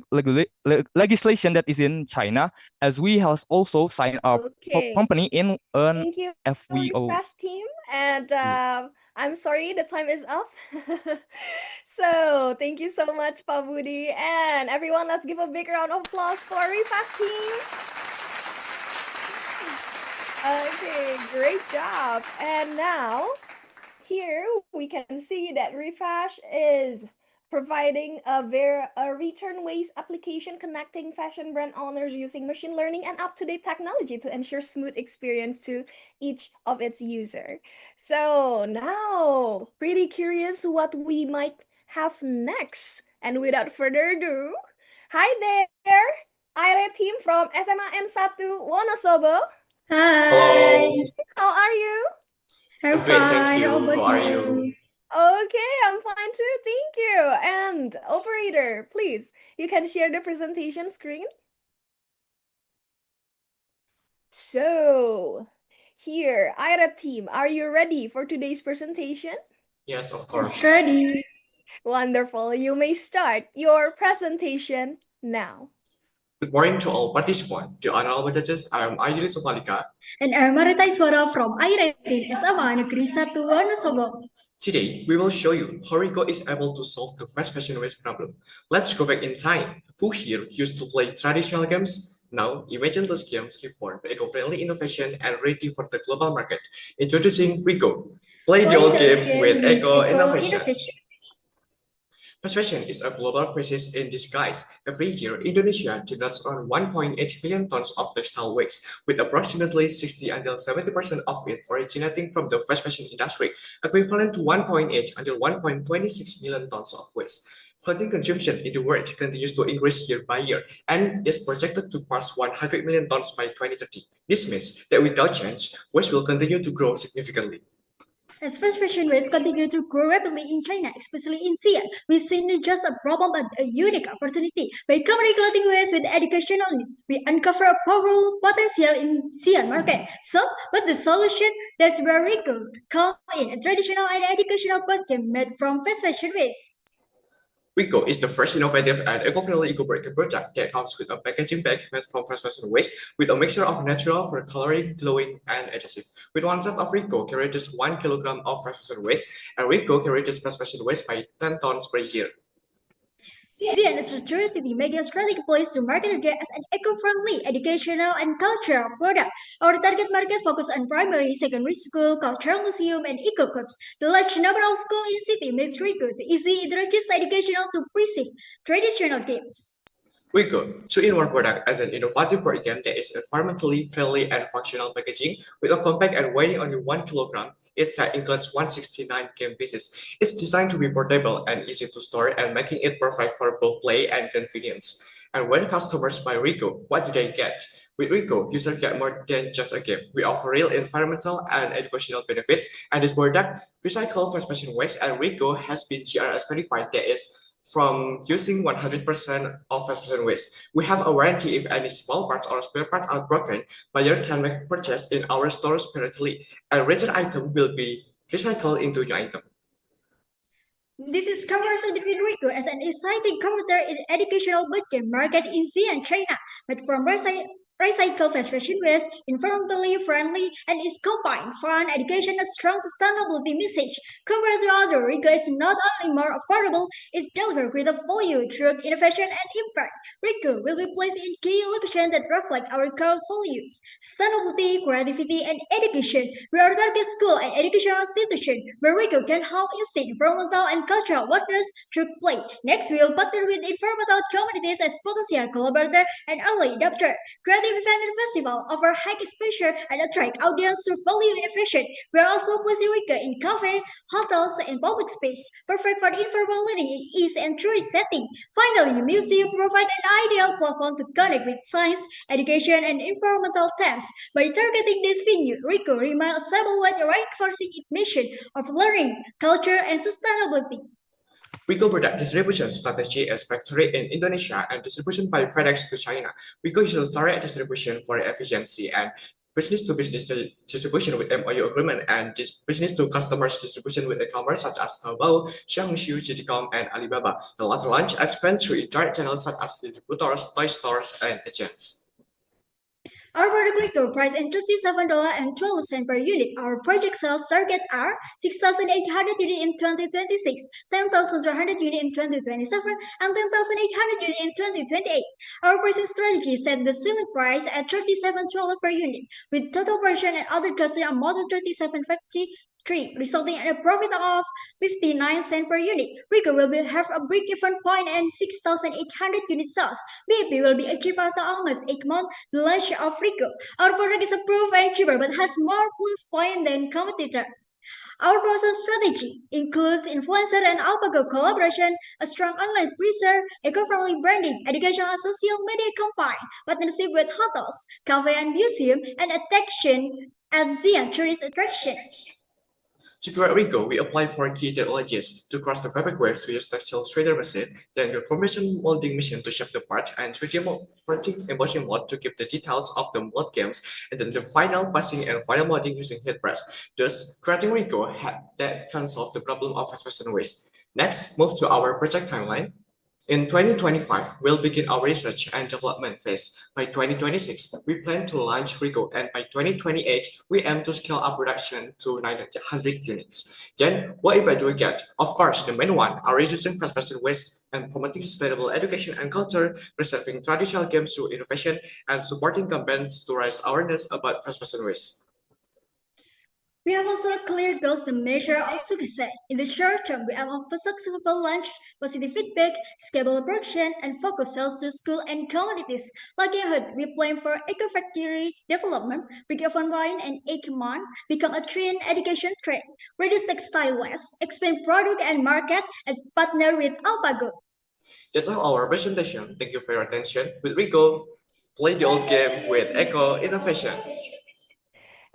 legislation that is in China, as we have also signed our Okay. company in an Thank you, FWO. Refash team. And I'm sorry, the time is up. So thank you so much, Pak Budi. And everyone, let's give a big round of applause for Refash team. Okay, great job. And now, here we can see that Refash is providing a return waste application connecting fashion brand owners using machine learning and up-to-date technology to ensure smooth experience to each of its user. So now, pretty curious what we might have next. And without further ado, hi there, IRA team from SMAN 1 Wonosobo. Hi. How are you? I'm great, thank fine. you. How about How are you? you? Okay, I'm fine too, thank you. And operator, please, you can share the presentation screen. So, here, Ira team, are you ready for today's presentation? Yes, of course. Ready. Wonderful, you may start your presentation now. Good morning to all participants. The honorable judges, I am Aidil Somalika. And I'm Maritai Suara from IRA Team SMA Negeri 1 Wonosobo. Today, we will show you how Rico is able to solve the fast fashion waste problem. Let's go back in time. Who here used to play traditional games? Now, imagine those games reborn by eco-friendly innovation and ready for the global market. Introducing Rico. Play the old game with eco-innovation. Fast fashion is a global crisis in disguise. Every year, Indonesia generates around 1.8 billion tons of textile waste, with approximately 60 until 70% of it originating from the fast fashion industry, equivalent to 1.8 until 1.26 million tons of waste. Clothing consumption in the world continues to increase year by year and is projected to pass 100 million tons by 2030. This means that without change, waste will continue to grow significantly. As fast fashion waste continue to grow rapidly in China, especially in Xi'an, we see not just a problem but a unique opportunity. By combining clothing waste with educational needs, we uncover a powerful potential in Xi'an market. So, what's the solution? That's where Rico come in, a traditional and educational project made from fast fashion waste. Rico is the first innovative and eco-friendly eco-breaker product that comes with a packaging bag made from fast fashion waste with a mixture of natural for coloring, glowing, and adhesive. With one set of Rico carries 1 kilogram of fast fashion waste, and Rico carries fast fashion waste by 10 tons per year. Xi'an is a tourist city, making a strategic place to market our as an eco-friendly, educational, and cultural product. Our target market focuses on primary, secondary school, cultural museum, and eco clubs. The large number of schools in the city makes Rico the easy introduce educational to preserve traditional games. Rico, two-in-one product as an innovative board game that is environmentally friendly and functional packaging with a compact and weighing only 1 kilogram. Each set includes 169 game pieces. It's designed to be portable and easy to store and making it perfect for both play and convenience. And when customers buy Rico, what do they get? With Rico, users get more than just a game. We offer real environmental and educational benefits, and this product, recycled fast fashion waste, and Rico has been GRS verified that is from using 100% of fast fashion waste. We have a warranty if any small parts or spare parts are broken. Buyer can make purchase in our stores directly, and returned item will be recycled into new item. This is conversation between Rico as an exciting commentator in the educational bootcamp market in Xi'an, China, but from recycled fast fashion waste, environmentally friendly, and is combined fun, education, and strong sustainability message. Compared to other, Rico is not only more affordable, it's delivered with a value through innovation and impact. Rico will be placed in key locations that reflect our core values: sustainability, creativity, and education. We are target school and educational institution where Rico can help instill environmental and cultural awareness through play. Next, we will partner with environmental communities as potential collaborator and early adopter. Creative event and festival offer high exposure and attract audience to value innovation. We are also placing Rico in cafe, hotels, and public space, perfect for informal learning in ease and tourist setting. Finally, museum provide an ideal platform to connect with science, education, and environmental themes. By targeting this venue, Rico remains stable while reinforcing its mission of learning, culture, and sustainability. Rico product distribution strategy is factory in Indonesia and distribution by FedEx to China. Rico uses direct distribution for efficiency and business-to-business distribution with MOU agreement and business-to-customers distribution with e-commerce such as Taobao, Xiangshu, JD.com, and Alibaba. The latter launch expands through indirect channels such as distributors, toy stores, and agents. Our product retail price is $37.12 per unit. Our project sales target are 6,800 units in 2026, 10,300 units in 2027, and 10,800 units in 2028. Our pricing strategy set the ceiling price at $37 per unit, with total production and other costs amount to $37.50, resulting in a profit of 59 cents per unit. Rico will have a break-even point and 6,800 unit sales. BP will be achieved after almost 8 months the launch of Rico. Our product is approved and cheaper but has more plus points than competitor. Our process strategy includes influencer and Alpago collaboration, a strong online presale, eco-friendly branding, educational and social media combined, partnership with hotels, cafe and museum, and attraction at Xi'an tourist attraction. To create Rico, we apply 4 key technologies: to cross the fabric waves, we use textile shredder machine, then the compression molding machine to shape the part, and 3D printing embossing mold to give the details of the mold games, and then the final passing and final molding using heat press. Thus, creating Rico that can solve the problem of fast fashion waste. Next, move to our project timeline. In 2025, we'll begin our research and development phase. By 2026, we plan to launch Rico, and by 2028, we aim to scale up production to 900 units. Then, what impact do we get? Of course, the main one are reducing fast fashion waste and promoting sustainable education and culture, preserving traditional games through innovation, and supporting campaigns to raise awareness about fast fashion waste. We have also clear goals to measure our success. In the short term, we aim for successful launch, positive feedback, scalable production, and focus sales to school and communities. Looking ahead, we plan for eco-factory development, break-even point in 8 months, become a trend education trend, reduce textile waste, expand product and market, and partner with Alpago. That's all our presentation. Thank you for your attention. With Rico, play the old game with eco innovation.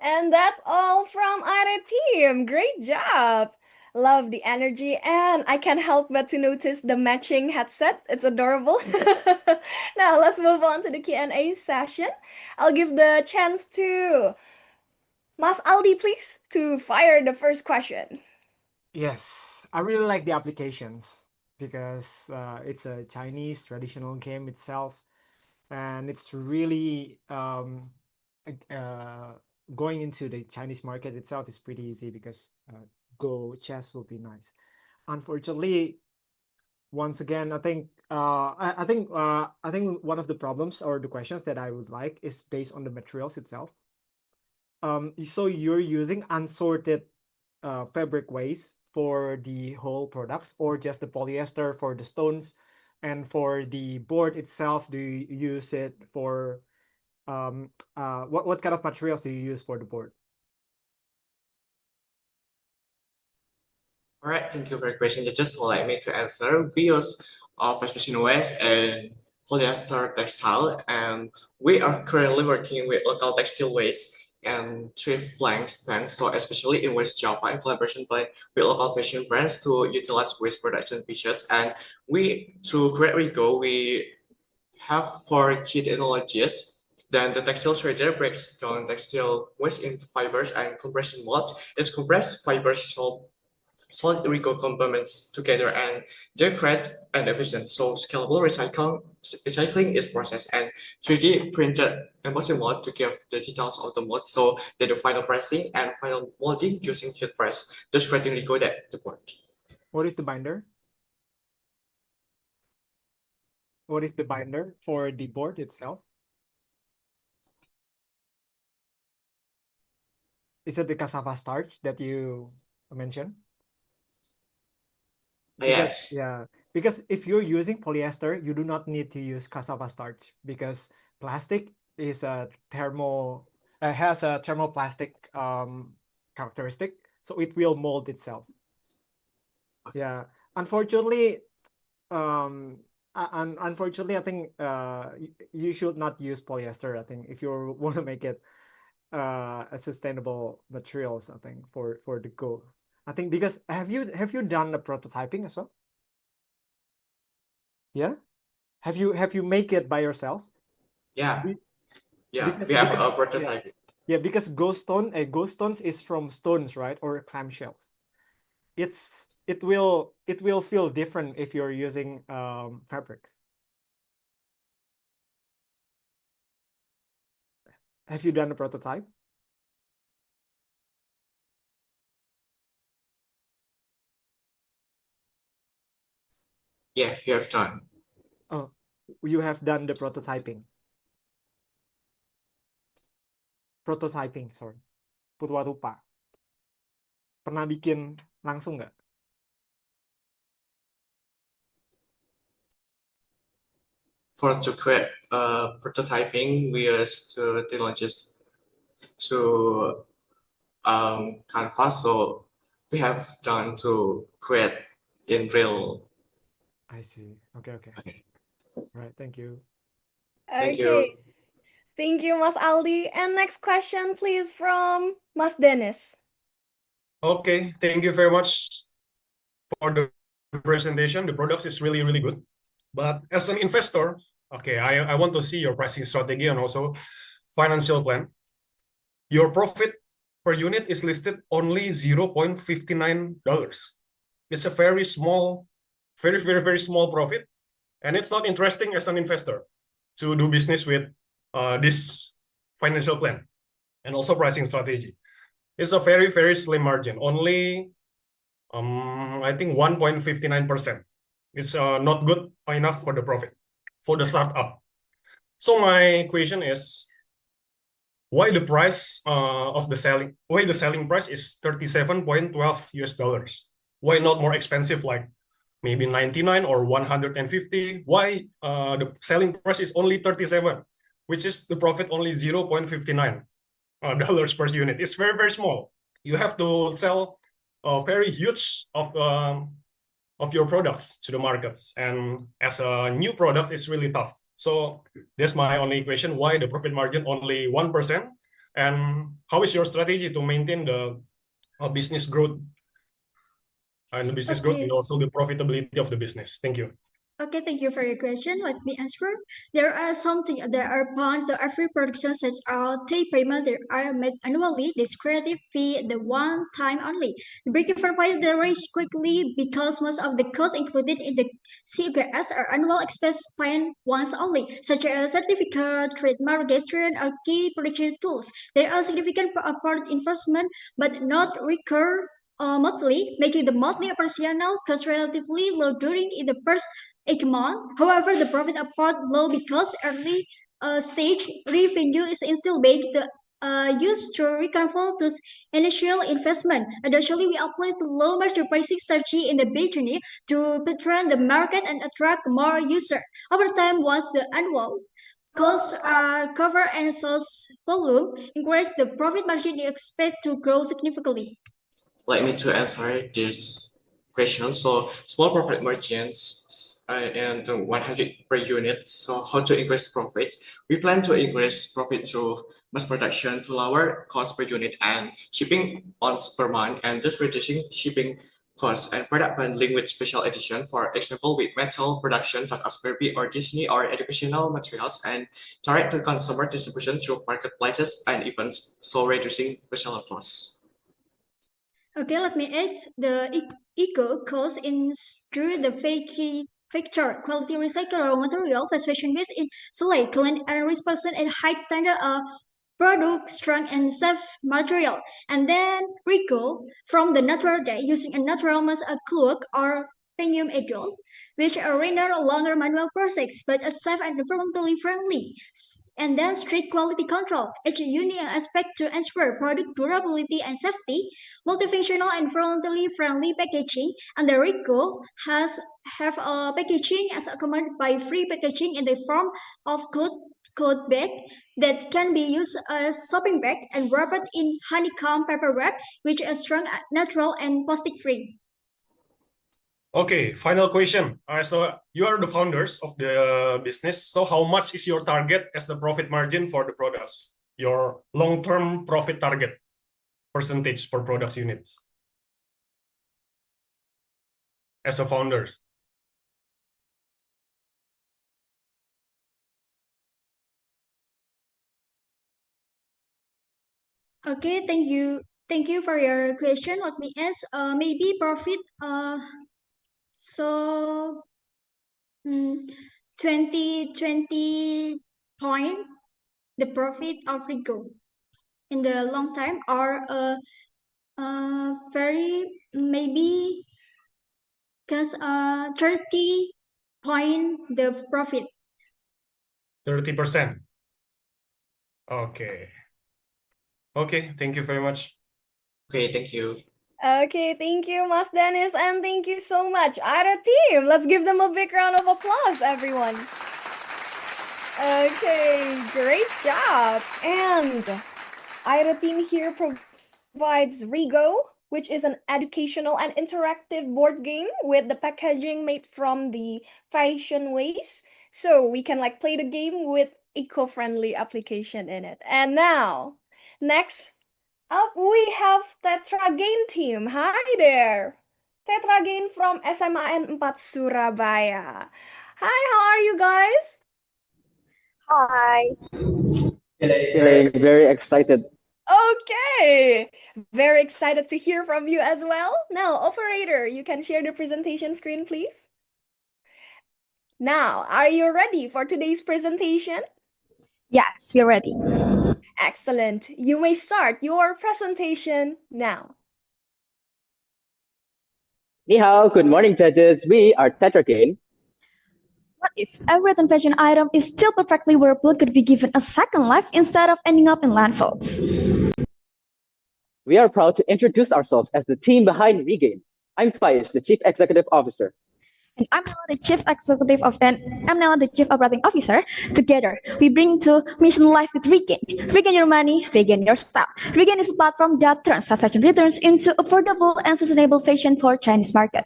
And that's all from our team. Great job. Love the energy, and I can't help but to notice the matching headset. It's adorable. Now let's move on to the Q&A session. I'll give the chance to Mas Aldi, please, to fire the first question. Yes, I really like the applications because it's a Chinese traditional game itself, and it's really going into the Chinese market itself is pretty easy because Go chess will be nice. Unfortunately, once again, I think one of the problems or the questions that I would like is based on the materials itself. So you're using unsorted fabric waste for the whole products, or just the polyester for the stones, and for the board itself, do you use it for what kind of materials do you use for the board? All right, thank you for your question. Just allow me to answer. We use fast fashion waste and polyester textile, and we are currently working with local textile waste and thrift plants, so especially in West Java, in collaboration with local fashion brands to utilize waste production pieces. And we, through Create Rico, we have 4 key technologies. Then the textile shredder breaks down textile waste into fibers and compression molds. Its compressed fibers solve solid Rico components together, and they're great and efficient. So scalable recycling is processed and 3D printed embossing mold to give the details of the mold. So they do final pressing and final molding using heat press, just creating Rico that the board. What is the binder? What is the binder for the board itself? Is it the cassava starch that you mentioned? Yes. Yeah, because if you're using polyester, you do not need to use cassava starch because plastic is a has a thermoplastic characteristic, so it will mold itself. Yeah, unfortunately, unfortunately, I think you should not use polyester. I think if you want to make it a sustainable materials, I think for the goal. I think because have you done the prototyping as well? Yeah, have you make it by yourself? Yeah, yeah, Because we have a prototype. yeah, because ghost stones is from stones, right, or clamshells. It will feel different if you're using fabrics. Have you done a prototype? Yeah, you have done. Oh, you have done the prototyping. Prototyping, sorry. Purwarupa. Pernah bikin langsung nggak? For to create prototyping, we use the technologies to canvas. So we have done to create in real. I see. Okay. Okay. Right. Thank you. Thank Okay. you. Thank you, Mas Aldi. And next question, please, from Mas Dennis. Okay, thank you very much for the presentation. The products is really, really good. But as an investor, okay, I want to see your pricing strategy and also financial plan. Your profit per unit is listed only $0.59. It's a very small, very, very, very small profit. And it's not interesting as an investor to do business with this financial plan and also pricing strategy. It's a very, very slim margin, only I think 1.59%. It's not good enough for the profit for the startup. So my question is, why the price why the selling price is $37.12 US? Why not more expensive, like maybe 99 or 150? Why the selling price is only 37, which is the profit only $0.59 dollars per unit? It's very, very small. You have to sell a very huge of your products to the markets, and as a new product, it's really tough. So that's my only question: why the profit margin only 1%, and how is your strategy to maintain the business growth and also the profitability of the business? Thank you. Okay, thank you for your question. Let me answer. There are bonds to every production such as take payment that are made annually. This creative fee the one time only. The break-even point the range quickly because most of the costs included in the CPS are annual expense spent once only, such as certificate, trademark registration, or key production tools. There are significant upfront investment, but not recur monthly, making the monthly operational cost relatively low during the first 8 months. However, the profit are part low because early stage revenue is still big. The used to recover this initial investment. Additionally, we apply the low margin pricing strategy in the beginning to penetrate the market and attract more users. Over time, once the annual costs are covered and sales volume increase, the profit margin is expected to grow significantly. Let me to answer this question. So small profit margins and 100 per unit. So how to increase profit? We plan to increase profit through mass production to lower cost per unit and shipping ons per month, and just reducing shipping costs and product bundling with special edition. For example, with metal production such as Barbie or Disney or educational materials, and direct to consumer distribution through marketplaces and events, so reducing reseller costs. Okay, let me add the eco cost in through the factor quality recycled raw material fast fashion waste in select clean and responsive and high standard product strong and safe material, and then recall from the natural dye using a natural mass a cloak or premium adult, which are render a longer manual process but a safe and environmentally friendly. And then strict quality control, each unique aspect to ensure product durability and safety, multifunctional and environmentally friendly packaging, and the RICO have a packaging as accompanied by free packaging in the form of cloth bag that can be used as shopping bag and wrapped in honeycomb paper wrap, which is strong, natural, and plastic free. Okay, final question. So you are the founders of the business. So how much is your target as the profit margin for the products? Your long-term profit target percentage per products units as a founder. Okay, thank you. Thank you for your question. Let me ask. Maybe profit. So 20 point the profit of Rico in the long time, or very maybe because 30 point the profit. 30%. Okay. Okay, thank you very much. Okay, thank you. Okay, thank you, Mas Dennis, and thank you so much, Ira team. Let's give them a big round of applause, everyone. Okay, great job. And Ira team here provides Rigo, which is an educational and interactive board game with the packaging made from the fashion waste. So we can like play the game with eco-friendly application in it. And now, next up, we have Tetra Gain team. Hi there. Tetra Gain from SMAN 4 Surabaya. Hi, how are you guys? Hi. Feeling very excited. Okay. Very excited to hear from you as well. Now, operator, you can share the presentation screen, please. Now, are you ready for today's presentation? Yes, we're ready. Excellent. You may start your presentation now. Ni hao, good morning, judges. We are Tetra Gain. What if every fashion item is still perfectly wearable could be given a second life instead of ending up in landfills? We are proud to introduce ourselves as the team behind Regain. I'm Faiz, the Chief Executive Officer. And I'm Nella, the Chief Executive and I'm Nella, the Chief Operating Officer. Together, we bring to mission life with Regain. Regain your money, regain your style. Regain is a platform that turns fast fashion returns into affordable and sustainable fashion for Chinese market.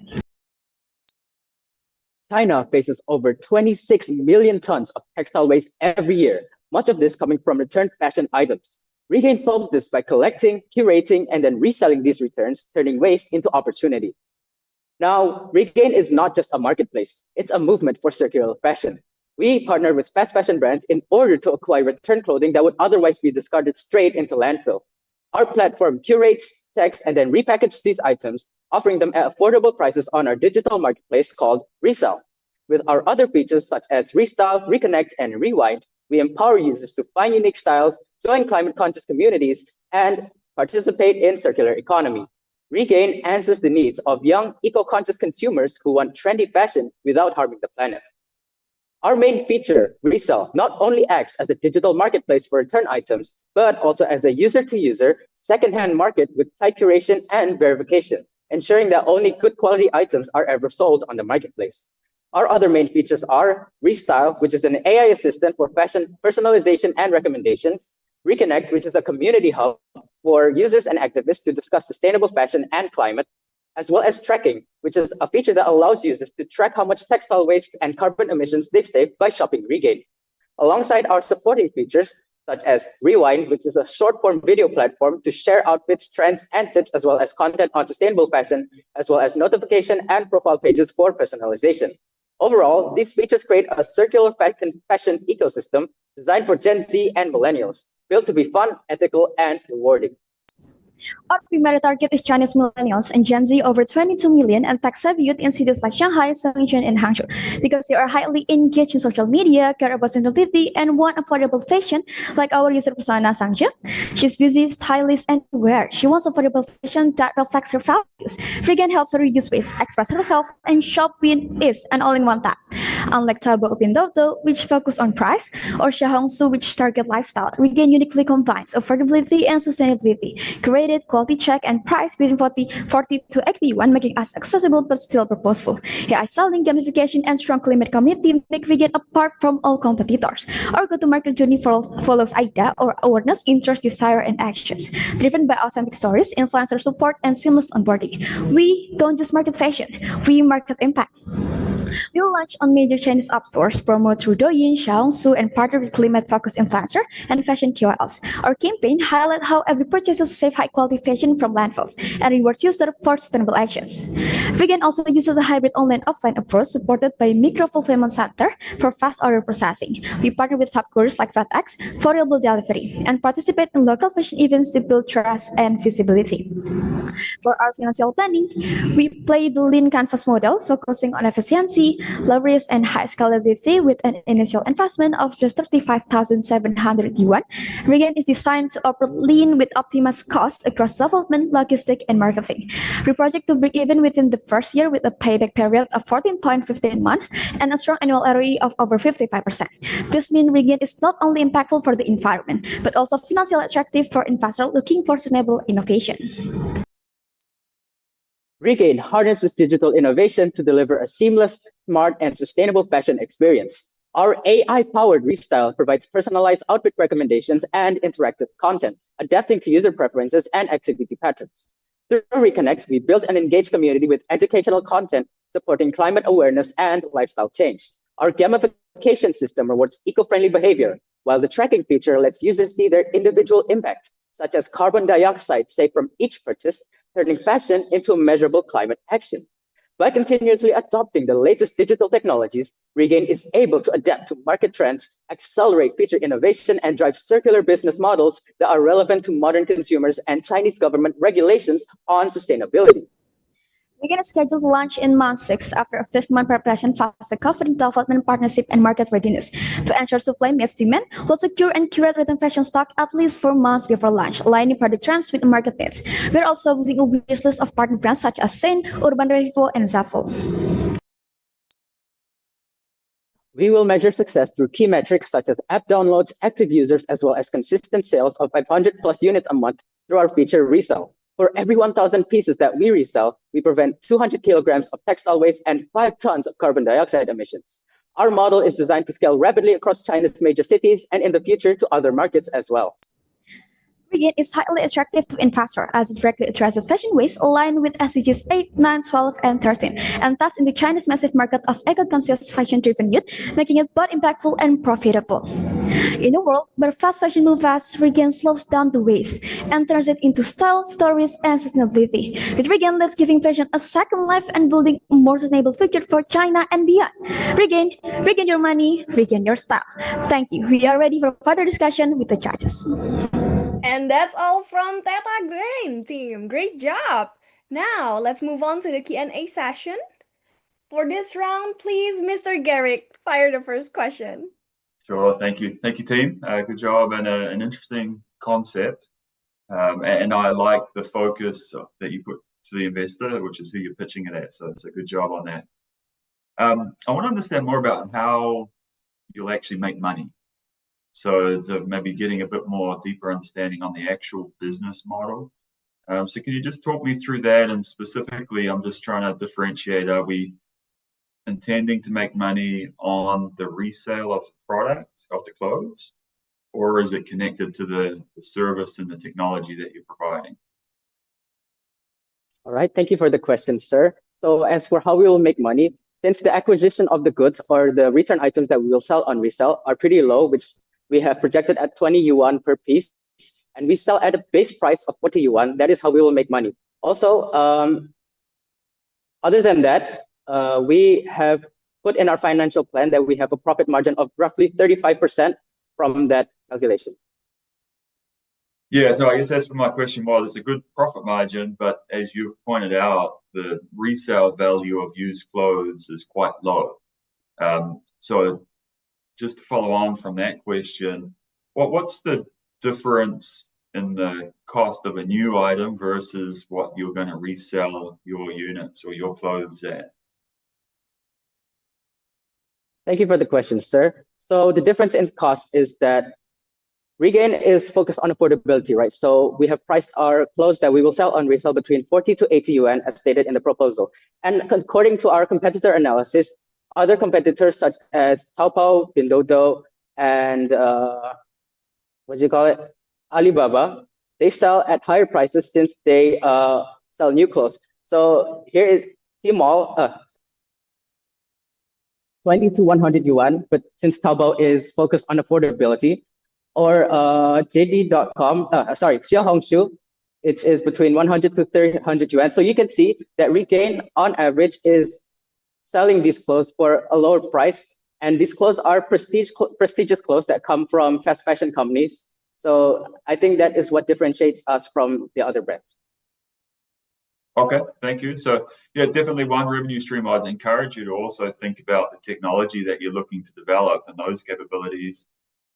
China faces over 26 million tons of textile waste every year, much of this coming from returned fashion items. Regain solves this by collecting, curating, and then reselling these returns, turning waste into opportunity. Now, Regain is not just a marketplace, it's a movement for circular fashion. We partner with fast fashion brands in order to acquire returned clothing that would otherwise be discarded straight into landfill. Our platform curates, checks, and then repackages these items, offering them at affordable prices on our digital marketplace called Resell. With our other features such as Restyle, Reconnect, and Rewind, we empower users to find unique styles, join climate-conscious communities, and participate in circular economy. Regain answers the needs of young, eco-conscious consumers who want trendy fashion without harming the planet. Our main feature, Resell, not only acts as a digital marketplace for return items, but also as a user-to-user, second-hand market with tight curation and verification, ensuring that only good quality items are ever sold on the marketplace. Our other main features are Restyle, which is an AI assistant for fashion personalization and recommendations, Reconnect, which is a community hub for users and activists to discuss sustainable fashion and climate, as well as Tracking, which is a feature that allows users to track how much textile waste and carbon emissions they've saved by shopping Regain. Alongside our supporting features, such as Rewind, which is a short-form video platform to share outfits, trends, and tips, as well as content on sustainable fashion, as well as notification and profile pages for personalization. Overall, these features create a circular fashion ecosystem designed for Gen Z and millennials, built to be fun, ethical, and rewarding. Our primary target is Chinese millennials and Gen Z over 22 million and tech-savvy youth in cities like Shanghai, Longxin, and Hangzhou because they are highly engaged in social media, care about sustainability, and want affordable fashion like our user persona Sangja. She's busy, stylish, and aware. She wants affordable fashion that reflects her values. Regan helps her reduce waste, express herself, and shop with ease and all in one tap. Unlike Tabo Pindoto, which focus on price, or Shahongsu, which target lifestyle, Regain uniquely combines affordability and sustainability, created quality check and price between 40 to 81, making us accessible but still purposeful. AI selling, gamification, and strong climate community make Regain apart from all competitors. Our go-to-market journey follows IDA, or awareness, interest, desire, and actions, driven by authentic stories, influencer support, and seamless onboarding. We don't just market fashion, we market impact. We will launch on major Chinese app stores, promote through Douyin, Xiaohongshu, and partner with climate-focused influencer and fashion KOLs. Our campaign highlight how every purchase save high-quality fashion from landfills and rewards users for sustainable actions. Vegan also uses a hybrid online-offline approach supported by Micro Fulfillment Center for fast order processing. We partner with top couriers like FedEx for reliable delivery and participate in local fashion events to build trust and visibility. For our financial planning, we play the lean canvas model, focusing on efficiency, low risk, and high scalability with an initial investment of just 35,700 yuan. Regain is designed to operate lean with optimized costs across development, logistics, and marketing. We project to break even within the first year with a payback period of 14.15 months and a strong annual ROE of over 55%. This means Regain is not only impactful for the environment, but also financially attractive for investors looking for sustainable innovation. Regain harnesses digital innovation to deliver a seamless, smart, and sustainable fashion experience. Our AI-powered Restyle provides personalized outfit recommendations and interactive content, adapting to user preferences and activity patterns. Through Reconnect, we built an engaged community with educational content supporting climate awareness and lifestyle change. Our gamification system rewards eco-friendly behavior, while the tracking feature lets users see their individual impact, such as carbon dioxide saved from each purchase, turning fashion into a measurable climate action. By continuously adopting the latest digital technologies, Regain is able to adapt to market trends, accelerate feature innovation, and drive circular business models that are relevant to modern consumers and Chinese government regulations on sustainability. Regain is scheduled to launch in month 6 after a 5-month preparation phase covering development, partnership, and market readiness. To ensure supply meets demand, we'll secure and curate return fashion stock at least 4 months before launch, aligning product trends with the market needs. We're also building a wish list of partner brands such as Sein, Urban Revivo, and Zaful. We will measure success through key metrics such as app downloads, active users, as well as consistent sales of 500 plus units a month through our feature resell. For every 1,000 pieces that we resell, we prevent 200 kilograms of textile waste and 5 tons of carbon dioxide emissions. Our model is designed to scale rapidly across China's major cities and in the future to other markets as well. Regain is highly attractive to investors as it directly addresses fashion waste aligned with SDGs 8, 9, 12, and 13, and taps into China's massive market of eco-conscious fashion-driven youth, making it both impactful and profitable. In a world where fast fashion moves fast, Regain slows down the waste and turns it into style, stories, and sustainability. With Regain, let's giving fashion a second life and building a more sustainable future for China and beyond. Regain your money, regain your style. Thank you. We are ready for further discussion with the judges. And that's all from Tetra Gain team. Great job. Now let's move on to the Q&A session. For this round, please, Mr. Garrick, fire the first question. Sure, thank you. Thank you, team. Good job and an interesting concept. And I like the focus that you put to the investor, which is who you're pitching it at. So it's a good job on that. I want to understand more about how you'll actually make money. So maybe getting a bit more deeper understanding on the actual business model. So can you just talk me through that? And specifically, I'm just trying to differentiate, are we intending to make money on the resale of the product, of the clothes, or is it connected to the service and the technology that you're providing? All right, thank you for the question, sir. So as for how we will make money, since the acquisition of the goods or the return items that we will sell on resale are pretty low, which we have projected at 20 yuan per piece, and we sell at a base price of 40 yuan, that is how we will make money. Also, other than that, we have put in our financial plan that we have a profit margin of roughly 35% from that calculation. Yeah, so I guess that's what my question was. It's a good profit margin, but as you've pointed out, the resale value of used clothes is quite low. So just to follow on from that question, what's the difference in the cost of a new item versus what you're going to resell your units or your clothes at? Thank you for the question, sir. So the difference in cost is that Regain is focused on affordability, right? So we have priced our clothes that we will sell on resale between 40 to 80 yuan as stated in the proposal. And according to our competitor analysis, other competitors such as Taobao, Pinduoduo, and Alibaba, they sell at higher prices since they sell new clothes. So here is Tmall, 20 to 100 yuan, but since Taobao is focused on affordability, or JD.com, Xiaohongshu, it is between 100 to 300 yuan. So you can see that Regain, on average, is selling these clothes for a lower price. And these clothes are prestigious clothes that come from fast fashion companies. So I think that is what differentiates us from the other brands. Okay, thank you. So yeah, definitely one revenue stream. I'd encourage you to also think about the technology that you're looking to develop and those capabilities.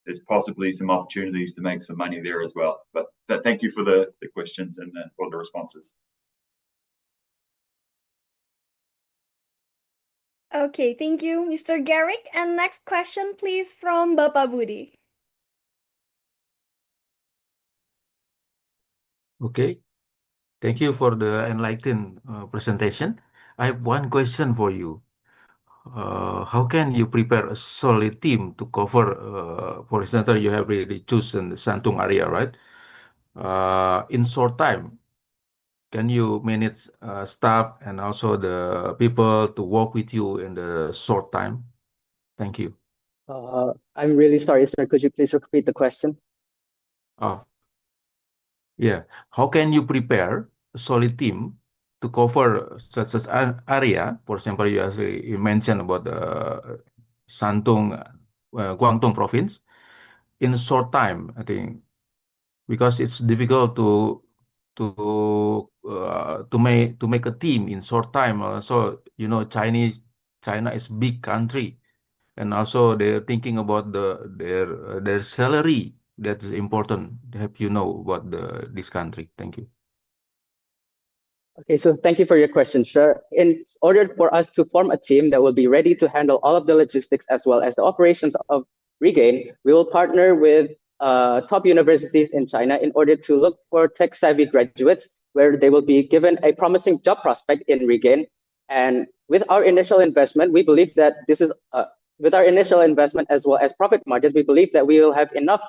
There's possibly some opportunities to make some money there as well. But thank you for the questions and for the responses. Okay, thank you, Mr. Garrick. And next question, please, from Bapak Budi. Okay, thank you for the enlightened presentation. I have one question for you. How can you prepare a solid team to cover, for example, you have really chosen the Santung area, right? In short time, can you manage staff and also the people to work with you in the short time? Thank you. I'm really sorry, sir. Could you please repeat the question? Oh, yeah. How can you prepare a solid team to cover such an area? For example, you mentioned about the Santung, Guangdong province in a short time, I think, because it's difficult to make a team in short time. So China is big country, and also they're thinking about their salary. That is important. Have you know about this country? Thank you. Okay, so thank you for your question, sir. In order for us to form a team that will be ready to handle all of the logistics as well as the operations of Regain, we will partner with top universities in China in order to look for tech-savvy graduates where they will be given a promising job prospect in Regain. And with our initial investment, we believe that with our initial investment as well as profit margins, we believe that we will have enough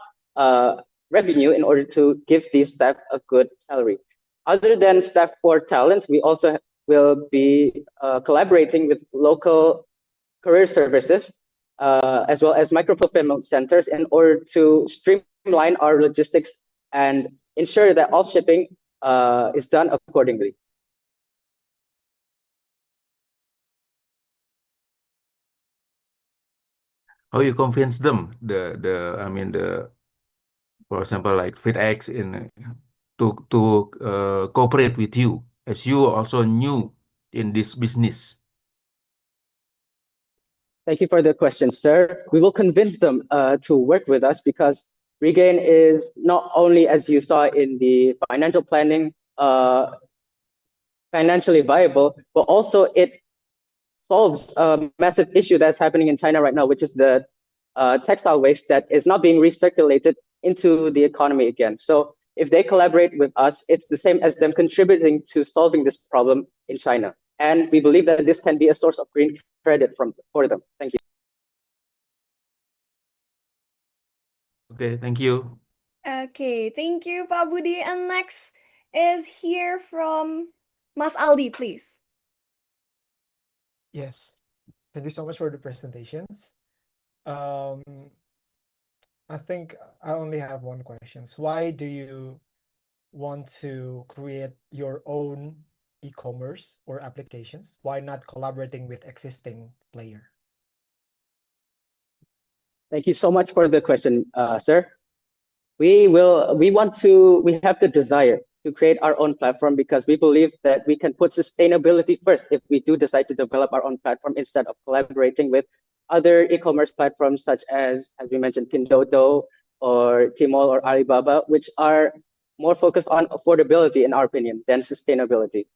revenue in order to give these staff a good salary. Other than staff for talent, we also will be collaborating with local career services as well as micro-fulfillment centers in order to streamline our logistics and ensure that all shipping is done accordingly. How you convince them? For example, like FedEx to cooperate with you, as you also new in this business. Thank you for the question, sir. We will convince them to work with us because Regain is not only, as you saw in the financial planning, financially viable, but also it solves a massive issue that's happening in China right now, which is the textile waste that is not being recirculated into the economy again. So if they collaborate with us, it's the same as them contributing to solving this problem in China. And we believe that this can be a source of green credit for them. Thank you. Okay, thank you. Okay, thank you, Pak Budi. And next is here from Mas Aldi, please. Yes, thank you so much for the presentations. I think I only have one question. Why do you want to create your own e-commerce or applications? Why not collaborating with existing player? Thank you so much for the question, sir. we have the desire to create our own platform because we believe that we can put sustainability first if we do decide to develop our own platform instead of collaborating with other e-commerce platforms such as we mentioned, Pinduoduo or Tmall or Alibaba, which are more focused on affordability, in our opinion, than sustainability.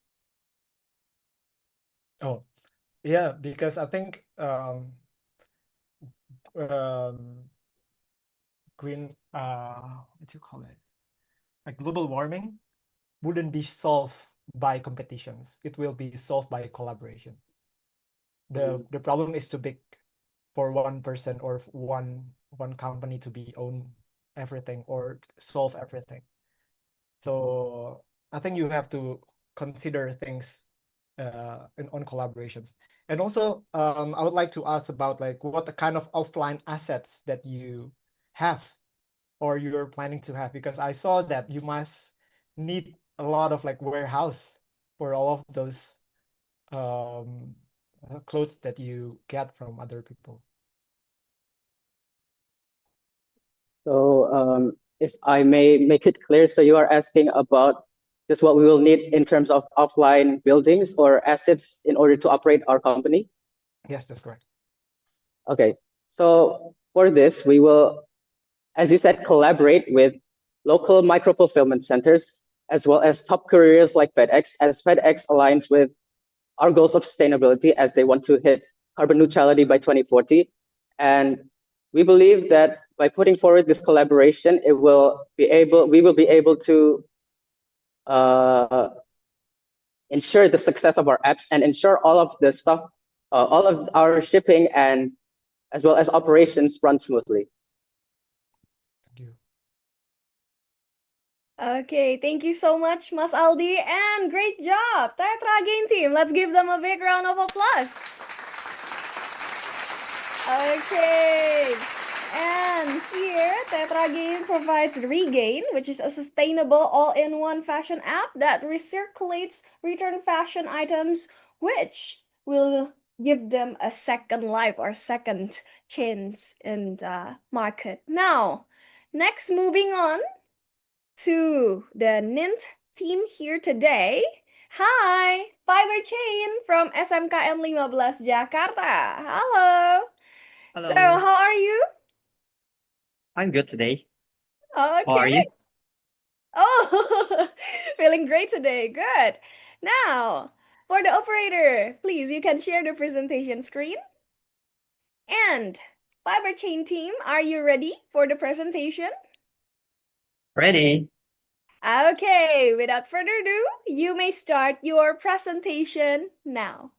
Oh, yeah, because I think green, what do you call it? Like global warming wouldn't be solved by competitions. It will be solved by collaboration. The problem is too big for one person or one company to be own everything or solve everything. So I think you have to consider things on collaborations. And also, I would like to ask about like what the kind of offline assets that you have or you're planning to have, because I saw that you must need a lot of like warehouse for all of those clothes that you get from other people. So if I may make it clear, so you are asking about just what we will need in terms of offline buildings or assets in order to operate our company? Yes, that's correct. Okay, so for this, we will, as you said, collaborate with local micro-fulfillment centers, as well as top couriers like FedEx, as FedEx aligns with our goals of sustainability as they want to hit carbon neutrality by 2040. And we believe that by putting forward this collaboration, we will be able to ensure the success of our apps and ensure all of the stuff, all of our shipping and as well as operations run smoothly. Okay, thank you so much, Mas Aldi, and great job, Tetra Gain team. Let's give them a big round of applause. Okay, and here Tetra Gain provides Regain, which is a sustainable all-in-one fashion app that recirculates returned fashion items, which will give them a second life or second chance in the market. Now, next, moving on to the Nint team here today. Hi, Fiber Chain from SMKN 15 Jakarta. Hello. Hello. So, how are you? I'm good today. Okay. How are you? Oh, feeling great today. Good. Now, for the operator, please, you can share the presentation screen. And Fiber Chain team, are you ready for the presentation? Ready? Okay, without further ado, you may start your presentation now.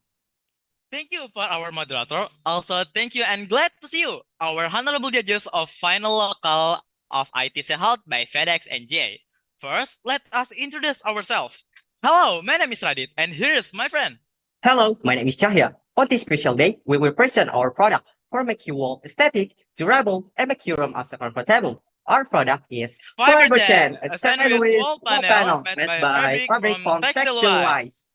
Thank you for our moderator. Also, thank you and glad to see you, our honorable judges of final local of ITC held by FedEx and GA. First, let us introduce ourselves. Hello, my name is Radit, and here is my friend. Hello, my name is Cahya. On this special day, we will present our product for make you walk aesthetic, durable, and make your room also comfortable. Our product is Fiber 10, a sandwich wall panel made by fabric from Textilewise.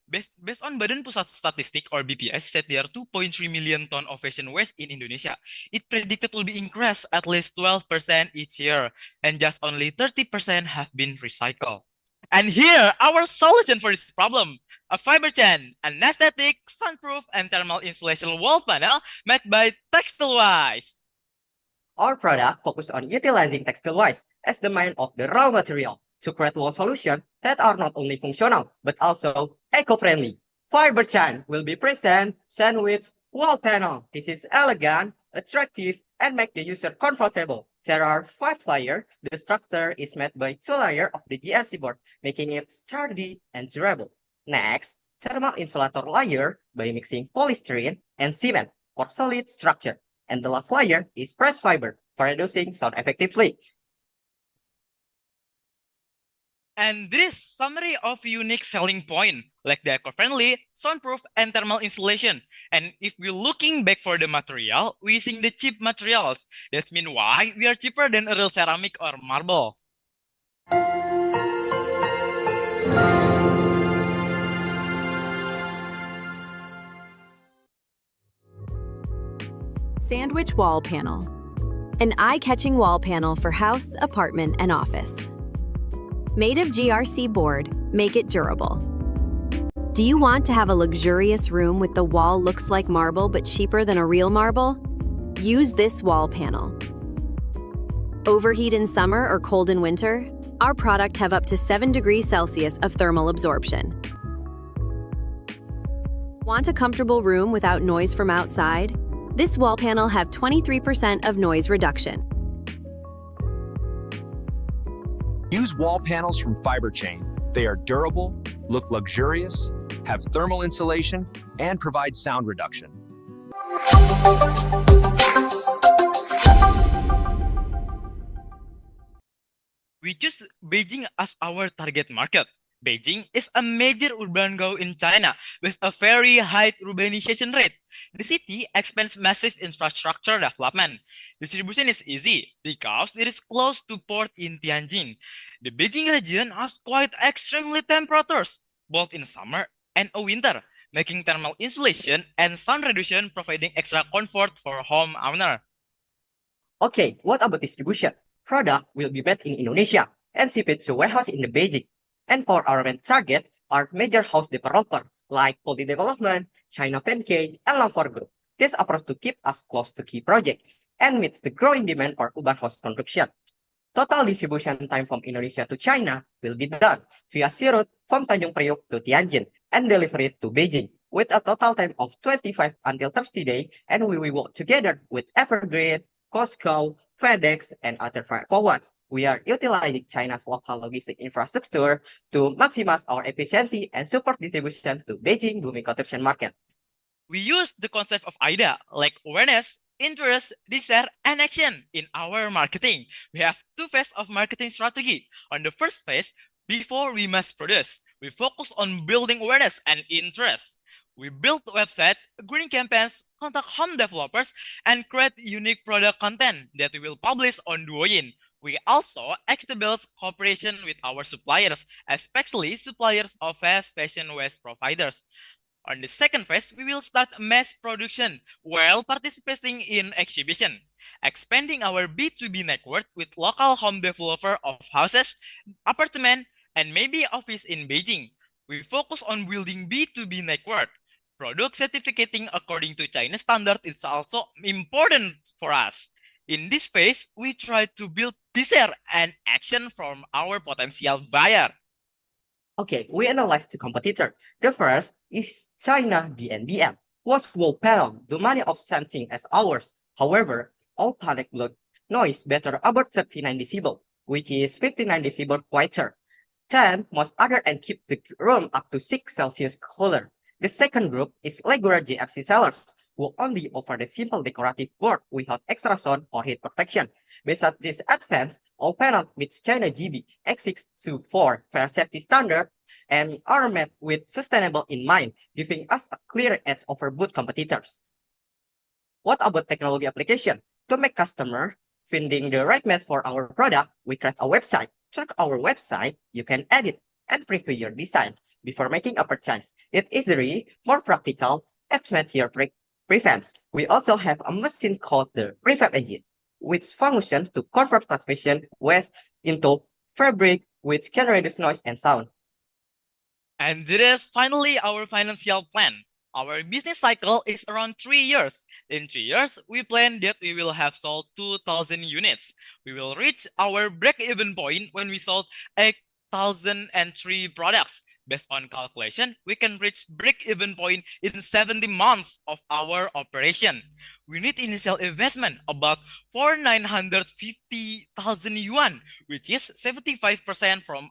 Based on Badan Pusat Statistik or BPS said there are 2.3 million tons of fashion waste in Indonesia. It predicted will be increased at least 12% each year, and just only 30% have been recycled. And here, our solution for this problem: a Fiber 10, an aesthetic, sunproof, and thermal insulation wall panel made by Textilewise. Our product focuses on utilizing Textilewise as the main of the raw material to create wall solutions that are not only functional, but also eco-friendly. Fiber 10 will be present sandwich wall panel. This is elegant, attractive, and make the user comfortable. There are 5 layers. The structure is made by 2 layers of the GLC board, making it sturdy and durable. Next, thermal insulator layer by mixing polystyrene and cement for solid structure. And the last layer is pressed fiber for reducing sound effectively. And this summary of unique selling point, like the eco-friendly, soundproof, and thermal insulation. And if we're looking back for the material, we're using the cheap materials. That's mean why we are cheaper than a real ceramic or marble. Sandwich wall panel. an eye-catching wall panel for house, apartment, and office. Made of GRC board, make it durable. Do you want to have a luxurious room with the wall looks like marble but cheaper than a real marble? Use this wall panel. Overheat in summer or cold in winter? Our product have up to 7 degrees Celsius of thermal absorption. Want a comfortable room without noise from outside? This wall panel have 23% of noise reduction. Use wall panels from Fiber Chain. They are durable, look luxurious, have thermal insulation, and provide sound reduction. We choose Beijing as our target market. Beijing is a major urban core in China with a very high urbanization rate. The city expands massive infrastructure development. Distribution is easy because it is close to port in Tianjin. The Beijing region has quite extremely temperatures, both in summer and winter, making thermal insulation and sound reduction providing extra comfort for homeowner. Okay, what about distribution? Product will be made in Indonesia and shipped to warehouse in the Beijing. And for our main target are major house developer like Poly Development, China Pancake, and Longxin Group. This approach to keep us close to key project and meets the growing demand for urban house construction. Total distribution time from Indonesia to China will be done via sea route from Tanjung Priok to Tianjin and delivered to Beijing with a total time of 25 until 30 days, and we will work together with Evergreen, Costa, FedEx, and other freight forwards. We are utilizing China's local logistic infrastructure to maximize our efficiency and support distribution to Beijing Bumi construction market. We use the concept of AIDA like awareness, interest, desire, and action in our marketing. We have two phases of marketing strategy. On the first phase, before we mass produce, we focus on building awareness and interest. We build website, green campaigns, contact home developers, and create unique product content that we will publish on Douyin. We also establish cooperation with our suppliers, especially suppliers of fast fashion waste providers. On the second phase, we will start mass production while participating in exhibition, expanding our B2B network with local home developer of houses, apartment, and maybe office in Beijing. We focus on building B2B network. Product certificating according to Chinese standard is also important for us. In this phase, we try to build desire and action from our potential buyer. Okay, we analyzed the competitor. The first is China BNBM, was wall panel, the money of something as ours. However, all panic block noise better about 39 decibel, which is 59 decibel quieter. 10 most other and keep the room up to 6 Celsius cooler. The second group is regular GFC sellers, who only offer the simple decorative board without extra sound or heat protection. Besides this advance, all panel meets China GB X624 fire safety standard and are made with sustainable in mind, giving us a clear edge over both competitors. What about technology application? To make customer finding the right match for our product, we create a website. Check our website, you can edit and preview your design before making a purchase. It's easier, more practical, and match your preference. We also have a machine called the Refab engine, which functions to convert fast fashion waste into fabric, which can reduce noise and sound. And this is finally our financial plan. Our business cycle is around 3 years. In 3 years, we plan that we will have sold 2,000 units. We will reach our break-even point when we sold 8,003 products. Based on calculation, we can reach break-even point in 70 months of our operation. We need initial investment about 4,950,000 yuan, which is 75% from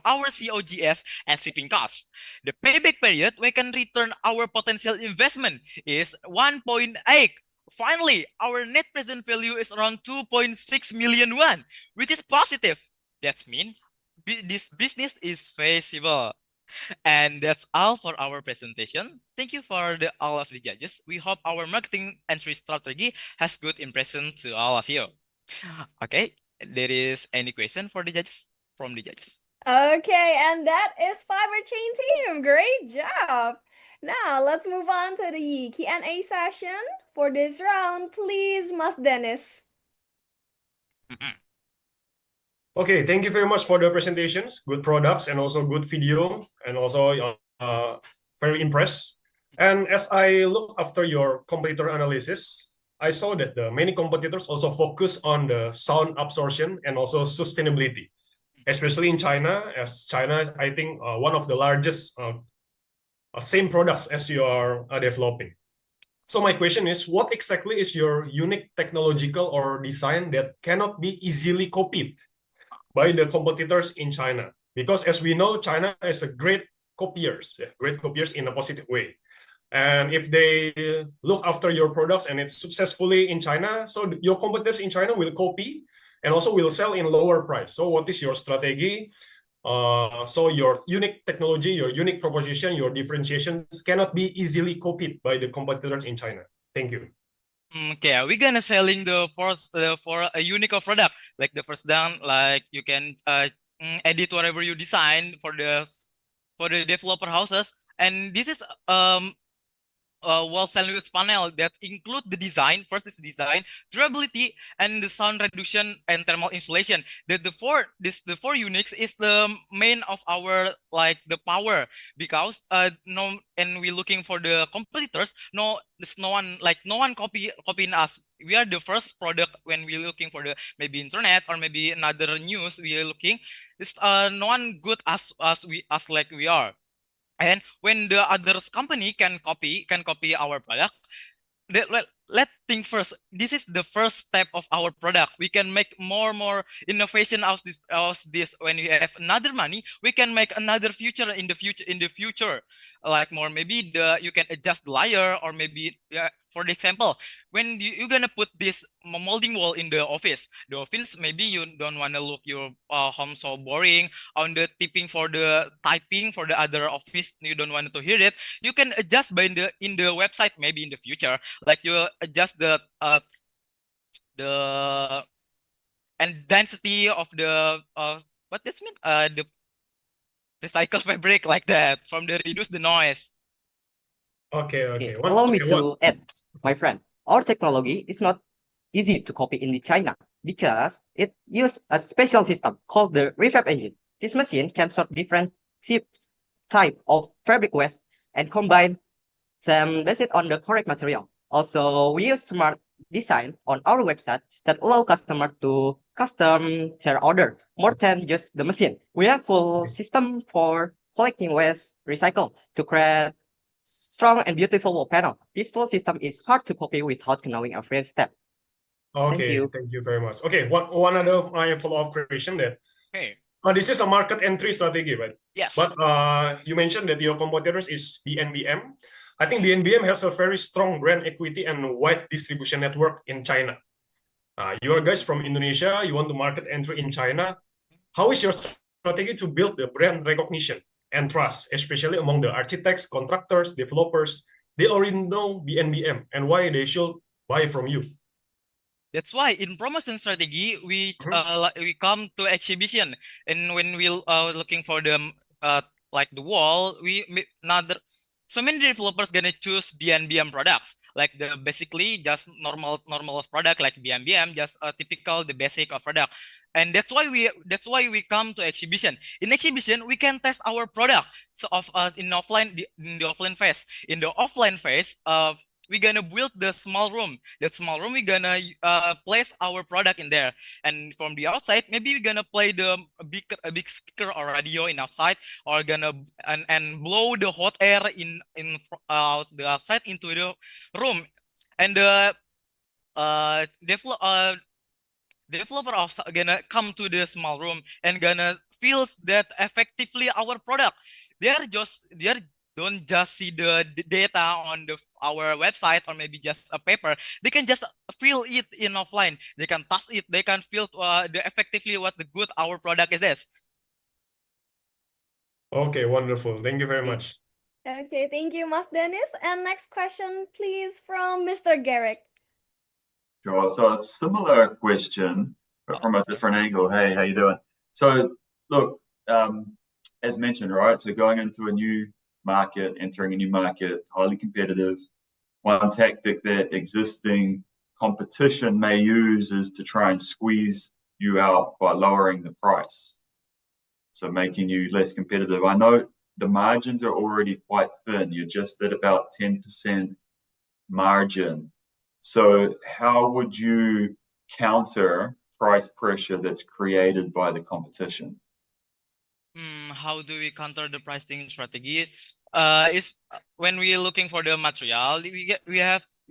our COGS and shipping costs. The payback period we can return our potential investment is 1.8. Finally, our net present value is around 2.6 million yuan, which is positive. That means this business is feasible. And that's all for our presentation. Thank you for all of the judges. We hope our marketing entry strategy has good impression to all of you. Okay, there is any question for the judges from the judges? Okay, and that is Fiber Chain team. Great job. Now let's move on to the Q&A session. For this round, please, Mas Dennis. Okay, thank you very much for the presentations. Good products and also good video, and also very impressed. And as I look after your competitor analysis, I saw that the many competitors also focus on the sound absorption and also sustainability, especially in China, as China is, I think, one of the largest same products as you are developing. So my question is, what exactly is your unique technological or design that cannot be easily copied by the competitors in China? Because as we know, China is a great copiers in a positive way. And if they look after your products and it's successfully in China, so your competitors in China will copy and also will sell in lower price. So what is your strategy? So your unique technology, your unique proposition, your differentiations cannot be easily copied by the competitors in China. Thank you. Okay, we're gonna selling the first for a unique product, like the first down, like you can edit whatever you design for the developer houses, and this is well sandwich panel that include the design. First is design, durability, and the sound reduction and thermal insulation. The four units is the main of our like the power, because no, and we're looking for the competitors. No, there's no one copying us. We are the first product when we're looking for the maybe internet or maybe another news. We are looking. It's no one good as like we are. And when the others company can copy our product, let's think first. This is the first step of our product. We can make more innovation out this. When we have another money, we can make another future in the future. Like more maybe you can adjust the layer, or maybe for the example, when you're gonna put this molding wall in the office maybe you don't want to look your home so boring on the tipping for the typing for the other office. You don't want to hear it. You can adjust by in the website maybe in the future, like you adjust the and density of the what this mean the recycle fabric, like that, from the reduce the noise. Okay. Allow me to add, my friend. Our technology is not easy to copy in China because it uses a special system called the Refash engine. This machine can sort different type of fabric waste and combine them based on the correct material. Also, we use smart design on our website that allow customer to custom their order more than just the machine. We have full system for collecting waste, recycle to create strong and beautiful wall panel. This full system is hard to copy without knowing every step. Okay, thank you very much. Okay, one other follow-up question that. Okay. This is a market entry strategy, right? Yes. But you mentioned that your competitors is BNBM. I think BNBM has a very strong brand equity and wide distribution network in China. You are guys from Indonesia. You want to market entry in China. How is your strategy to build the brand recognition and trust, especially among the architects, contractors, developers? They already know BNBM and why they should buy from you. That's why in promotion strategy we come to exhibition, and when we looking for them like the wall, so many developers gonna choose BNBM products, like the basically just normal product like BNBM, just a typical the basic of product. And that's why we come to exhibition. In exhibition we can test our product. So in the offline phase. In the offline phase, we're gonna build the small room. That small room, we're gonna place our product in there. And from the outside, maybe we're gonna play a big speaker or radio in outside, or gonna and blow the hot air in the outside into the room. And the developer also gonna come to the small room and gonna feels that effectively our product. They don't just see the data on our website or maybe just a paper. They can just feel it in offline. They can touch it. They can feel effectively what the good our product is. This. Okay, wonderful. Thank you very much. Okay, thank you, Mas Dennis. And next question, please, from Mr. Garrick. Sure. So it's a similar question, but from a different angle. Hey, how you doing? So look, as mentioned, right? So going into a new market, entering a new market, highly competitive. One tactic that existing competition may use is to try and squeeze you out by lowering the price, so making you less competitive. I know the margins are already quite thin. You're just at about 10% margin. So how would you counter price pressure that's created by the competition? How do we counter the pricing strategy? Is when we're looking for the material,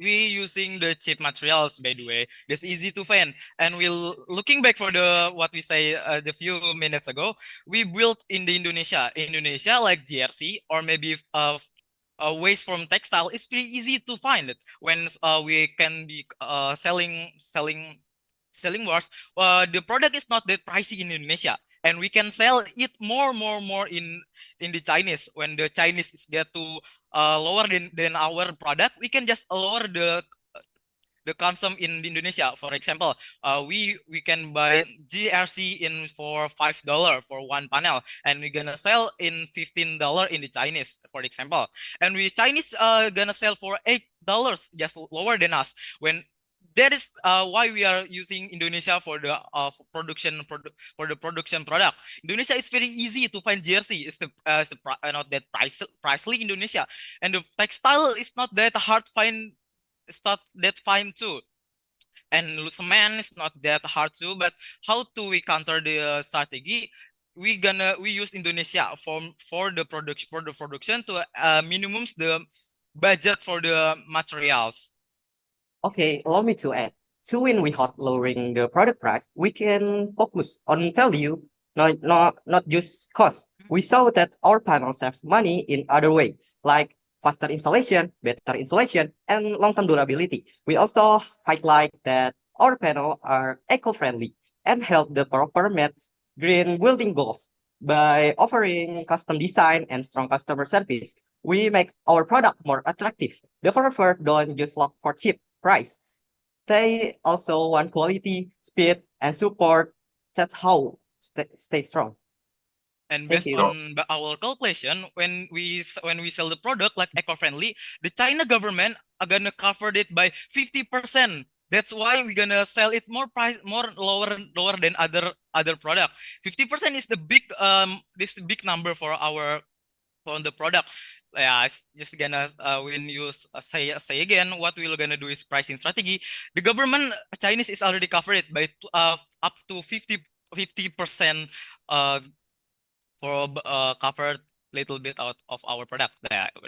we using the cheap materials, by the way. That's easy to find. And we're looking back for the what we say the few minutes ago. We built in the Indonesia like GRC or maybe waste from textile. It's pretty easy to find it when we can be selling wars. The product is not that pricey in Indonesia, and we can sell it more in the Chinese. When the Chinese get to lower than our product, we can just lower the consume in Indonesia. For example, we can buy GRC in for $5 for one panel, and we're gonna sell in $15 in the Chinese, for example. And we Chinese gonna sell for $8, just lower than us. When that is why we are using Indonesia for the production product. Indonesia is very easy to find jersey. It's not that pricely Indonesia, and the textile is not that hard find. It's not that fine too, and cement is not that hard too. But how do we counter the strategy? We use Indonesia for the production to minimums the budget for the materials. Okay, allow me to add. To win without lowering the product price, we can focus on value, not just cost. We saw that our panels save money in other way, like faster installation, better insulation, and long-term durability. We also highlight that our panels are eco-friendly and help the proper meet green building goals. By offering custom design and strong customer service, we make our product more attractive. Developers don't just look for cheap price. They also want quality, speed, and support. That's how stay strong. And Thank based you. on our calculation, when we sell the product like eco-friendly, the China government are gonna cover it by 50%. That's why we're gonna sell it more lower than other product. 50% is the big number for the product. Yeah, it's just gonna when you say again, what we're gonna do is pricing strategy. The government Chinese is already covered by up to 50% for covered little bit out of our product.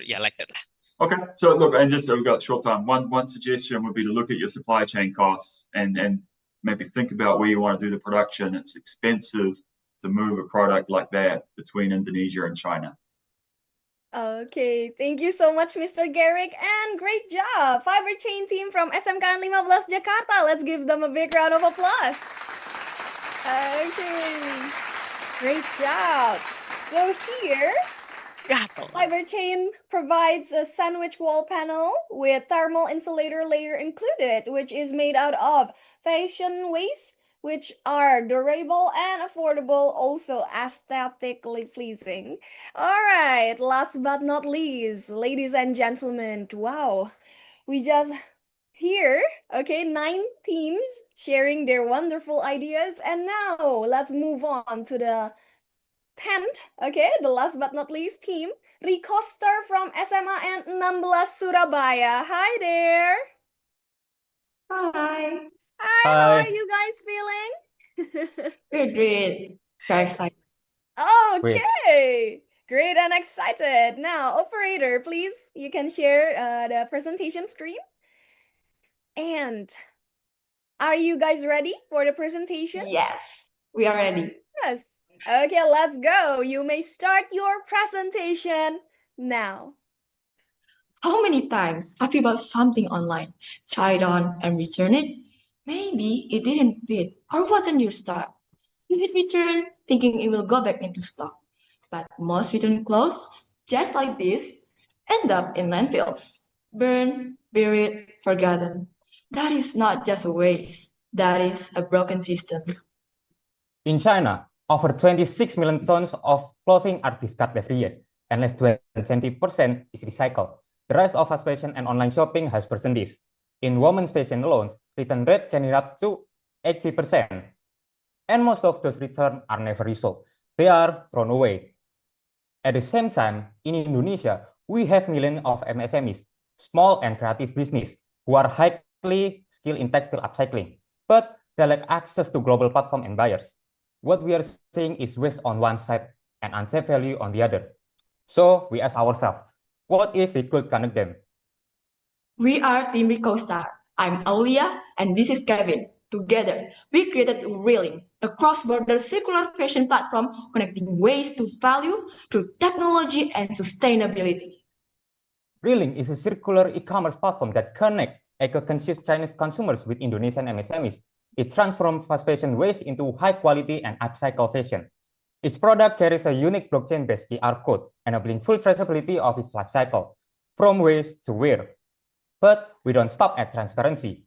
Yeah, like that. Okay, so look, and just we've got short time. One suggestion would be to look at your supply chain costs and maybe think about where you want to do the production. It's expensive to move a product like that between Indonesia and China. Okay, thank you so much, Mr. Garrick, and great job, Fiber Chain team from SMKN 15 Jakarta. Let's give them a big round of applause. Okay, great job. So here, Fiber Chain provides a sandwich wall panel with thermal insulator layer included, which is made out of fashion waste, which are durable and affordable, also aesthetically pleasing. All right, last but not least, ladies and gentlemen, wow, we just here, okay, 9 teams sharing their wonderful ideas, and now let's move on to the 10th, okay, the last but not least team, Costa from SMA and 16 Surabaya. Hi there. Hi. Hi, how are you guys feeling? Great. Very excited. Okay, great and excited. Now, operator, please, you can share the presentation screen. And are you guys ready for the presentation? Yes, we are ready. Yes. Okay, let's go. You may start your presentation now. How many times have you bought something online, tried on, and returned it? Maybe it didn't fit or wasn't your style. You hit return thinking it will go back into stock. But most return clothes, just like this, end up in landfills. Burned, buried, forgotten. That is not just a waste. That is a broken system. In China, over 26 million tons of clothing are discarded every year, and less than 20% is recycled. The rise of fast fashion and online shopping has worsened this. In women's fashion alone, return rate can hit up to 80%. and most of those returns are never resolved. They are thrown away. At the same time, in Indonesia, we have millions of MSMEs, small and creative business, who are highly skilled in textile upcycling, but they lack access to global platform and buyers. What we are seeing is waste on one side and unsafe value on the other. So we ask ourselves, what if we could connect them? We are Team Costa. I'm Aulia, and this is Kevin. Together, we created Reeling, a cross-border circular fashion platform connecting waste to value through technology and sustainability. Reeling is a circular e-commerce platform that connects eco-conscious Chinese consumers with Indonesian MSMEs. It transforms fast fashion waste into high-quality and upcycle fashion. Its product carries a unique blockchain-based QR code, enabling full traceability of its life cycle, from waste to wear. But we don't stop at transparency.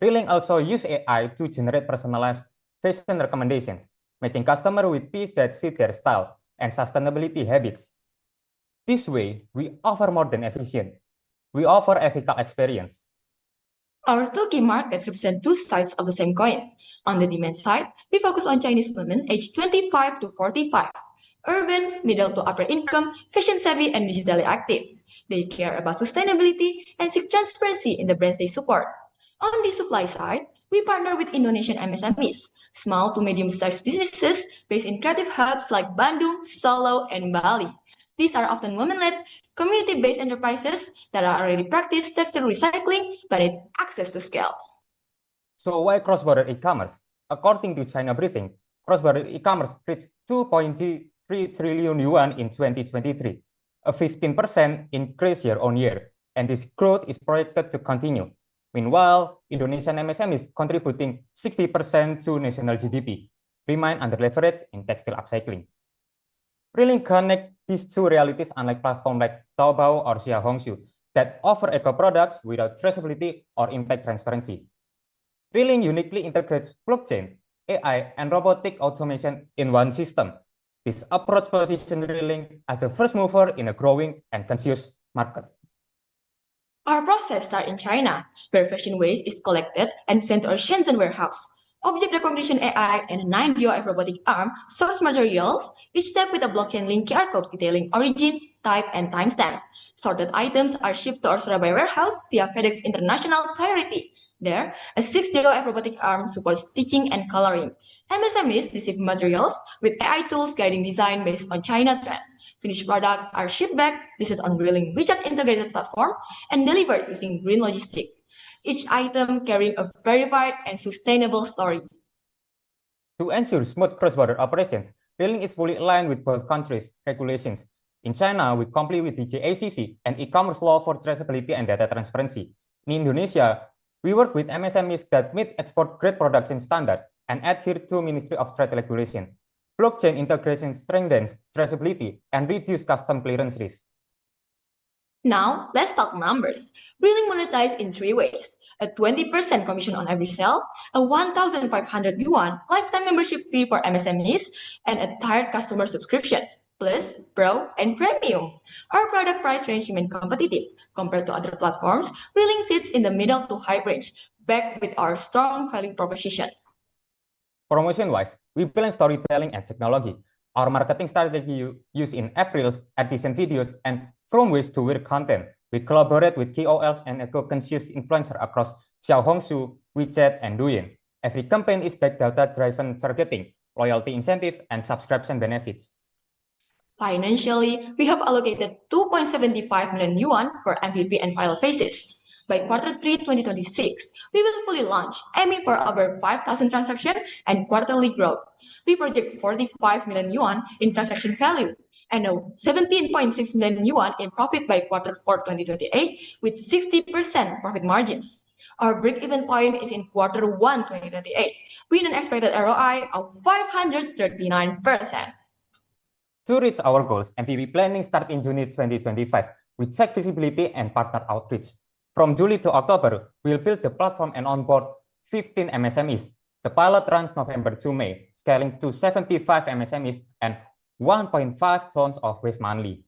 Reeling also uses AI to generate personalized fashion recommendations, matching customers with pieces that suit their style and sustainability habits. This way, we offer more than efficient. We offer ethical experience. Our two key markets represent two sides of the same coin. On the demand side, we focus on Chinese women aged 25 to 45, urban, middle to upper income, fashion savvy, and digitally active. They care about sustainability and seek transparency in the brands they support. On the supply side, we partner with Indonesian MSMEs, small to medium-sized businesses based in creative hubs like Bandung, Solo, and Bali. These are often women-led, community-based enterprises that are already practice textile recycling but need access to scale. So why cross-border e-commerce? According to China Briefing, cross-border e-commerce reached 2.3 trillion yuan in 2023, a 15% increase year-on-year, and this growth is projected to continue. Meanwhile, Indonesian MSMEs contributing 60% to national GDP remain under-leveraged in textile upcycling. Reeling connect these two realities, unlike platforms like Taobao or Xiaohongshu that offer eco products without traceability or impact transparency. Reeling uniquely integrates blockchain, AI, and robotic automation in one system. This approach positions Reeling as the first mover in a growing and conscious market. Our process starts in China, where fashion waste is collected and sent to our Shenzhen warehouse. Object recognition AI and a 9DOF robotic arm source materials, each step with a blockchain-linked QR code detailing origin, type, and timestamp. Sorted items are shipped to our Surabaya warehouse via FedEx International Priority. There, a 6DOF robotic arm supports stitching and coloring. MSMEs receive materials with AI tools guiding design based on China's trend. Finished products are shipped back, listed on Reeling WeChat integrated platform, and delivered using green logistics. Each item carrying a verified and sustainable story. To ensure smooth cross-border operations, Reeling is fully aligned with both countries' regulations. In China, we comply with DGACC and e-commerce law for traceability and data transparency. In Indonesia, we work with MSMEs that meet export-grade production standards and adhere to Ministry of Trade regulation. Blockchain integration strengthens traceability and reduces custom clearance risk. Now, let's talk numbers. Reeling monetized in three ways: a 20% commission on every sale, a 1,500 yuan lifetime membership fee for MSMEs, and a tiered customer subscription, plus Pro and Premium. Our product price range remains competitive. Compared to other platforms, Reeling sits in the middle to high range, backed with our strong value proposition. Promotion-wise, we balance storytelling and technology. Our marketing strategy used in April's artisan videos and from waste to wear content. We collaborate with KOLs and eco-conscious influencers across Xiaohongshu, WeChat, and Douyin. Every campaign is backed data-driven targeting, loyalty incentive, and subscription benefits. Financially, we have allocated 2.75 million yuan for MVP and pilot phases. By Q3 2026, we will fully launch, aiming for over 5,000 transactions and quarterly growth. We project 45 million yuan in transaction value and 17.6 million yuan in profit by Q4 2028 with 60% profit margins. Our break-even point is in Q1 2028 with an expected ROI of 539%. To reach our goals, MVP planning starts in June 2025 with tech visibility and partner outreach. From July to October, we'll build the platform and onboard 15 MSMEs. The pilot runs November to May, scaling to 75 MSMEs and 1.5 tons of waste monthly.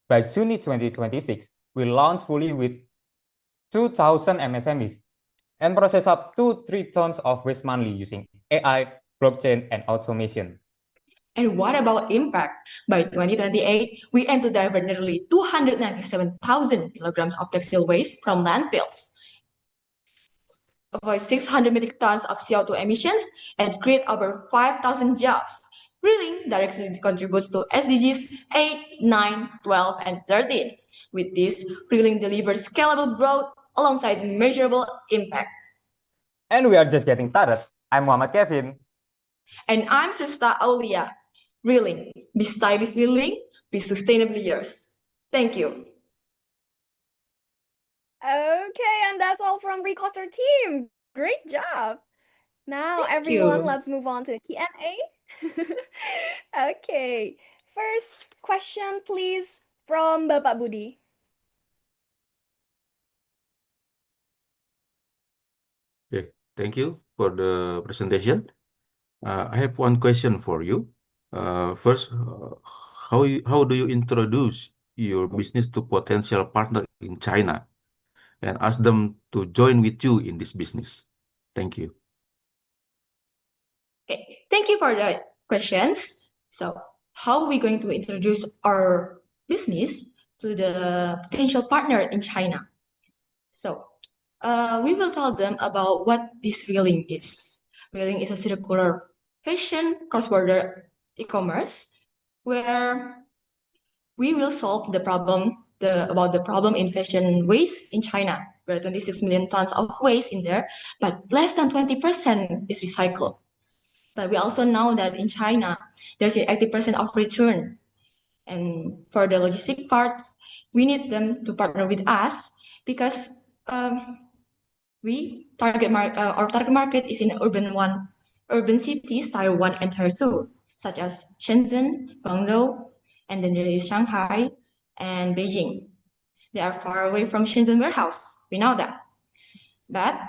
By June 2026, we'll launch fully with 2,000 MSMEs and process up to 3 tons of waste monthly using AI, blockchain, and automation. And what about impact? By 2028, we aim to divert nearly 297,000 kilograms of textile waste from landfills, avoid 600 metric tons of CO2 emissions, and create over 5,000 jobs. Reeling directly contributes to SDGs 8, 9, 12, and 13. With this, Reeling delivers scalable growth alongside measurable impact. And we are just getting started. I'm Muhammad Kevin. And I'm Srista Aulia. Reeling, be stylishly linked, be sustainably yours. Thank you. Okay, and that's all from Recoaster team. Great job. Now, Thank everyone, you. let's move on to the Q&A. Okay, first question, please, from Bapak Budi. Okay, thank you for the presentation. I have one question for you. First, how do you introduce your business to potential partner in China and ask them to join with you in this business? Thank you. Okay, thank you for the questions. So, how are we going to introduce our business to the potential partner in China? So, we will tell them about what this reeling is. Reeling is a circular fashion cross-border e-commerce where we will solve the problem about the problem in fashion waste in China, where 26 million tons of waste in there, but less than 20% is recycled. But we also know that in China, there's 80% of return. And for the logistic parts, we need them to partner with us because our target market is in urban cities, Tier 1 and Tier 2, such as Shenzhen, Guangzhou, and then there is Shanghai and Beijing. They are far away from Shenzhen warehouse. We know that. But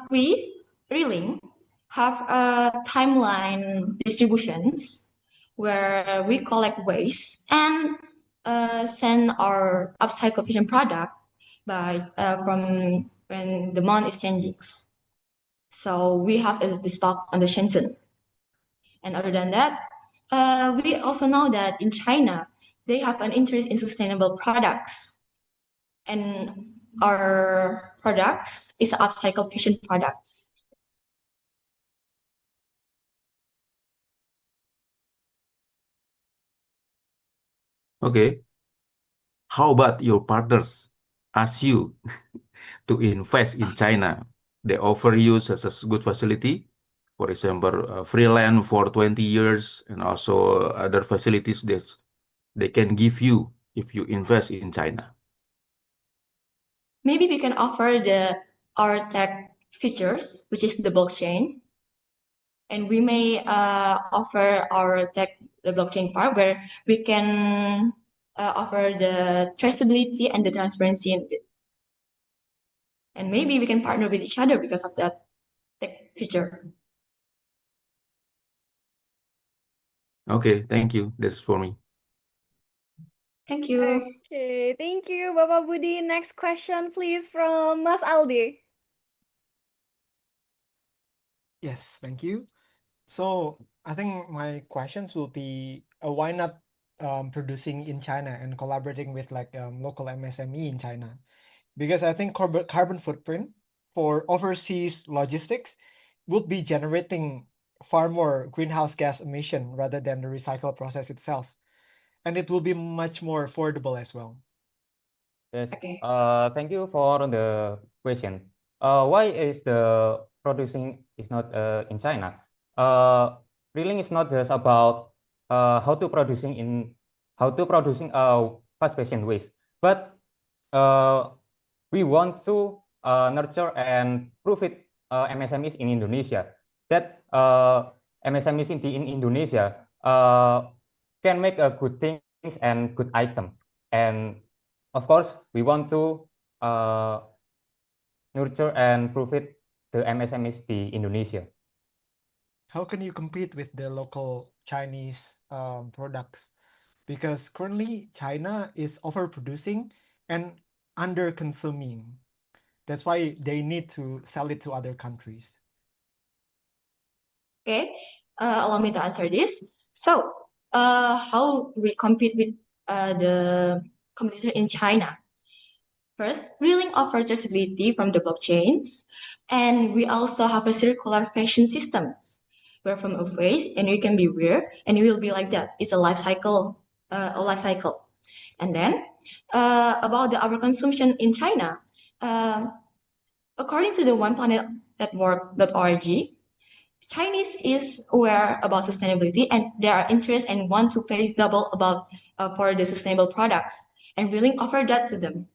we really have timeline distributions where we collect waste and send our upcycle fashion product from when demand is changing. So we have the stock on the Shenzhen. And other than that, we also know that in China, they have an interest in sustainable products. And our products is upcycled fashion products. Okay. How about your partners ask you to invest in China? They offer you such a good facility, for example, free land for 20 years, and also other facilities that they can give you if you invest in China. Maybe we can offer our tech features, which is the blockchain. And we may offer the blockchain part where we can offer the traceability and the transparency in it. And maybe we can partner with each other because of that tech feature. Okay, thank you. That's for me. Thank you. Okay, thank you, Bapak Budi. Next question, please, from Mas Aldi. Yes, thank you. So I think my questions will be why not producing in China and collaborating with local MSME in China? Because I think carbon footprint for overseas logistics would be generating far more greenhouse gas emission rather than the recycle process itself. And it will be much more affordable as well. Yes. Thank you for the question. Why is the producing is not in China? Reeling is not just about how to producing fast fashion waste, but we want to nurture and profit MSMEs in Indonesia. That MSMEs in Indonesia can make a good things and good item. And of course, we want to nurture and profit the MSMEs in Indonesia. How can you compete with the local Chinese products? Because currently China is overproducing and under-consuming. That's why they need to sell it to other countries. Okay, allow me to answer this. So, how we compete with the competition in China? First, Reeling offers traceability from the blockchains, and we also have a circular fashion systems, where from a face and you can be wear, and it will be like that. It's a life cycle, And then, about our consumption in China, according to the One Planet Network.org, Chinese is aware about sustainability and they are interested and want to pay double about for the sustainable products and willing offer that to them.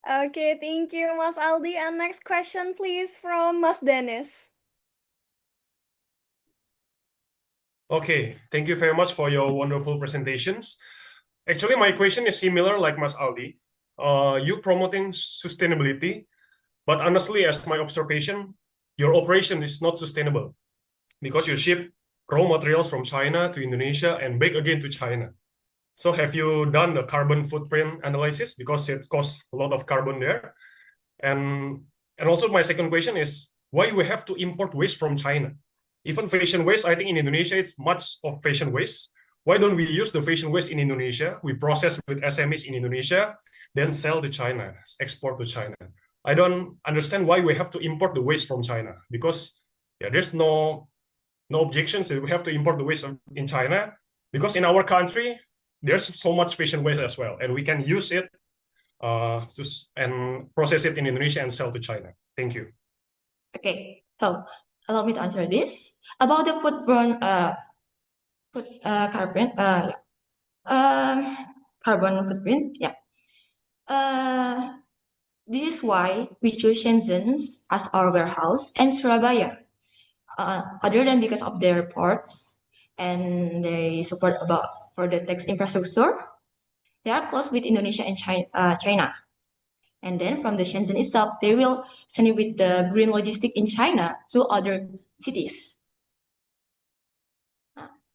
Okay, thank you, Mas Aldi. And next question, please, from Mas Dennis. Okay, thank you very much for your wonderful presentations. Actually, my question is similar like Mas Aldi. You promoting sustainability, but honestly, as my observation, your operation is not sustainable because you ship raw materials from China to Indonesia and back again to China. So have you done the carbon footprint analysis because it costs a lot of carbon there? And also my second question is why we have to import waste from China? Even fashion waste, I think in Indonesia it's much of fashion waste. Why don't we use the fashion waste in Indonesia? We process with SMEs in Indonesia, then sell to China, export to China. I don't understand why we have to import the waste from China because there's no objections that we have to import the waste in China because in our country there's so much fashion waste as well, and we can use it and process it in Indonesia and sell to China. Thank you. Okay, so allow me to answer this about the carbon footprint. Yeah. This is why we choose Shenzhen as our warehouse and Surabaya. Other than because of their ports and they support about for the tech infrastructure, they are close with Indonesia and China. And then from the Shenzhen itself, they will send it with the green logistic in China to other cities.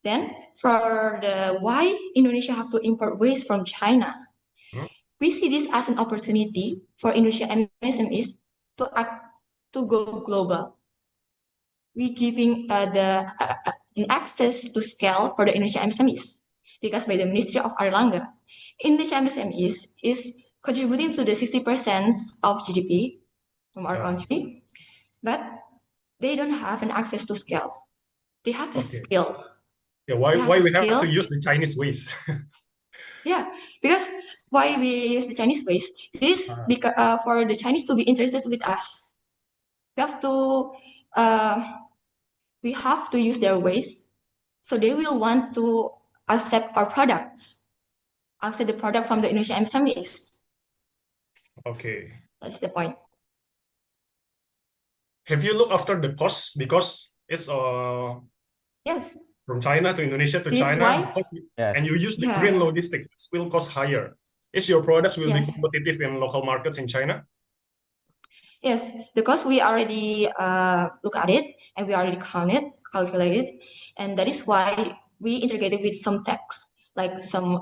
Then for the why Indonesia have to import waste from China, we see this as an opportunity for Indonesia MSMEs to go global. We giving an access to scale for the Indonesia MSMEs because by the Ministry of Erlangga, Indonesia MSMEs is contributing to the 60% of GDP from our country, but they don't have an access to scale. They have the skill. Yeah, why we have to use the Chinese waste? Yeah, because why we use the Chinese waste? This because for the Chinese to be interested with us, we have to use their waste, so they will want to accept our products, accept the product from the Indonesia MSMEs. Okay. That's the point. Have you looked after the costs because it's yes from China to Indonesia to this China, why? and you use the green logistics, it will cost higher. Is your products will be competitive in local markets in China? Yes, because we already look at it and we already calculated, and that is why we integrated with some techs like some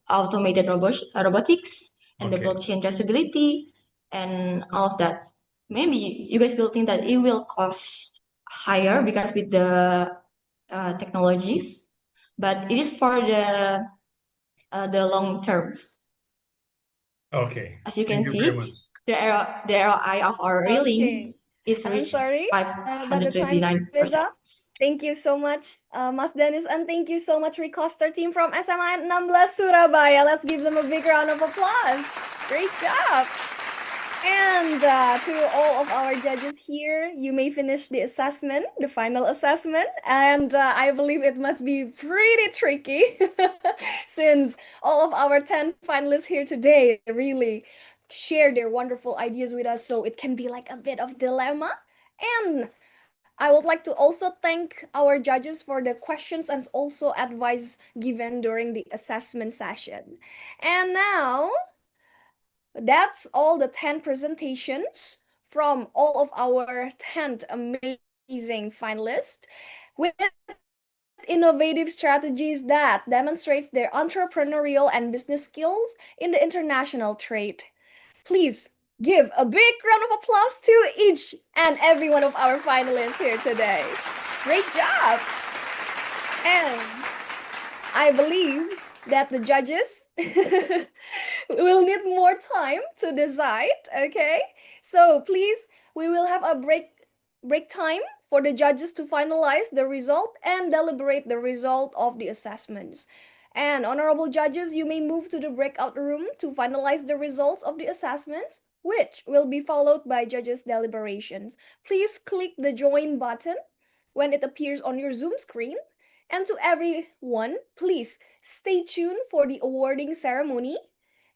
automated robotics and the blockchain traceability and all of that. Maybe you guys will think that it will cost higher because with the technologies, but it is for the long terms. Okay. As you can see, the ROI of our reeling is reached 529%. Thank you so much, Mas Dennis, and thank you so much, Recoster team from SMA 16 Surabaya. Let's give them a big round of applause. Great job. And to all of our judges here, you may finish the assessment, the final assessment, and I believe it must be pretty tricky since all of our 10 finalists here today really share their wonderful ideas with us, so it can be like a bit of dilemma. And I would like to also thank our judges for the questions and also advice given during the assessment session. And now, that's all the 10 presentations from all of our 10 amazing finalists with innovative strategies that demonstrates their entrepreneurial and business skills in the international trade. Please give a big round of applause to each and every one of our finalists here today. Great job! And I believe that the judges will need more time to decide, okay? So please, we will have a break time for the judges to finalize the result and deliberate the result of the assessments. And honorable judges, you may move to the breakout room to finalize the results of the assessments, which will be followed by judges' deliberations. Please click the join button when it appears on your Zoom screen. And to everyone, please stay tuned for the awarding ceremony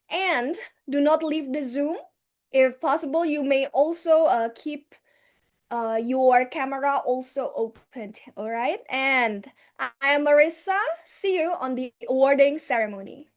and do not leave the Zoom. If possible, you may also keep your camera also opened, all right? And I am Marissa. See you on the awarding ceremony.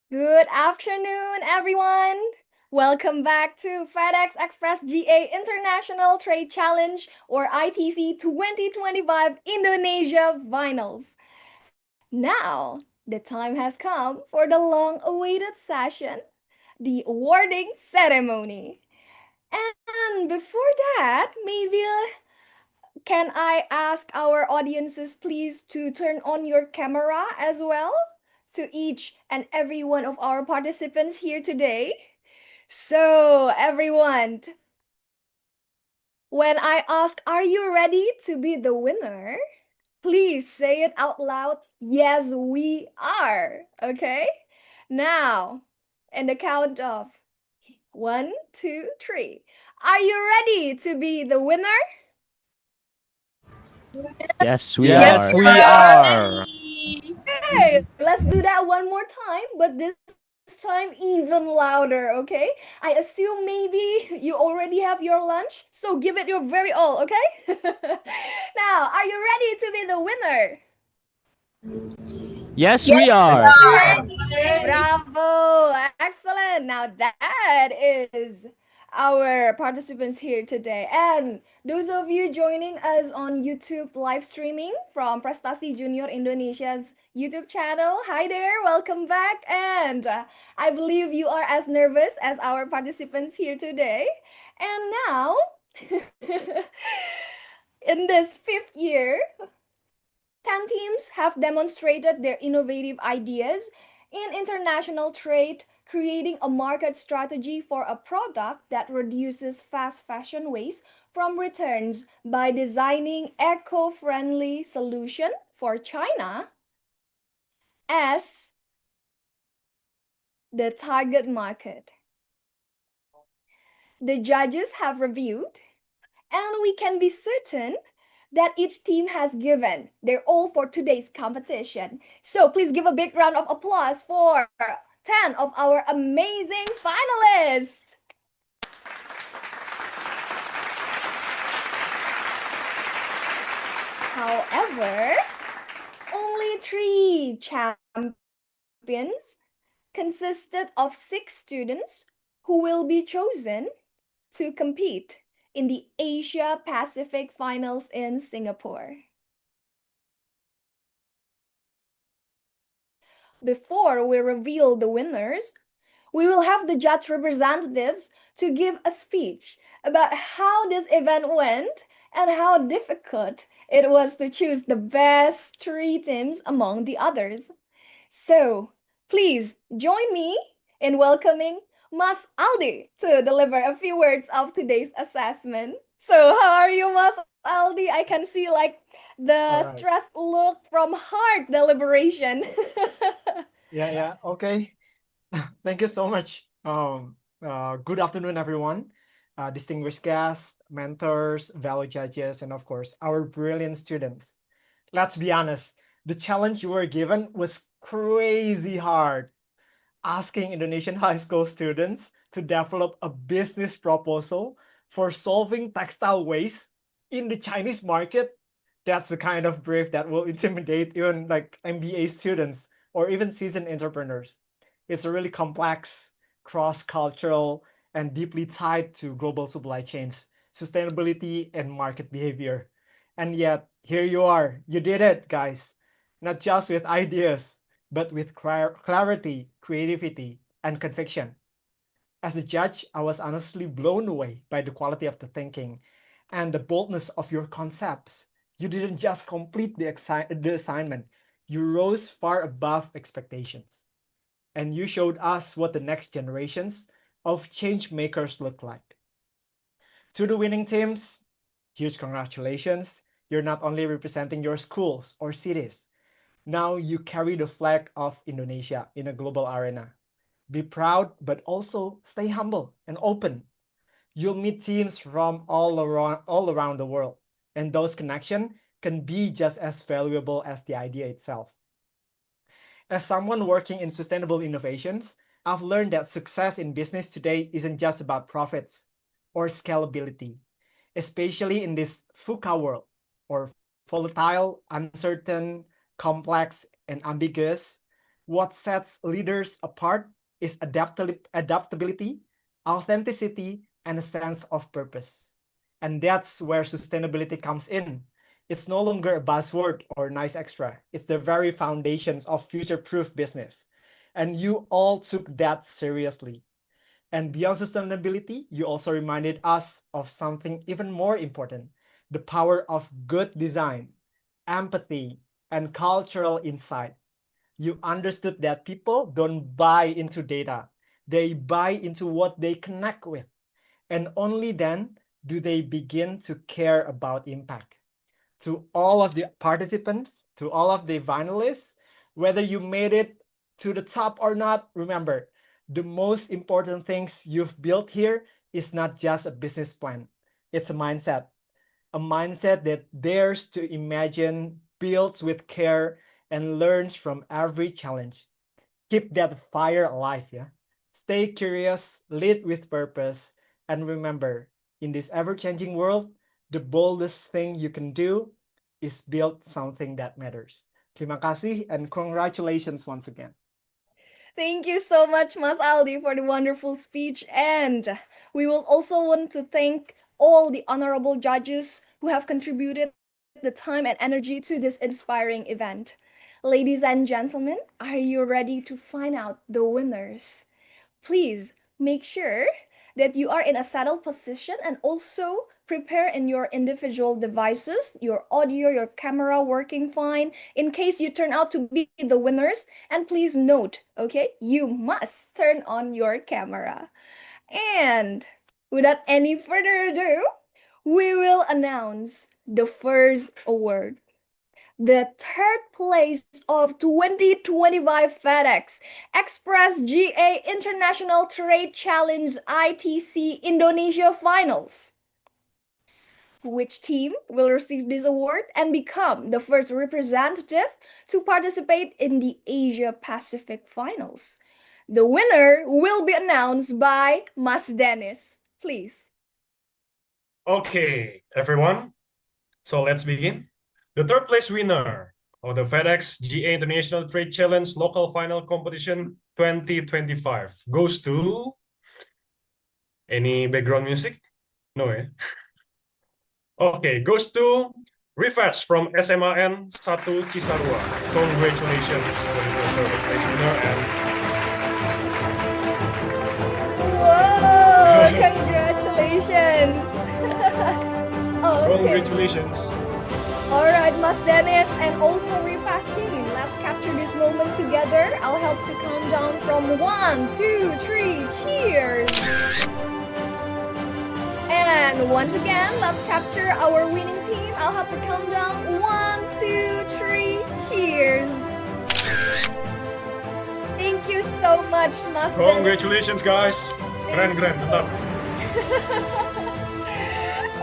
Good afternoon, everyone. Welcome back to FedEx Express GA International Trade Challenge, or ITC 2025 Indonesia Finals. Now, the time has come for the long-awaited session, the awarding ceremony. And before that, maybe can I ask our audiences please to turn on your camera as well to each and every one of our participants here today? So, everyone, when I ask, are you ready to be the winner? Please say it out loud. Yes, we are. Okay? Now, in the count of 1, 2, 3. Are you ready to be the winner? Yes, we Yes, are. we are. Okay, let's do that one more time, but this time even louder, okay? I assume maybe you already have your lunch, so give it your very all, okay? Now, are you ready to be the winner? Yes, we are. Bravo! Excellent! Now that is our participants here today. And those of you joining us on YouTube live streaming from Prestasi Junior Indonesia's YouTube channel, hi there, welcome back. And I believe you are as nervous as our participants here today. And now, in this 5th year, 10 teams have demonstrated their innovative ideas in international trade, creating a market strategy for a product that reduces fast fashion waste from returns by designing eco-friendly solution for China as the target market. The judges have reviewed, and we can be certain that each team has given their all for today's competition. So please give a big round of applause for 10 of our amazing finalists. However, only 3 champions consisted of 6 students who will be chosen to compete in the Asia Pacific Finals in Singapore. Before we reveal the winners, we will have the judge representatives to give a speech about how this event went and how difficult it was to choose the best 3 teams among the others. So, please join me in welcoming Mas Aldi to deliver a few words of today's assessment. So, how are you, Mas Aldi? I can see like the Alright. stressed look from hard deliberation. Yeah, okay. Thank you so much. Good afternoon, everyone. Distinguished guests, mentors, value judges, and of course, our brilliant students. Let's be honest, the challenge you were given was crazy hard. Asking Indonesian high school students to develop a business proposal for solving textile waste in the Chinese market, that's the kind of brief that will intimidate even like MBA students or even seasoned entrepreneurs. It's a really complex, cross-cultural, and deeply tied to global supply chains, sustainability, and market behavior. And yet, here you are. You did it, guys. Not just with ideas, but with clarity, creativity, and conviction. As a judge, I was honestly blown away by the quality of the thinking and the boldness of your concepts. You didn't just complete the assignment, you rose far above expectations. And you showed us what the next generations of change makers look like. To the winning teams, huge congratulations. You're not only representing your schools or cities, now you carry the flag of Indonesia in a global arena. Be proud, but also stay humble and open. You'll meet teams from all around the world, and those connections can be just as valuable as the idea itself. As someone working in sustainable innovations, I've learned that success in business today isn't just about profits or scalability, especially in this VUCA world, or volatile, uncertain, complex, and ambiguous. What sets leaders apart is adaptability, authenticity, and a sense of purpose. And that's where sustainability comes in. It's no longer a buzzword or nice extra. It's the very foundations of future-proof business. And you all took that seriously. And beyond sustainability, you also reminded us of something even more important, the power of good design, empathy, and cultural insight. You understood that people don't buy into data, they buy into what they connect with. And only then do they begin to care about impact. To all of the participants, to all of the finalists, whether you made it to the top or not, remember, the most important things you've built here is not just a business plan. It's a mindset that dares to imagine, builds with care, and learns from every challenge. Keep that fire alive, yeah? Stay curious, lead with purpose, and remember, in this ever-changing world, the boldest thing you can do is build something that matters. Terima kasih and congratulations once again. Thank you so much, Mas Aldi, for the wonderful speech. And we will also want to thank all the honorable judges who have contributed the time and energy to this inspiring event. Ladies and gentlemen, are you ready to find out the winners? Please make sure that you are in a settled position and also prepare in your individual devices, your audio, your camera working fine in case you turn out to be the winners. And please note, okay, you must turn on your camera. And without any further ado, we will announce the first award. The third place of 2025 FedEx Express GA International Trade Challenge ITC Indonesia Finals. Which team will receive this award and become the first representative to participate in the Asia Pacific Finals? The winner will be announced by Mas Dennis. Please. Okay, everyone. So let's begin. The third place winner of the FedEx GA International Trade Challenge Local Final Competition 2025 goes to... Any background music? No, eh? Okay, goes to Refash from SMAN 1 Cisarua. Congratulations for the third place winner and... Whoa, congratulations. Okay. Congratulations. All right, Mas Dennis and also Refash team, let's capture this moment together. I'll help to count down from 1, 2, 3, cheers! And once again, let's capture our winning team. I'll have to count down 1, 2, 3, cheers! Thank you so much, Mas Dennis. Congratulations, guys. Keren, mantap.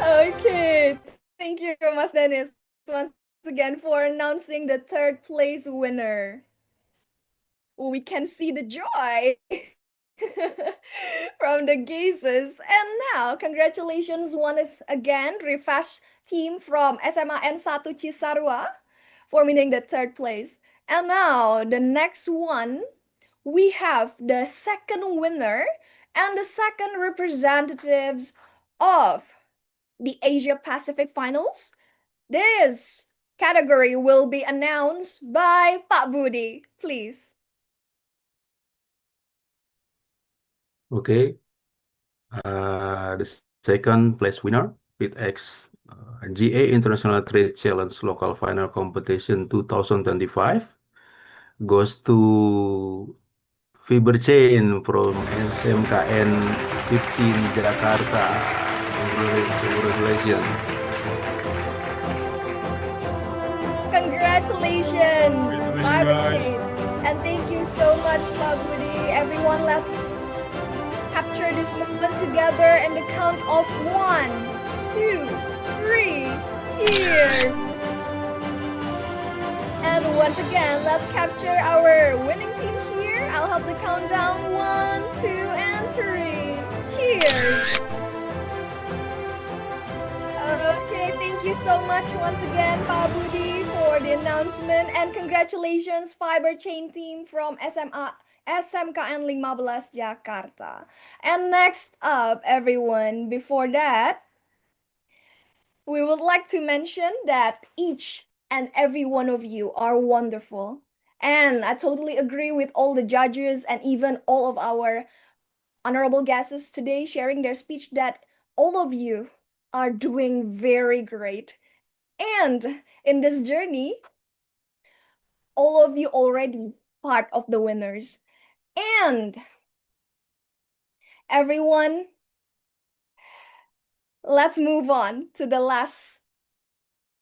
Okay, thank you, Mas Dennis, once again for announcing the third place winner. We can see the joy from the gazes. And now, congratulations once again, Refash team from SMA N1 Cisarua for winning the third place. And now, the next one, we have the second winner and the second representatives of the Asia Pacific Finals. This category will be announced by Pak Budi, please. Okay. The second place winner, FedEx GA International Trade Challenge Local Final Competition 2025 goes to Fiber Chain from SMKN 15 Jakarta. Congratulations. Congratulations, Fiber Chain. And thank you so much, Pak Budi. Everyone, let's capture this moment together in the count of 1, 2, 3, cheers! And once again, let's capture our winning team here. I'll help the countdown 1, 2, and 3. Cheers! Okay, thank you so much once again, Pak Budi, for the announcement, and congratulations, Fiber Chain team from SMKN 15 Jakarta. And next up, everyone, before that, we would like to mention that each and every one of you are wonderful. And I totally agree with all the judges and even all of our honorable guests today sharing their speech that all of you are doing very great. And in this journey, all of you already part of the winners. And everyone, let's move on to the last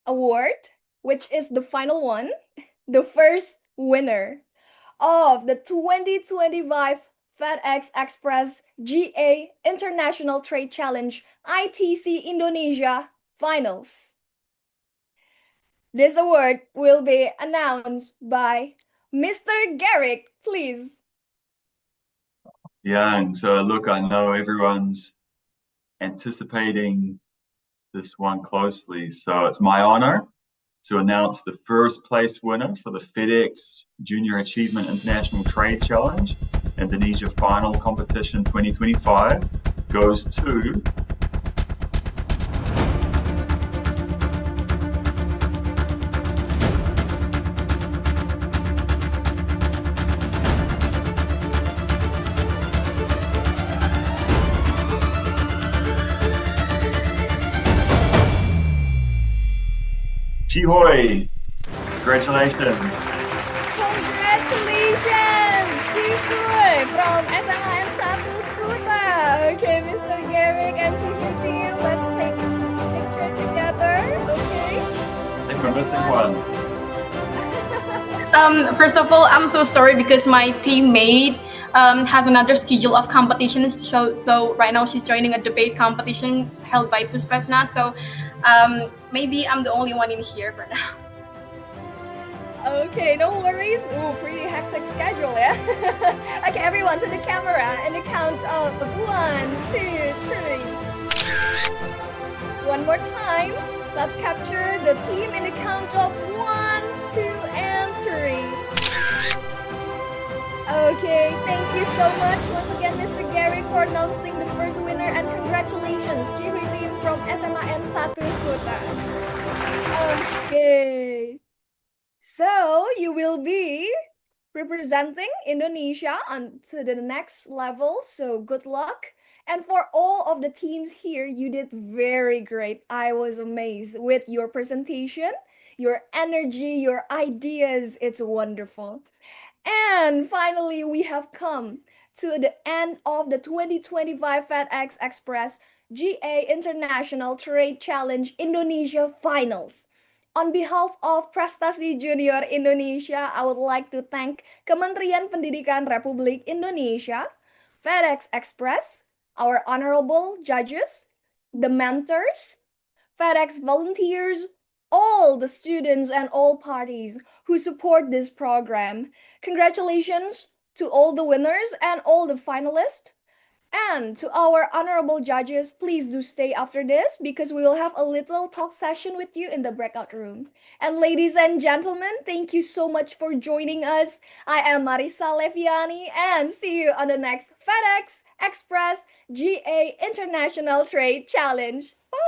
award, which is the final one, the first winner of the 2025 FedEx Express GA International Trade Challenge ITC Indonesia Finals. This award will be announced by Mr. Garrick, please. Yeah, so look, I know everyone's anticipating this one closely, so it's my honor to announce the first place winner for the FedEx Junior Achievement International Trade Challenge Indonesia Final Competition 2025 goes to Chihuy. Congratulations. Congratulations, Chihuy from SMA N1 Kuta. Okay, Mr. Garrick and Chihuy team, let's take a picture together, okay? I think we're missing one. First of all, I'm so sorry because my teammate has another schedule of competitions. So right now she's joining a debate competition held by Puspresna. So maybe I'm the only one in here for now. Okay, no worries. Ooh, pretty hectic schedule, yeah? Okay, everyone to the camera in the count of 1, 2, 3. One more time. Let's capture the team in the count of 1, 2, and 3. Okay, thank you so much once again, Mr. Garrick, for announcing the first winner, and congratulations, Chihuy team from SMA N1 Kuta. Okay. So you will be representing Indonesia on to the next level. So good luck. And for all of the teams here, you did very great. I was amazed with your presentation, your energy, your ideas. It's wonderful. And finally, we have come to the end of the 2025 FedEx Express GA International Trade Challenge Indonesia Finals. On behalf of Prestasi Junior Indonesia, I would like to thank Kementerian Pendidikan Republik Indonesia, FedEx Express, our honorable judges, the mentors, FedEx volunteers, all the students and all parties who support this program. Congratulations to all the winners and all the finalists. And to our honorable judges, please do stay after this because we will have a little talk session with you in the breakout room. And ladies and gentlemen, thank you so much for joining us. I am Marisa Leviani and see you on the next FedEx Express GA International Trade Challenge. Bye!